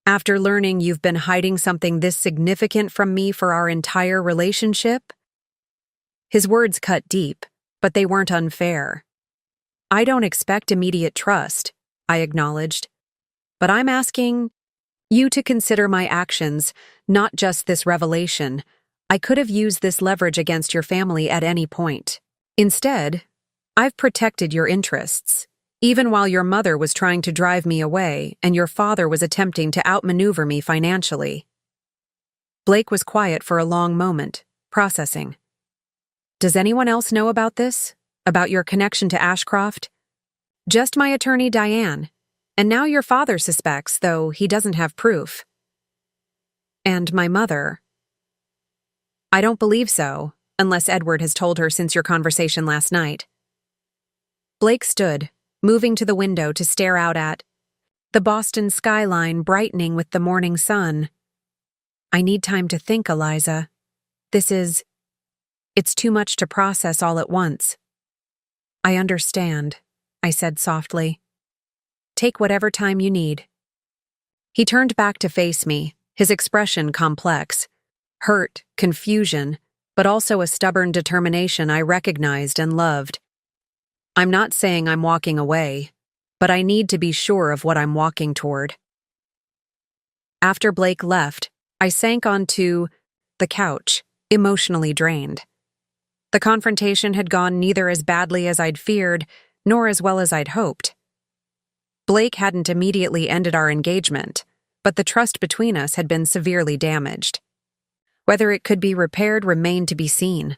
After learning you've been hiding something this significant from me for our entire relationship? His words cut deep, but they weren't unfair. I don't expect immediate trust, I acknowledged. But I'm asking you to consider my actions, not just this revelation. I could have used this leverage against your family at any point. Instead, I've protected your interests, even while your mother was trying to drive me away and your father was attempting to outmaneuver me financially. Blake was quiet for a long moment, processing. Does anyone else know about this? About your connection to Ashcroft? Just my attorney, Diane. And now your father suspects, though he doesn't have proof. And my mother. I don't believe so, unless Edward has told her since your conversation last night. Blake stood, moving to the window to stare out at the Boston skyline brightening with the morning sun. I need time to think, Eliza. It's too much to process all at once. I understand, I said softly. Take whatever time you need. He turned back to face me, his expression complex. Hurt, confusion, but also a stubborn determination I recognized and loved. I'm not saying I'm walking away, but I need to be sure of what I'm walking toward. After Blake left, I sank onto the couch, emotionally drained. The confrontation had gone neither as badly as I'd feared, nor as well as I'd hoped. Blake hadn't immediately ended our engagement, but the trust between us had been severely damaged. Whether it could be repaired remained to be seen.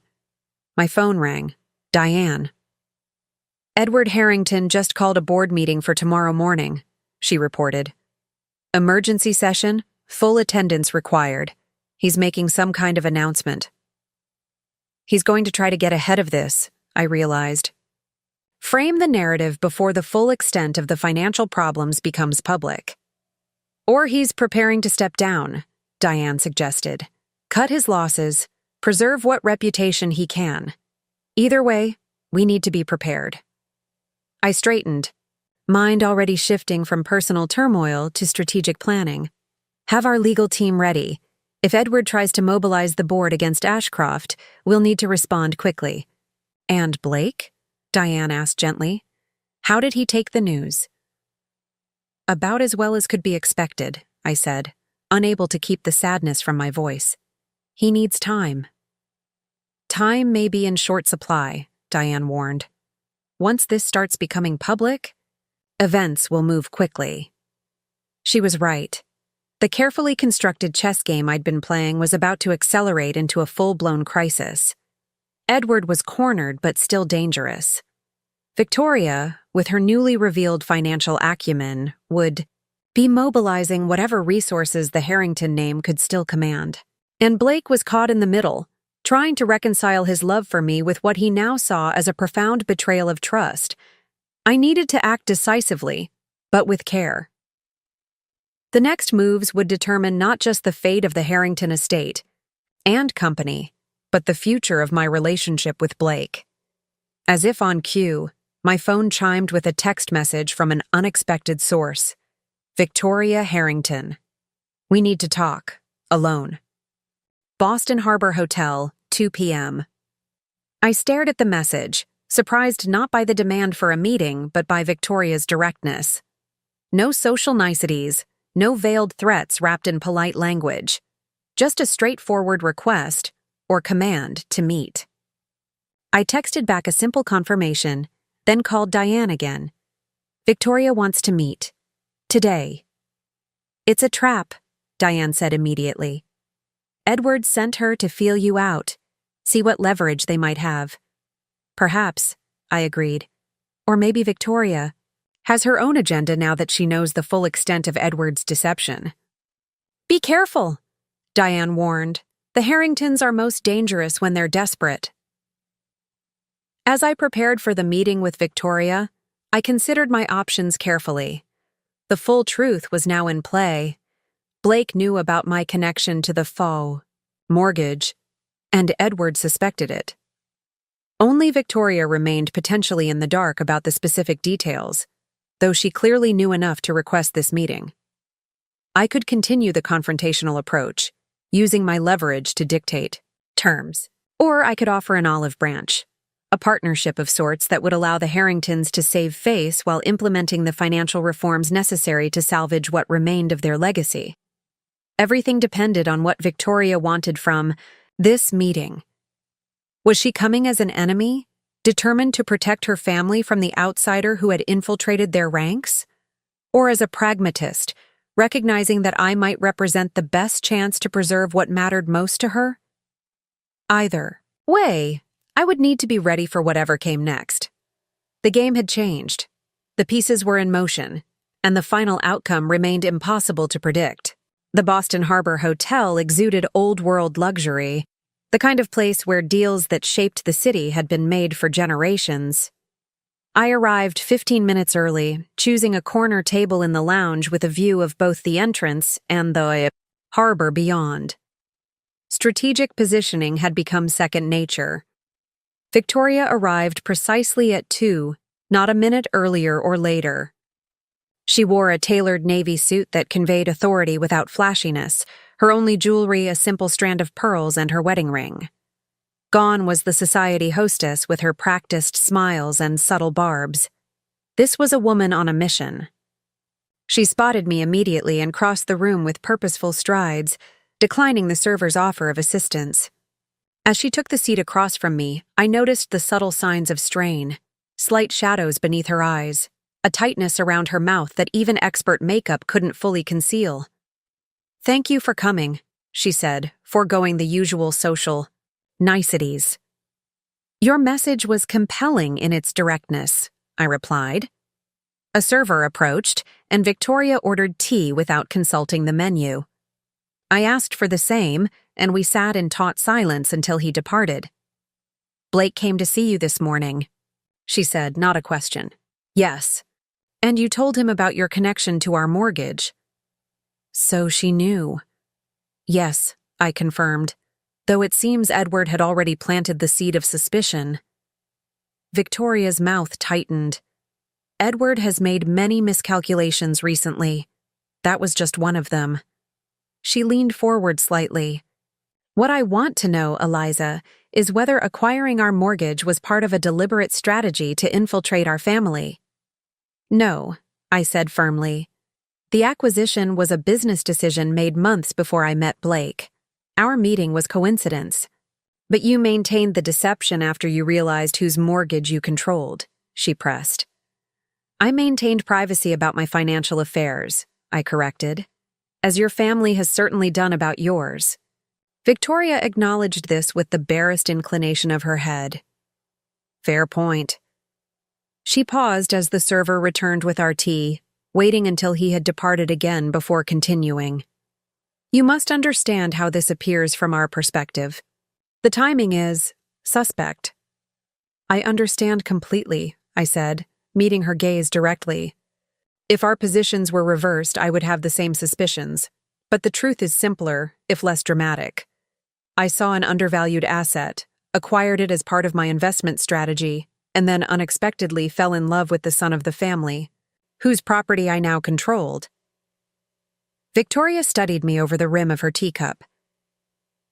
My phone rang. Diane. Edward Harrington just called a board meeting for tomorrow morning, she reported. Emergency session, full attendance required. He's making some kind of announcement. He's going to try to get ahead of this, I realized. Frame the narrative before the full extent of the financial problems becomes public. Or he's preparing to step down, Diane suggested. Cut his losses, preserve what reputation he can. Either way, we need to be prepared. I straightened, mind already shifting from personal turmoil to strategic planning. Have our legal team ready. If Edward tries to mobilize the board against Ashcroft, we'll need to respond quickly. And Blake? Diane asked gently. How did he take the news? About as well as could be expected, I said, unable to keep the sadness from my voice. He needs time. Time may be in short supply, Diane warned. once this starts becoming public, events will move quickly. She was right. The carefully constructed chess game I'd been playing was about to accelerate into a full-blown crisis. Edward was cornered but still dangerous. Victoria, with her newly revealed financial acumen, would be mobilizing whatever resources the Harrington name could still command. And Blake was caught in the middle, trying to reconcile his love for me with what he now saw as a profound betrayal of trust. I needed to act decisively, but with care. The next moves would determine not just the fate of the Harrington estate and company, but the future of my relationship with Blake. As if on cue, my phone chimed with a text message from an unexpected source. Victoria Harrington. We need to talk. Alone. Boston Harbor Hotel, 2 p.m. I stared at the message, surprised not by the demand for a meeting, but by Victoria's directness. No social niceties, no veiled threats wrapped in polite language. Just a straightforward request, or command, to meet. I texted back a simple confirmation, then called Diane again. Victoria wants to meet. Today. It's a trap, Diane said immediately. Edward sent her to feel you out, see what leverage they might have. Perhaps, I agreed. Or maybe Victoria has her own agenda now that she knows the full extent of Edward's deception. Be careful, Diane warned. The Harringtons are most dangerous when they're desperate. As I prepared for the meeting with Victoria, I considered my options carefully. The full truth was now in play. Blake knew about my connection to the faux mortgage, and Edward suspected it. Only Victoria remained potentially in the dark about the specific details, though she clearly knew enough to request this meeting. I could continue the confrontational approach, using my leverage to dictate terms, or I could offer an olive branch. A partnership of sorts that would allow the Harringtons to save face while implementing the financial reforms necessary to salvage what remained of their legacy. Everything depended on what Victoria wanted from this meeting. Was she coming as an enemy, determined to protect her family from the outsider who had infiltrated their ranks? Or as a pragmatist, recognizing that I might represent the best chance to preserve what mattered most to her? Either way, I would need to be ready for whatever came next. The game had changed. The pieces were in motion, and the final outcome remained impossible to predict. The Boston Harbor Hotel exuded old-world luxury, the kind of place where deals that shaped the city had been made for generations. I arrived 15 minutes early, choosing a corner table in the lounge with a view of both the entrance and the harbor beyond. Strategic positioning had become second nature. Victoria arrived precisely at 2, not a minute earlier or later. She wore a tailored navy suit that conveyed authority without flashiness, her only jewelry a simple strand of pearls and her wedding ring. Gone was the society hostess with her practiced smiles and subtle barbs. This was a woman on a mission. She spotted me immediately and crossed the room with purposeful strides, declining the server's offer of assistance. As she took the seat across from me, I noticed the subtle signs of strain, slight shadows beneath her eyes, a tightness around her mouth that even expert makeup couldn't fully conceal. "Thank you for coming," she said, foregoing the usual social niceties. "Your message was compelling in its directness," I replied. A server approached, and Victoria ordered tea without consulting the menu. I asked for the same, and we sat in taut silence until he departed. "Blake came to see you this morning," she said, not a question. "Yes. And you told him about your connection to our mortgage." So she knew. "Yes," I confirmed, though it seems Edward had already planted the seed of suspicion. Victoria's mouth tightened. "Edward has made many miscalculations recently. That was just one of them." She leaned forward slightly. "What I want to know, Eliza, is whether acquiring our mortgage was part of a deliberate strategy to infiltrate our family." "No," I said firmly. "The acquisition was a business decision made months before I met Blake. Our meeting was coincidence. But you maintained the deception after you realized whose mortgage you controlled. she pressed. I maintained privacy about my financial affairs, I corrected, as your family has certainly done about yours. Victoria acknowledged this with the barest inclination of her head. Fair point. She paused as the server returned with our tea, waiting until he had departed again before continuing. You must understand how this appears from our perspective. The timing is suspect. I understand completely, I said, meeting her gaze directly. If our positions were reversed, I would have the same suspicions. But the truth is simpler, if less dramatic. I saw an undervalued asset, acquired it as part of my investment strategy, and then unexpectedly fell in love with the son of the family, whose property I now controlled. Victoria studied me over the rim of her teacup.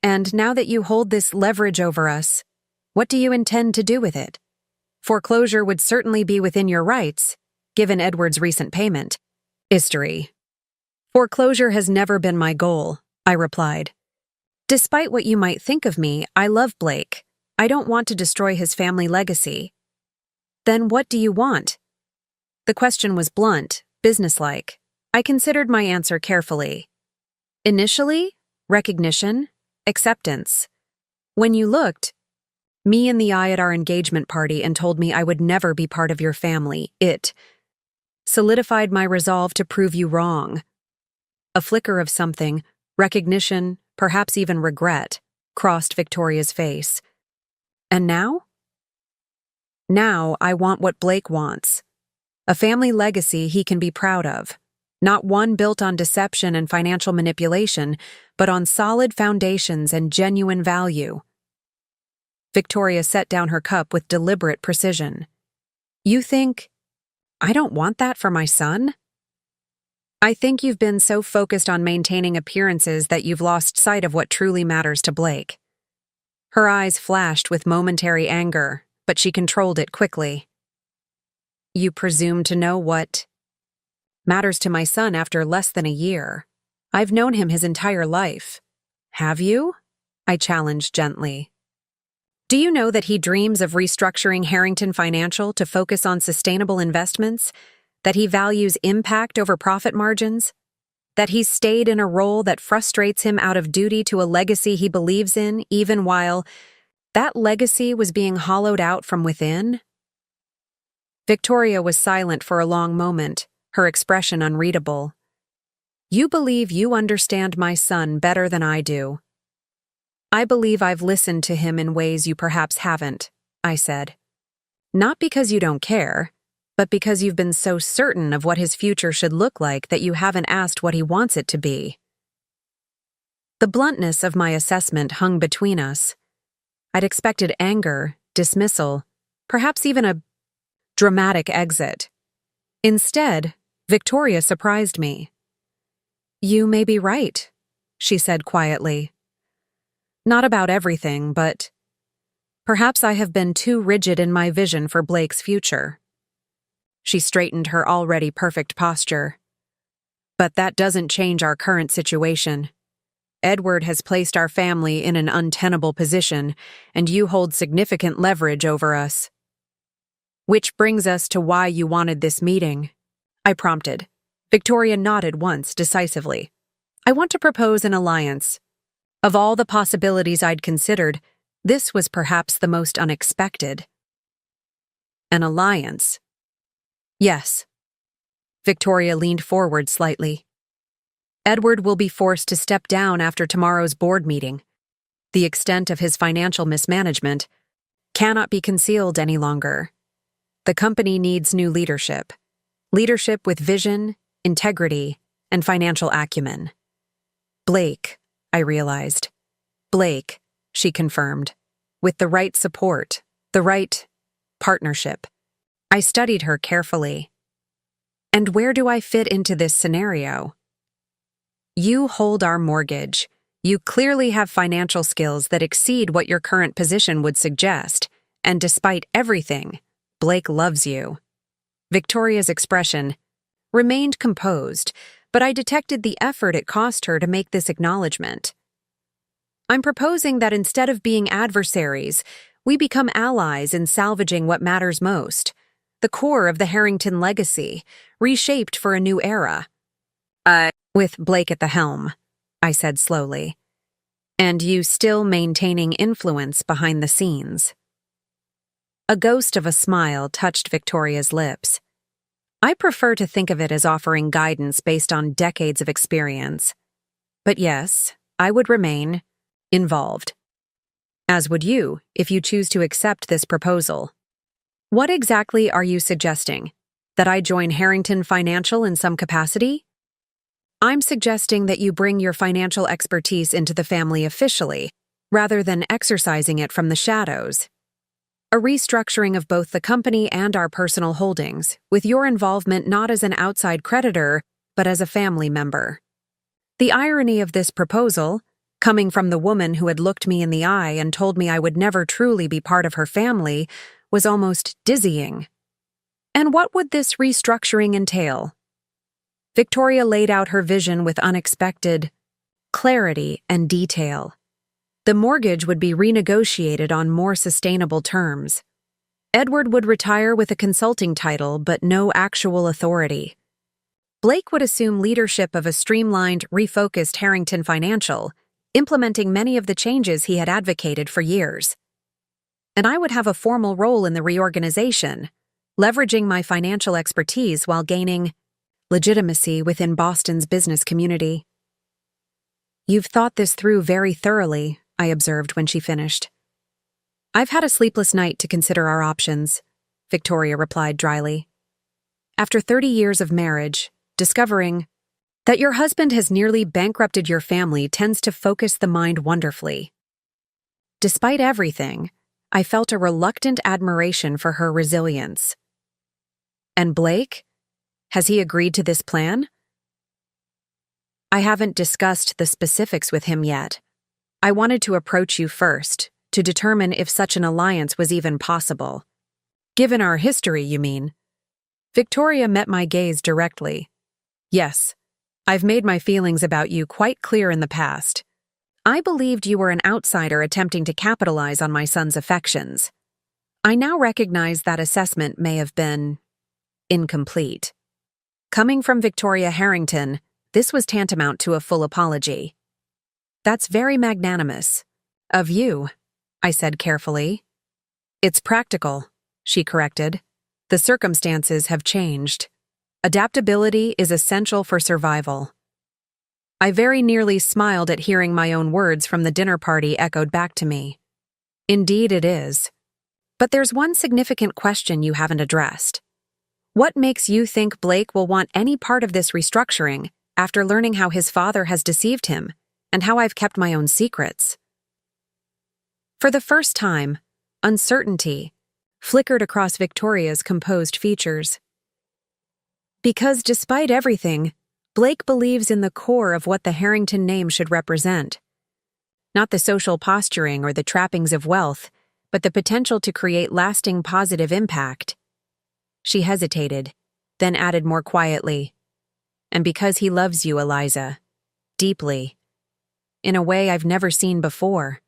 And now that you hold this leverage over us, what do you intend to do with it? Foreclosure would certainly be within your rights, given Edward's recent payment. History. Foreclosure has never been my goal, I replied. Despite what you might think of me, I love Blake. I don't want to destroy his family legacy. Then what do you want? The question was blunt, businesslike. I considered my answer carefully. Initially, recognition, acceptance. When you looked me in the eye at our engagement party and told me I would never be part of your family, it solidified my resolve to prove you wrong. A flicker of something, recognition, perhaps even regret, crossed Victoria's face. And now? Now I want what Blake wants. A family legacy he can be proud of. Not one built on deception and financial manipulation, but on solid foundations and genuine value. Victoria set down her cup with deliberate precision. You think I don't want that for my son? I think you've been so focused on maintaining appearances that you've lost sight of what truly matters to Blake. Her eyes flashed with momentary anger, but she controlled it quickly. You presume to know what matters to my son after less than a year. I've known him his entire life. Have you? I challenged gently. Do you know that he dreams of restructuring Harrington Financial to focus on sustainable investments? That he values impact over profit margins? That he's stayed in a role that frustrates him out of duty to a legacy he believes in, even while that legacy was being hollowed out from within? Victoria was silent for a long moment, her expression unreadable. You believe you understand my son better than I do. I believe I've listened to him in ways you perhaps haven't, I said. Not because you don't care, but because you've been so certain of what his future should look like that you haven't asked what he wants it to be. The bluntness of my assessment hung between us. I'd expected anger, dismissal, perhaps even a dramatic exit. Instead, Victoria surprised me. You may be right, she said quietly. Not about everything, but perhaps I have been too rigid in my vision for Blake's future. She straightened her already perfect posture. But that doesn't change our current situation. Edward has placed our family in an untenable position, and you hold significant leverage over us. Which brings us to why you wanted this meeting, I prompted. Victoria nodded once decisively. I want to propose an alliance. Of all the possibilities I'd considered, this was perhaps the most unexpected. An alliance. Yes. Victoria leaned forward slightly. Edward will be forced to step down after tomorrow's board meeting. The extent of his financial mismanagement cannot be concealed any longer. The company needs new leadership. Leadership with vision, integrity, and financial acumen. Blake, I realized. Blake, she confirmed. With the right support, the right partnership. I studied her carefully. And where do I fit into this scenario? You hold our mortgage. You clearly have financial skills that exceed what your current position would suggest, and despite everything, Blake loves you. Victoria's expression remained composed, but I detected the effort it cost her to make this acknowledgement. I'm proposing that instead of being adversaries, we become allies in salvaging what matters most, the core of the Harrington legacy, reshaped for a new era. With Blake at the helm, I said slowly. And you still maintaining influence behind the scenes. A ghost of a smile touched Victoria's lips. I prefer to think of it as offering guidance based on decades of experience. But yes, I would remain involved. As would you, if you choose to accept this proposal. What exactly are you suggesting? That I join Harrington Financial in some capacity? I'm suggesting that you bring your financial expertise into the family officially, rather than exercising it from the shadows. A restructuring of both the company and our personal holdings, with your involvement not as an outside creditor, but as a family member. The irony of this proposal, coming from the woman who had looked me in the eye and told me I would never truly be part of her family, was almost dizzying. And what would this restructuring entail? Victoria laid out her vision with unexpected clarity and detail. The mortgage would be renegotiated on more sustainable terms. Edward would retire with a consulting title but no actual authority. Blake would assume leadership of a streamlined, refocused Harrington Financial, implementing many of the changes he had advocated for years. And I would have a formal role in the reorganization, leveraging my financial expertise while gaining legitimacy within Boston's business community. You've thought this through very thoroughly, I observed when she finished. I've had a sleepless night to consider our options, Victoria replied dryly. After 30 years of marriage, discovering that your husband has nearly bankrupted your family tends to focus the mind wonderfully. Despite everything, I felt a reluctant admiration for her resilience. And Blake? Has he agreed to this plan? I haven't discussed the specifics with him yet. I wanted to approach you first, to determine if such an alliance was even possible. Given our history, you mean? Victoria met my gaze directly. Yes, I've made my feelings about you quite clear in the past. I believed you were an outsider attempting to capitalize on my son's affections. I now recognize that assessment may have been incomplete. Coming from Victoria Harrington, this was tantamount to a full apology. That's very magnanimous. Of you, I said carefully. It's practical, she corrected. The circumstances have changed. Adaptability is essential for survival. I very nearly smiled at hearing my own words from the dinner party echoed back to me. Indeed it is. But there's one significant question you haven't addressed. What makes you think Blake will want any part of this restructuring after learning how his father has deceived him and how I've kept my own secrets? For the first time, uncertainty flickered across Victoria's composed features. Because despite everything, Blake believes in the core of what the Harrington name should represent. Not the social posturing or the trappings of wealth, but the potential to create lasting positive impact. She hesitated, then added more quietly, and because he loves you, Eliza, deeply, in a way I've never seen before.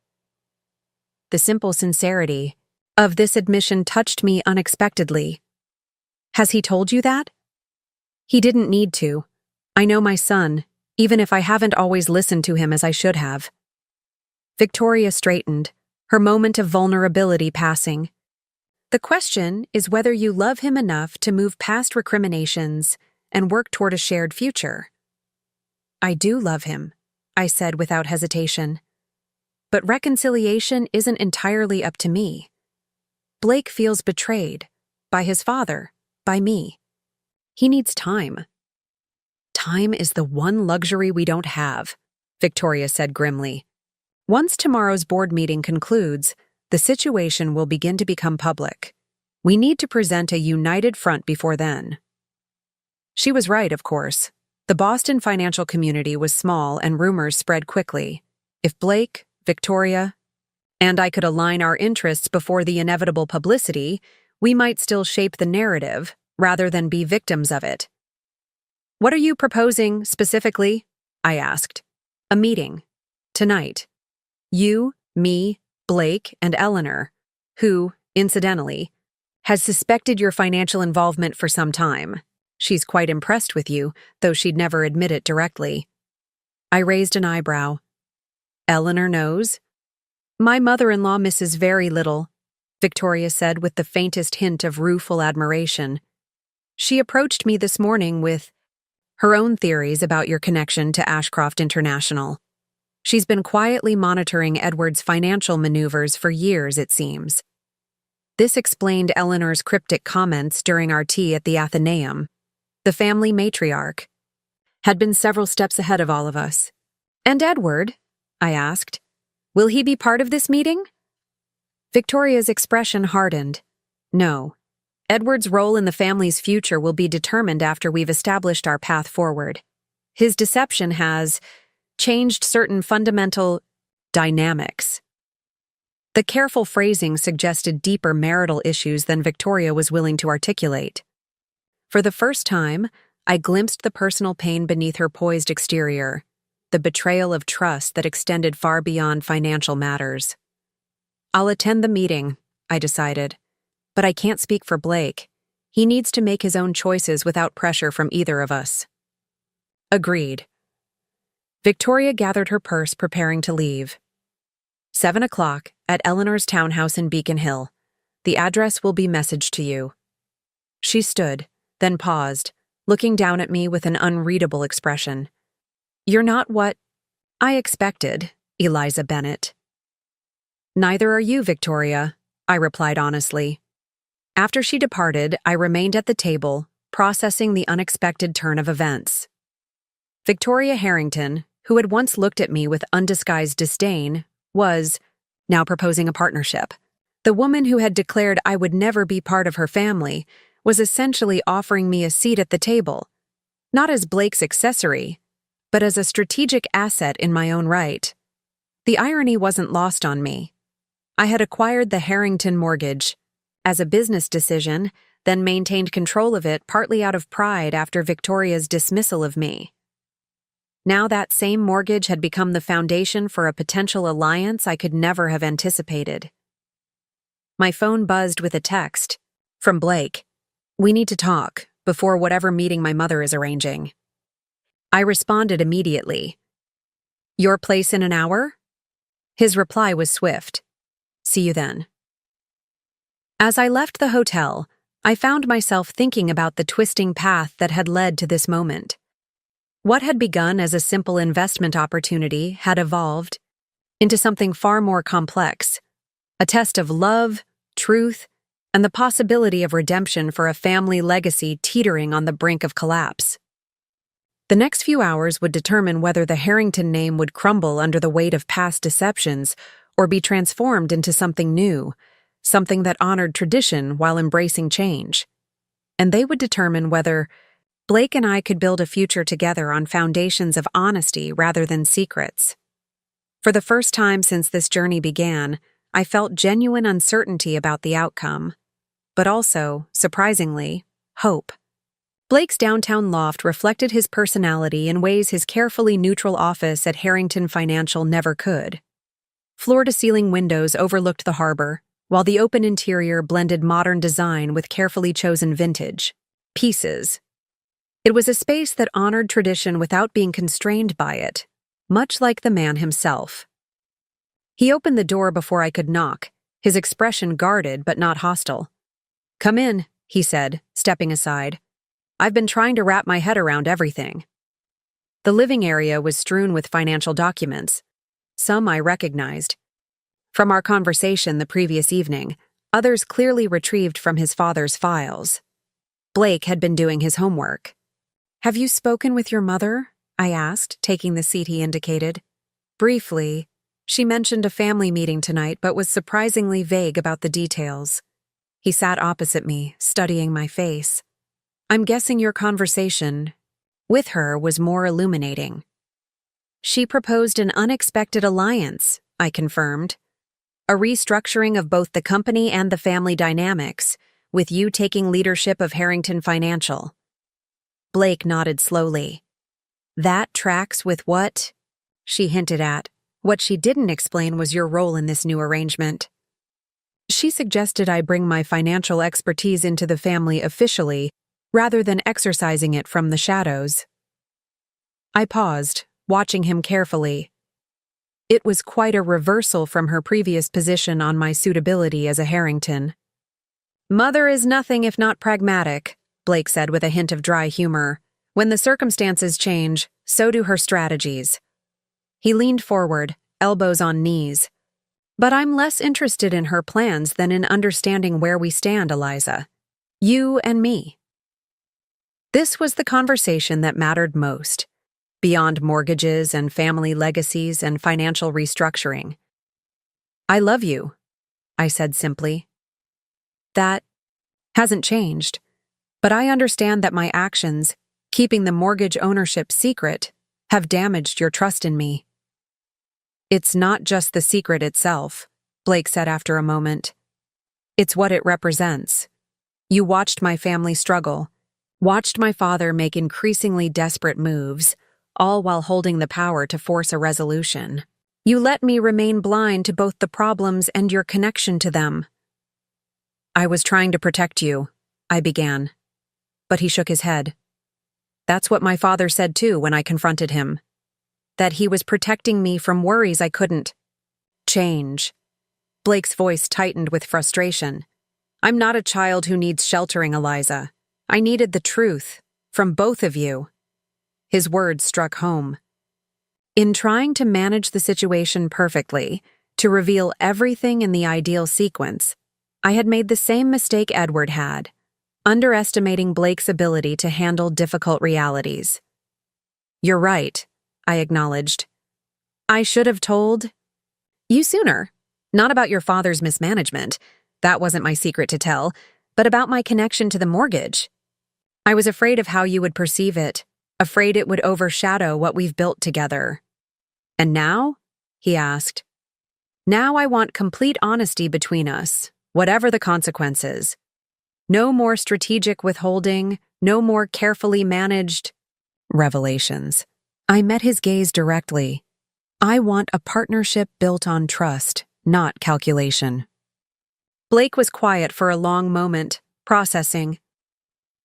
The simple sincerity of this admission touched me unexpectedly. Has he told you that? He didn't need to. I know my son, even if I haven't always listened to him as I should have. Victoria straightened, her moment of vulnerability passing. The question is whether you love him enough to move past recriminations and work toward a shared future. I do love him, I said without hesitation. But reconciliation isn't entirely up to me. Blake feels betrayed, by his father, by me. He needs time. Time is the one luxury we don't have, Victoria said grimly. Once tomorrow's board meeting concludes, the situation will begin to become public. We need to present a united front before then. She was right, of course. The Boston financial community was small and rumors spread quickly. If Blake, Victoria, and I could align our interests before the inevitable publicity, we might still shape the narrative rather than be victims of it. What are you proposing specifically? I asked. A meeting. Tonight. You, me, Blake, and Eleanor, who, incidentally, has suspected your financial involvement for some time. She's quite impressed with you, though she'd never admit it directly. I raised an eyebrow. Eleanor knows? My mother-in-law misses very little, Victoria said with the faintest hint of rueful admiration. She approached me this morning with her own theories about your connection to Ashcroft International. She's been quietly monitoring Edward's financial maneuvers for years, it seems. This explained Eleanor's cryptic comments during our tea at the Athenaeum. The family matriarch had been several steps ahead of all of us. And Edward? I asked. Will he be part of this meeting? Victoria's expression hardened. No. Edward's role in the family's future will be determined after we've established our path forward. His deception has changed certain fundamental dynamics. The careful phrasing suggested deeper marital issues than Victoria was willing to articulate. For the first time, I glimpsed the personal pain beneath her poised exterior, the betrayal of trust that extended far beyond financial matters. I'll attend the meeting, I decided, but I can't speak for Blake. He needs to make his own choices without pressure from either of us. Agreed. Victoria gathered her purse, preparing to leave. 7 o'clock at Eleanor's townhouse in Beacon Hill. The address will be messaged to you. She stood, then paused, looking down at me with an unreadable expression. You're not what I expected, Eliza Bennett. Neither are you, Victoria, I replied honestly. After she departed, I remained at the table, processing the unexpected turn of events. Victoria Harrington, who had once looked at me with undisguised disdain, was now proposing a partnership. The woman who had declared I would never be part of her family was essentially offering me a seat at the table, not as Blake's accessory, but as a strategic asset in my own right. The irony wasn't lost on me. I had acquired the Harrington mortgage as a business decision, then maintained control of it partly out of pride after Victoria's dismissal of me. Now that same mortgage had become the foundation for a potential alliance I could never have anticipated. My phone buzzed with a text from Blake. We need to talk before whatever meeting my mother is arranging. I responded immediately. Your place in an hour? His reply was swift. See you then. As I left the hotel, I found myself thinking about the twisting path that had led to this moment. What had begun as a simple investment opportunity had evolved into something far more complex, a test of love, truth, and the possibility of redemption for a family legacy teetering on the brink of collapse. The next few hours would determine whether the Harrington name would crumble under the weight of past deceptions or be transformed into something new, something that honored tradition while embracing change. And they would determine whether Blake and I could build a future together on foundations of honesty rather than secrets. For the first time since this journey began, I felt genuine uncertainty about the outcome, but also, surprisingly, hope. Blake's downtown loft reflected his personality in ways his carefully neutral office at Harrington Financial never could. Floor-to-ceiling windows overlooked the harbor, while the open interior blended modern design with carefully chosen vintage pieces. It was a space that honored tradition without being constrained by it, much like the man himself. He opened the door before I could knock, his expression guarded but not hostile. Come in, he said, stepping aside. I've been trying to wrap my head around everything. The living area was strewn with financial documents. Some I recognized from our conversation the previous evening, others clearly retrieved from his father's files. Blake had been doing his homework. Have you spoken with your mother? I asked, taking the seat he indicated. Briefly, she mentioned a family meeting tonight but was surprisingly vague about the details. He sat opposite me, studying my face. I'm guessing your conversation with her was more illuminating. She proposed an unexpected alliance, I confirmed. A restructuring of both the company and the family dynamics, with you taking leadership of Harrington Financial. Blake nodded slowly. That tracks with what she hinted at. What she didn't explain was your role in this new arrangement. She suggested I bring my financial expertise into the family officially, rather than exercising it from the shadows. I paused, watching him carefully. It was quite a reversal from her previous position on my suitability as a Harrington. "Mother is nothing if not pragmatic," Blake said with a hint of dry humor. "When the circumstances change, so do her strategies." He leaned forward, elbows on knees. "But I'm less interested in her plans than in understanding where we stand, Eliza. You and me." This was the conversation that mattered most, beyond mortgages and family legacies and financial restructuring. "I love you," I said simply. "That hasn't changed, but I understand that my actions, keeping the mortgage ownership secret, have damaged your trust in me." "It's not just the secret itself," Blake said after a moment. "It's what it represents. You watched my family struggle, watched my father make increasingly desperate moves, all while holding the power to force a resolution. You let me remain blind to both the problems and your connection to them." "I was trying to protect you," I began. But he shook his head. "That's what my father said too when I confronted him. That he was protecting me from worries I couldn't change." Blake's voice tightened with frustration. "I'm not a child who needs sheltering, Eliza. I needed the truth, from both of you." His words struck home. In trying to manage the situation perfectly, to reveal everything in the ideal sequence, I had made the same mistake Edward had, underestimating Blake's ability to handle difficult realities. "You're right," I acknowledged. "I should have told you sooner. Not about your father's mismanagement. That wasn't my secret to tell, but about my connection to the mortgage. I was afraid of how you would perceive it, afraid it would overshadow what we've built together." "And now?" he asked. "Now I want complete honesty between us, whatever the consequences. No more strategic withholding, no more carefully managed revelations." I met his gaze directly. "I want a partnership built on trust, not calculation." Blake was quiet for a long moment, processing.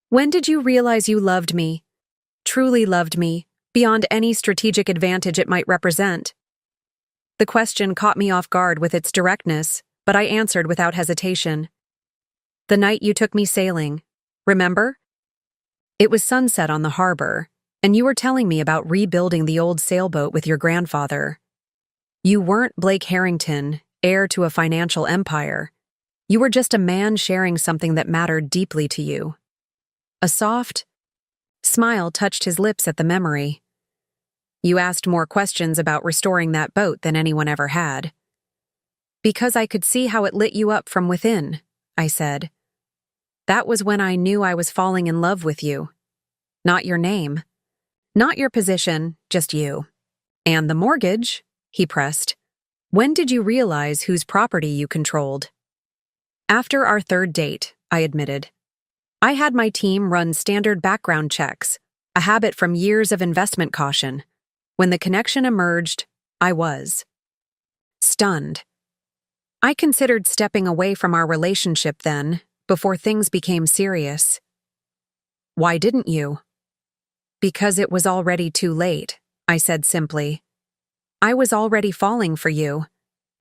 "When did you realize you loved me, truly loved me, beyond any strategic advantage it might represent?" The question caught me off guard with its directness, but I answered without hesitation. "The night you took me sailing, remember? It was sunset on the harbor, and you were telling me about rebuilding the old sailboat with your grandfather. You weren't Blake Harrington, heir to a financial empire. You were just a man sharing something that mattered deeply to you." A soft smile touched his lips at the memory. "You asked more questions about restoring that boat than anyone ever had." "Because I could see how it lit you up from within," I said. "That was when I knew I was falling in love with you. Not your name. Not your position, just you." "And the mortgage," he pressed. "When did you realize whose property you controlled?" "After our third date," I admitted. "I had my team run standard background checks, a habit from years of investment caution. When the connection emerged, I was stunned. I considered stepping away from our relationship then, before things became serious." "Why didn't you?" "Because it was already too late," I said simply. "I was already falling for you,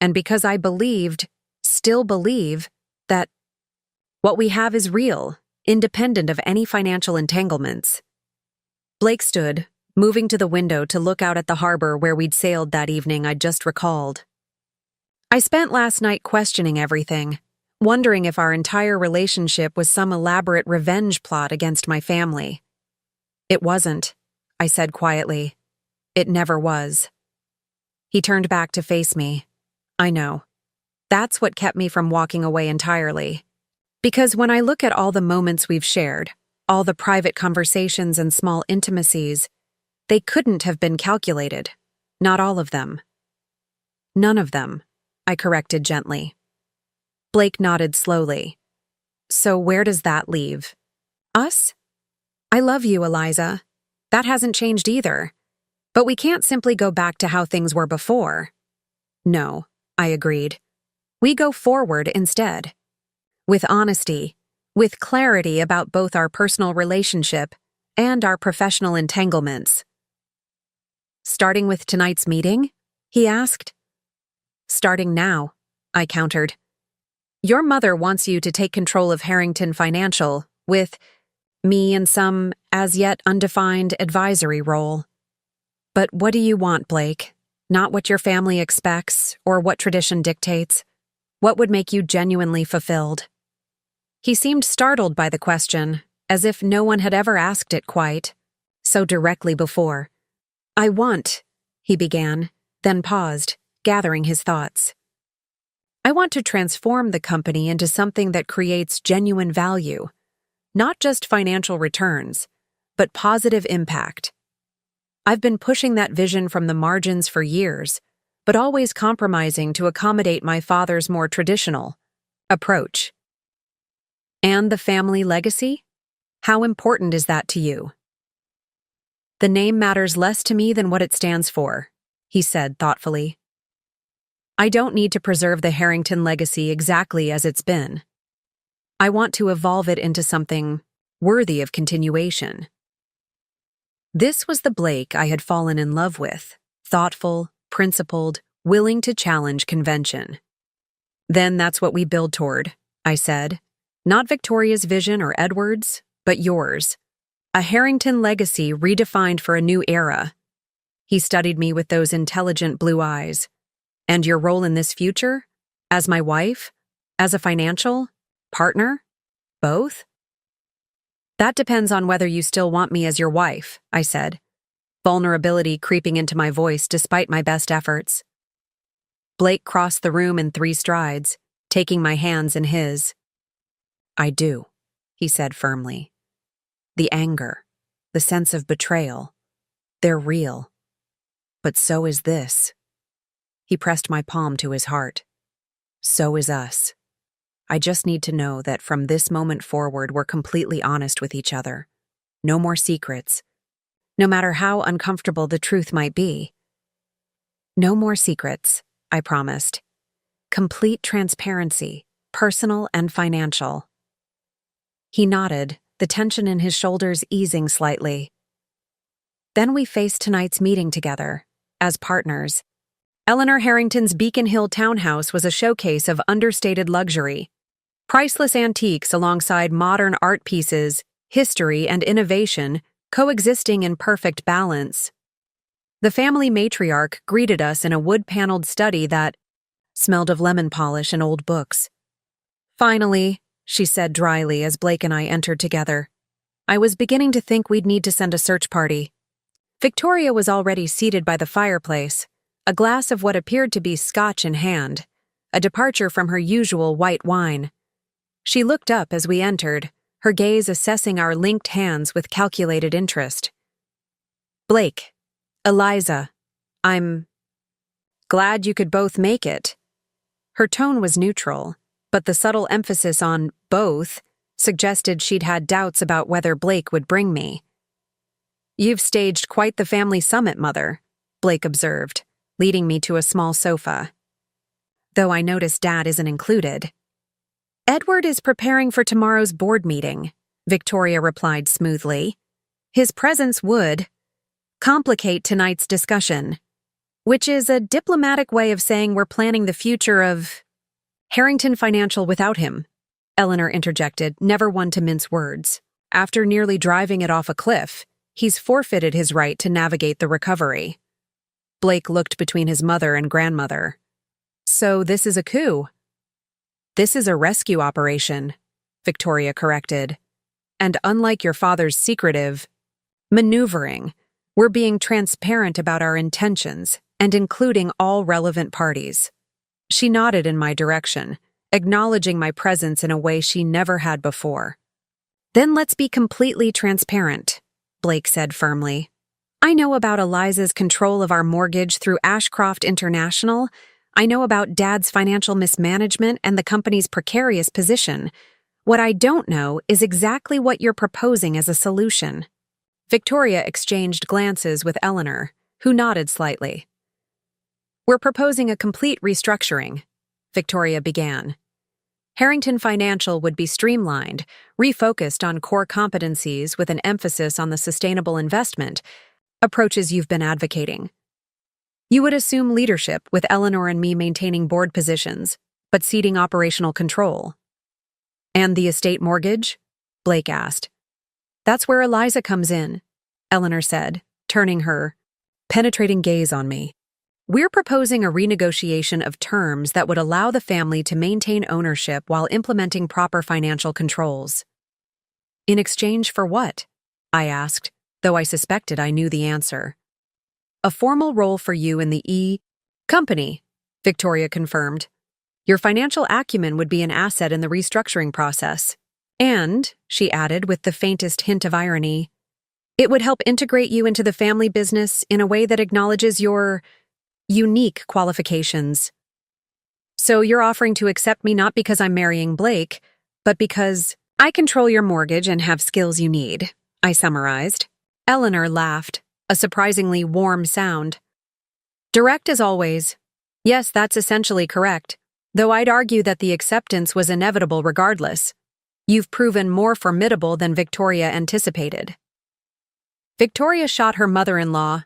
and because I believed, still believe, that what we have is real, independent of any financial entanglements." Blake stood, moving to the window to look out at the harbor where we'd sailed that evening I'd just recalled. "I spent last night questioning everything, wondering if our entire relationship was some elaborate revenge plot against my family. It wasn't," I said quietly. "It never was." He turned back to face me. "I know. That's what kept me from walking away entirely. Because when I look at all the moments we've shared, all the private conversations and small intimacies, they couldn't have been calculated. Not all of them." "None of them," I corrected gently. Blake nodded slowly. "So where does that leave us? I love you, Eliza. That hasn't changed either. But we can't simply go back to how things were before." "No," I agreed. We go forward instead. With honesty, with clarity about both our personal relationship and our professional entanglements. Starting with tonight's meeting? He asked. Starting now, I countered. Your mother wants you to take control of Harrington Financial, with me in some as-yet undefined advisory role. But what do you want, Blake? Not what your family expects or what tradition dictates. What would make you genuinely fulfilled? He seemed startled by the question, as if no one had ever asked it quite so directly before. I want, he began, then paused, gathering his thoughts. I want to transform the company into something that creates genuine value, not just financial returns, but positive impact. I've been pushing that vision from the margins for years, but always compromising to accommodate my father's more traditional approach. And the family legacy? How important is that to you? The name matters less to me than what it stands for, he said thoughtfully. I don't need to preserve the Harrington legacy exactly as it's been. I want to evolve it into something worthy of continuation. This was the Blake I had fallen in love with, thoughtful, principled, willing to challenge convention. Then that's what we build toward, I said. Not Victoria's vision or Edward's, but yours. A Harrington legacy redefined for a new era. He studied me with those intelligent blue eyes. And your role in this future? As my wife? As a financial partner? Both? That depends on whether you still want me as your wife, I said, vulnerability creeping into my voice despite my best efforts. Blake crossed the room in 3 strides, taking my hands in his. I do, he said firmly. The anger, the sense of betrayal, they're real. But so is this. He pressed my palm to his heart. So is us. I just need to know that from this moment forward we're completely honest with each other. No more secrets. No matter how uncomfortable the truth might be. No more secrets, I promised. Complete transparency, personal and financial. He nodded, the tension in his shoulders easing slightly. Then we faced tonight's meeting together, as partners. Eleanor Harrington's Beacon Hill townhouse was a showcase of understated luxury. Priceless antiques alongside modern art pieces, history and innovation coexisting in perfect balance. The family matriarch greeted us in a wood-paneled study that smelled of lemon polish and old books. Finally, she said dryly as Blake and I entered together. I was beginning to think we'd need to send a search party. Victoria was already seated by the fireplace, a glass of what appeared to be scotch in hand, a departure from her usual white wine. She looked up as we entered, her gaze assessing our linked hands with calculated interest. Blake, Eliza, I'm glad you could both make it. Her tone was neutral, but the subtle emphasis on both suggested she'd had doubts about whether Blake would bring me. You've staged quite the family summit, Mother, Blake observed, leading me to a small sofa. Though I noticed Dad isn't included. Edward is preparing for tomorrow's board meeting, Victoria replied smoothly. His presence would complicate tonight's discussion, which is a diplomatic way of saying we're planning the future of Harrington Financial without him, Eleanor interjected, never one to mince words. After nearly driving it off a cliff, he's forfeited his right to navigate the recovery. Blake looked between his mother and grandmother. So this is a coup? This is a rescue operation, Victoria corrected. And unlike your father's secretive maneuvering, we're being transparent about our intentions and including all relevant parties. She nodded in my direction, acknowledging my presence in a way she never had before. Then let's be completely transparent, Blake said firmly. I know about Eliza's control of our mortgage through Ashcroft International. I know about Dad's financial mismanagement and the company's precarious position. What I don't know is exactly what you're proposing as a solution. Victoria exchanged glances with Eleanor, who nodded slightly. We're proposing a complete restructuring, Victoria began. Harrington Financial would be streamlined, refocused on core competencies with an emphasis on the sustainable investment approaches you've been advocating. You would assume leadership with Eleanor and me maintaining board positions, but ceding operational control. And the estate mortgage? Blake asked. That's where Eliza comes in, Eleanor said, turning her penetrating gaze on me. We're proposing a renegotiation of terms that would allow the family to maintain ownership while implementing proper financial controls. In exchange for what? I asked, though I suspected I knew the answer. A formal role for you in the company, Victoria confirmed. Your financial acumen would be an asset in the restructuring process. And, she added with the faintest hint of irony, it would help integrate you into the family business in a way that acknowledges your unique qualifications. So you're offering to accept me not because I'm marrying Blake, but because I control your mortgage and have skills you need, I summarized. Eleanor laughed, a surprisingly warm sound. Direct as always. Yes, that's essentially correct, though I'd argue that the acceptance was inevitable regardless. You've proven more formidable than Victoria anticipated. Victoria shot her mother-in-law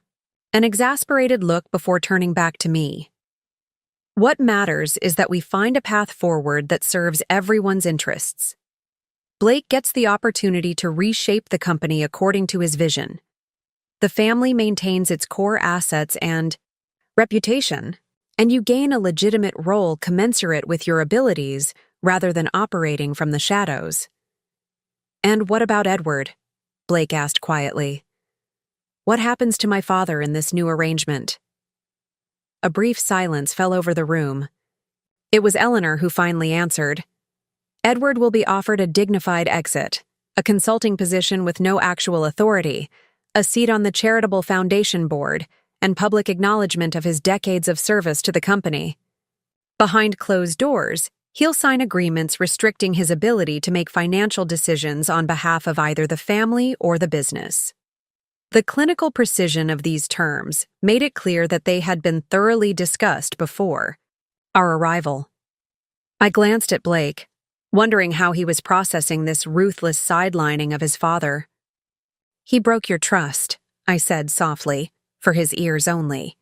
an exasperated look before turning back to me. What matters is that we find a path forward that serves everyone's interests. Blake gets the opportunity to reshape the company according to his vision. The family maintains its core assets and reputation, and you gain a legitimate role commensurate with your abilities rather than operating from the shadows. And what about Edward? Blake asked quietly. What happens to my father in this new arrangement? A brief silence fell over the room. It was Eleanor who finally answered. Edward will be offered a dignified exit, a consulting position with no actual authority, a seat on the charitable foundation board, and public acknowledgement of his decades of service to the company. Behind closed doors, he'll sign agreements restricting his ability to make financial decisions on behalf of either the family or the business. The clinical precision of these terms made it clear that they had been thoroughly discussed before our arrival. I glanced at Blake, wondering how he was processing this ruthless sidelining of his father. He broke your trust, I said softly, for his ears only.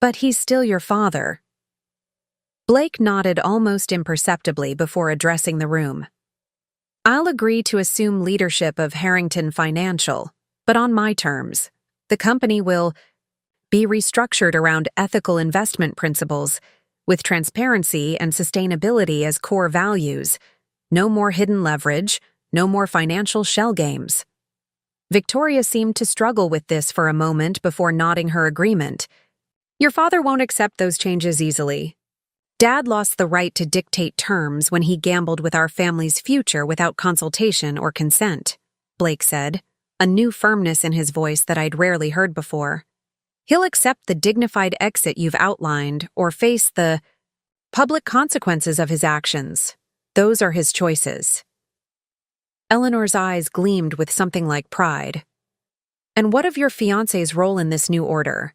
But he's still your father. Blake nodded almost imperceptibly before addressing the room. I'll agree to assume leadership of Harrington Financial, but on my terms. The company will be restructured around ethical investment principles, with transparency and sustainability as core values. No more hidden leverage, no more financial shell games. Victoria seemed to struggle with this for a moment before nodding her agreement. Your father won't accept those changes easily. Dad lost the right to dictate terms when he gambled with our family's future without consultation or consent, Blake said, a new firmness in his voice that I'd rarely heard before. He'll accept the dignified exit you've outlined or face the public consequences of his actions. Those are his choices. Eleanor's eyes gleamed with something like pride. And what of your fiancé's role in this new order?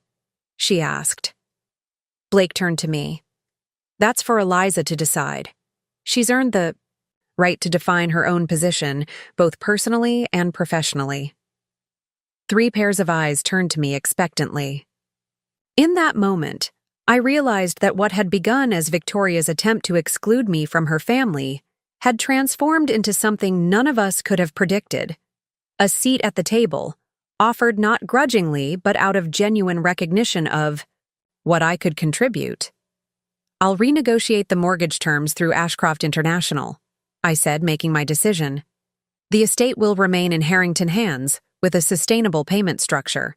She asked. Blake turned to me. That's for Eliza to decide. She's earned the right to define her own position, both personally and professionally. 3 pairs of eyes turned to me expectantly. In that moment, I realized that what had begun as Victoria's attempt to exclude me from her family had transformed into something none of us could have predicted. A seat at the table, offered not grudgingly but out of genuine recognition of what I could contribute. I'll renegotiate the mortgage terms through Ashcroft International, I said, making my decision. The estate will remain in Harrington hands, with a sustainable payment structure.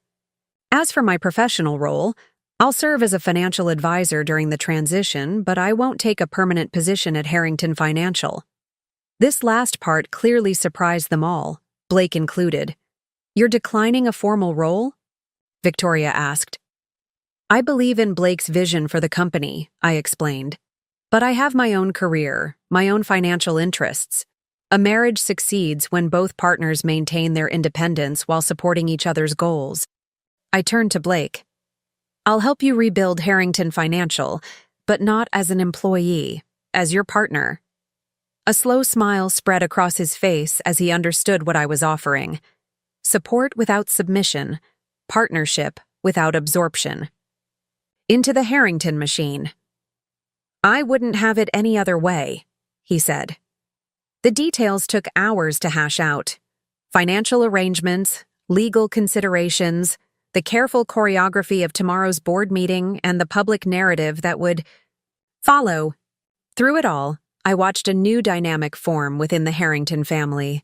As for my professional role, I'll serve as a financial advisor during the transition, but I won't take a permanent position at Harrington Financial. This last part clearly surprised them all, Blake included. You're declining a formal role? Victoria asked. I believe in Blake's vision for the company, I explained. But I have my own career, my own financial interests. A marriage succeeds when both partners maintain their independence while supporting each other's goals. I turned to Blake. I'll help you rebuild Harrington Financial, but not as an employee, as your partner. A slow smile spread across his face as he understood what I was offering. Support without submission, partnership without absorption. Into the Harrington machine. I wouldn't have it any other way, he said. The details took hours to hash out. Financial arrangements, legal considerations, the careful choreography of tomorrow's board meeting, and the public narrative that would follow. Through it all, I watched a new dynamic form within the Harrington family.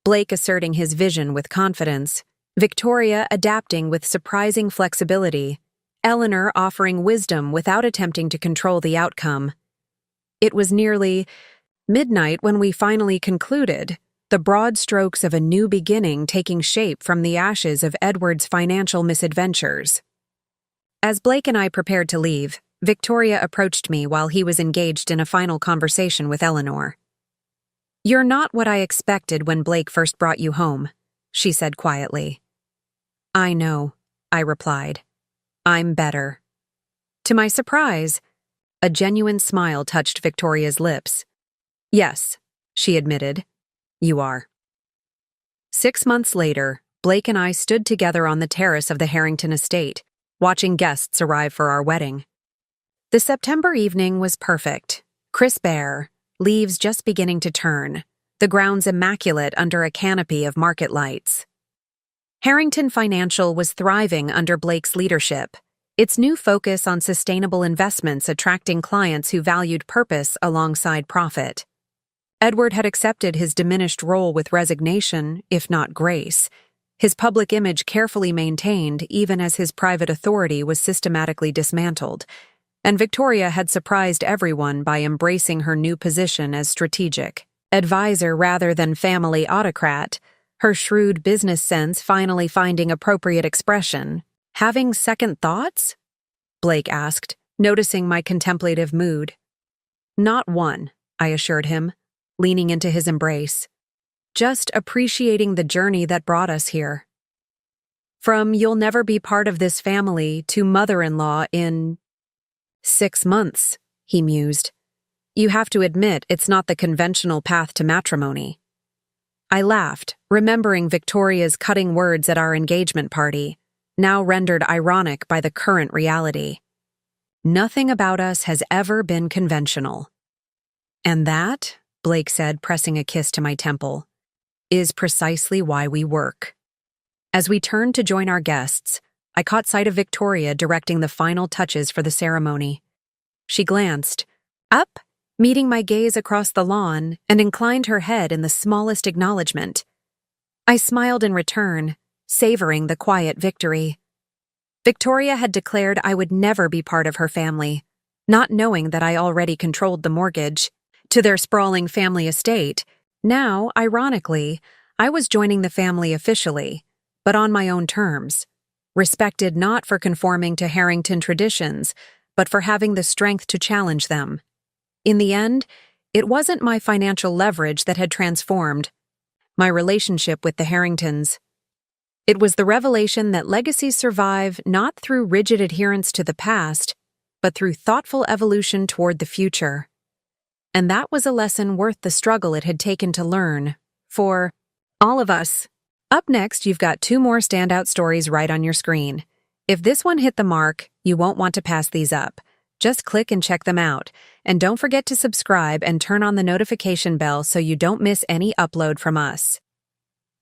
Blake asserting his vision with confidence, Victoria adapting with surprising flexibility, Eleanor offering wisdom without attempting to control the outcome. It was nearly midnight when we finally concluded, the broad strokes of a new beginning taking shape from the ashes of Edward's financial misadventures. As Blake and I prepared to leave, Victoria approached me while he was engaged in a final conversation with Eleanor. "You're not what I expected when Blake first brought you home," she said quietly. "I know," I replied. "I'm better." To my surprise, a genuine smile touched Victoria's lips. "Yes," she admitted, "you are." 6 months later, Blake and I stood together on the terrace of the Harrington estate, watching guests arrive for our wedding. The September evening was perfect, crisp air, leaves just beginning to turn, the grounds immaculate under a canopy of market lights. Harrington Financial was thriving under Blake's leadership, its new focus on sustainable investments attracting clients who valued purpose alongside profit. Edward had accepted his diminished role with resignation, if not grace, his public image carefully maintained even as his private authority was systematically dismantled, and Victoria had surprised everyone by embracing her new position as strategic advisor rather than family autocrat, her shrewd business sense finally finding appropriate expression. "Having second thoughts?" Blake asked, noticing my contemplative mood. "Not one," I assured him, leaning into his embrace. "Just appreciating the journey that brought us here. From you'll never be part of this family to mother-in-law in 6 months, he mused. You have to admit it's not the conventional path to matrimony. I laughed, remembering Victoria's cutting words at our engagement party, now rendered ironic by the current reality. Nothing about us has ever been conventional. And that, Blake said, pressing a kiss to my temple, is precisely why we work. As we turned to join our guests, I caught sight of Victoria directing the final touches for the ceremony. She glanced up, meeting my gaze across the lawn, and inclined her head in the smallest acknowledgement. I smiled in return, savoring the quiet victory. Victoria had declared I would never be part of her family, not knowing that I already controlled the mortgage to their sprawling family estate. Now, ironically, I was joining the family officially, but on my own terms, respected not for conforming to Harrington traditions, but for having the strength to challenge them. In the end, it wasn't my financial leverage that had transformed my relationship with the Harringtons. It was the revelation that legacies survive not through rigid adherence to the past, but through thoughtful evolution toward the future. And that was a lesson worth the struggle it had taken to learn, for all of us. Up next, you've got 2 more standout stories right on your screen. If this one hit the mark, you won't want to pass these up. Just click and check them out. And don't forget to subscribe and turn on the notification bell so you don't miss any upload from us.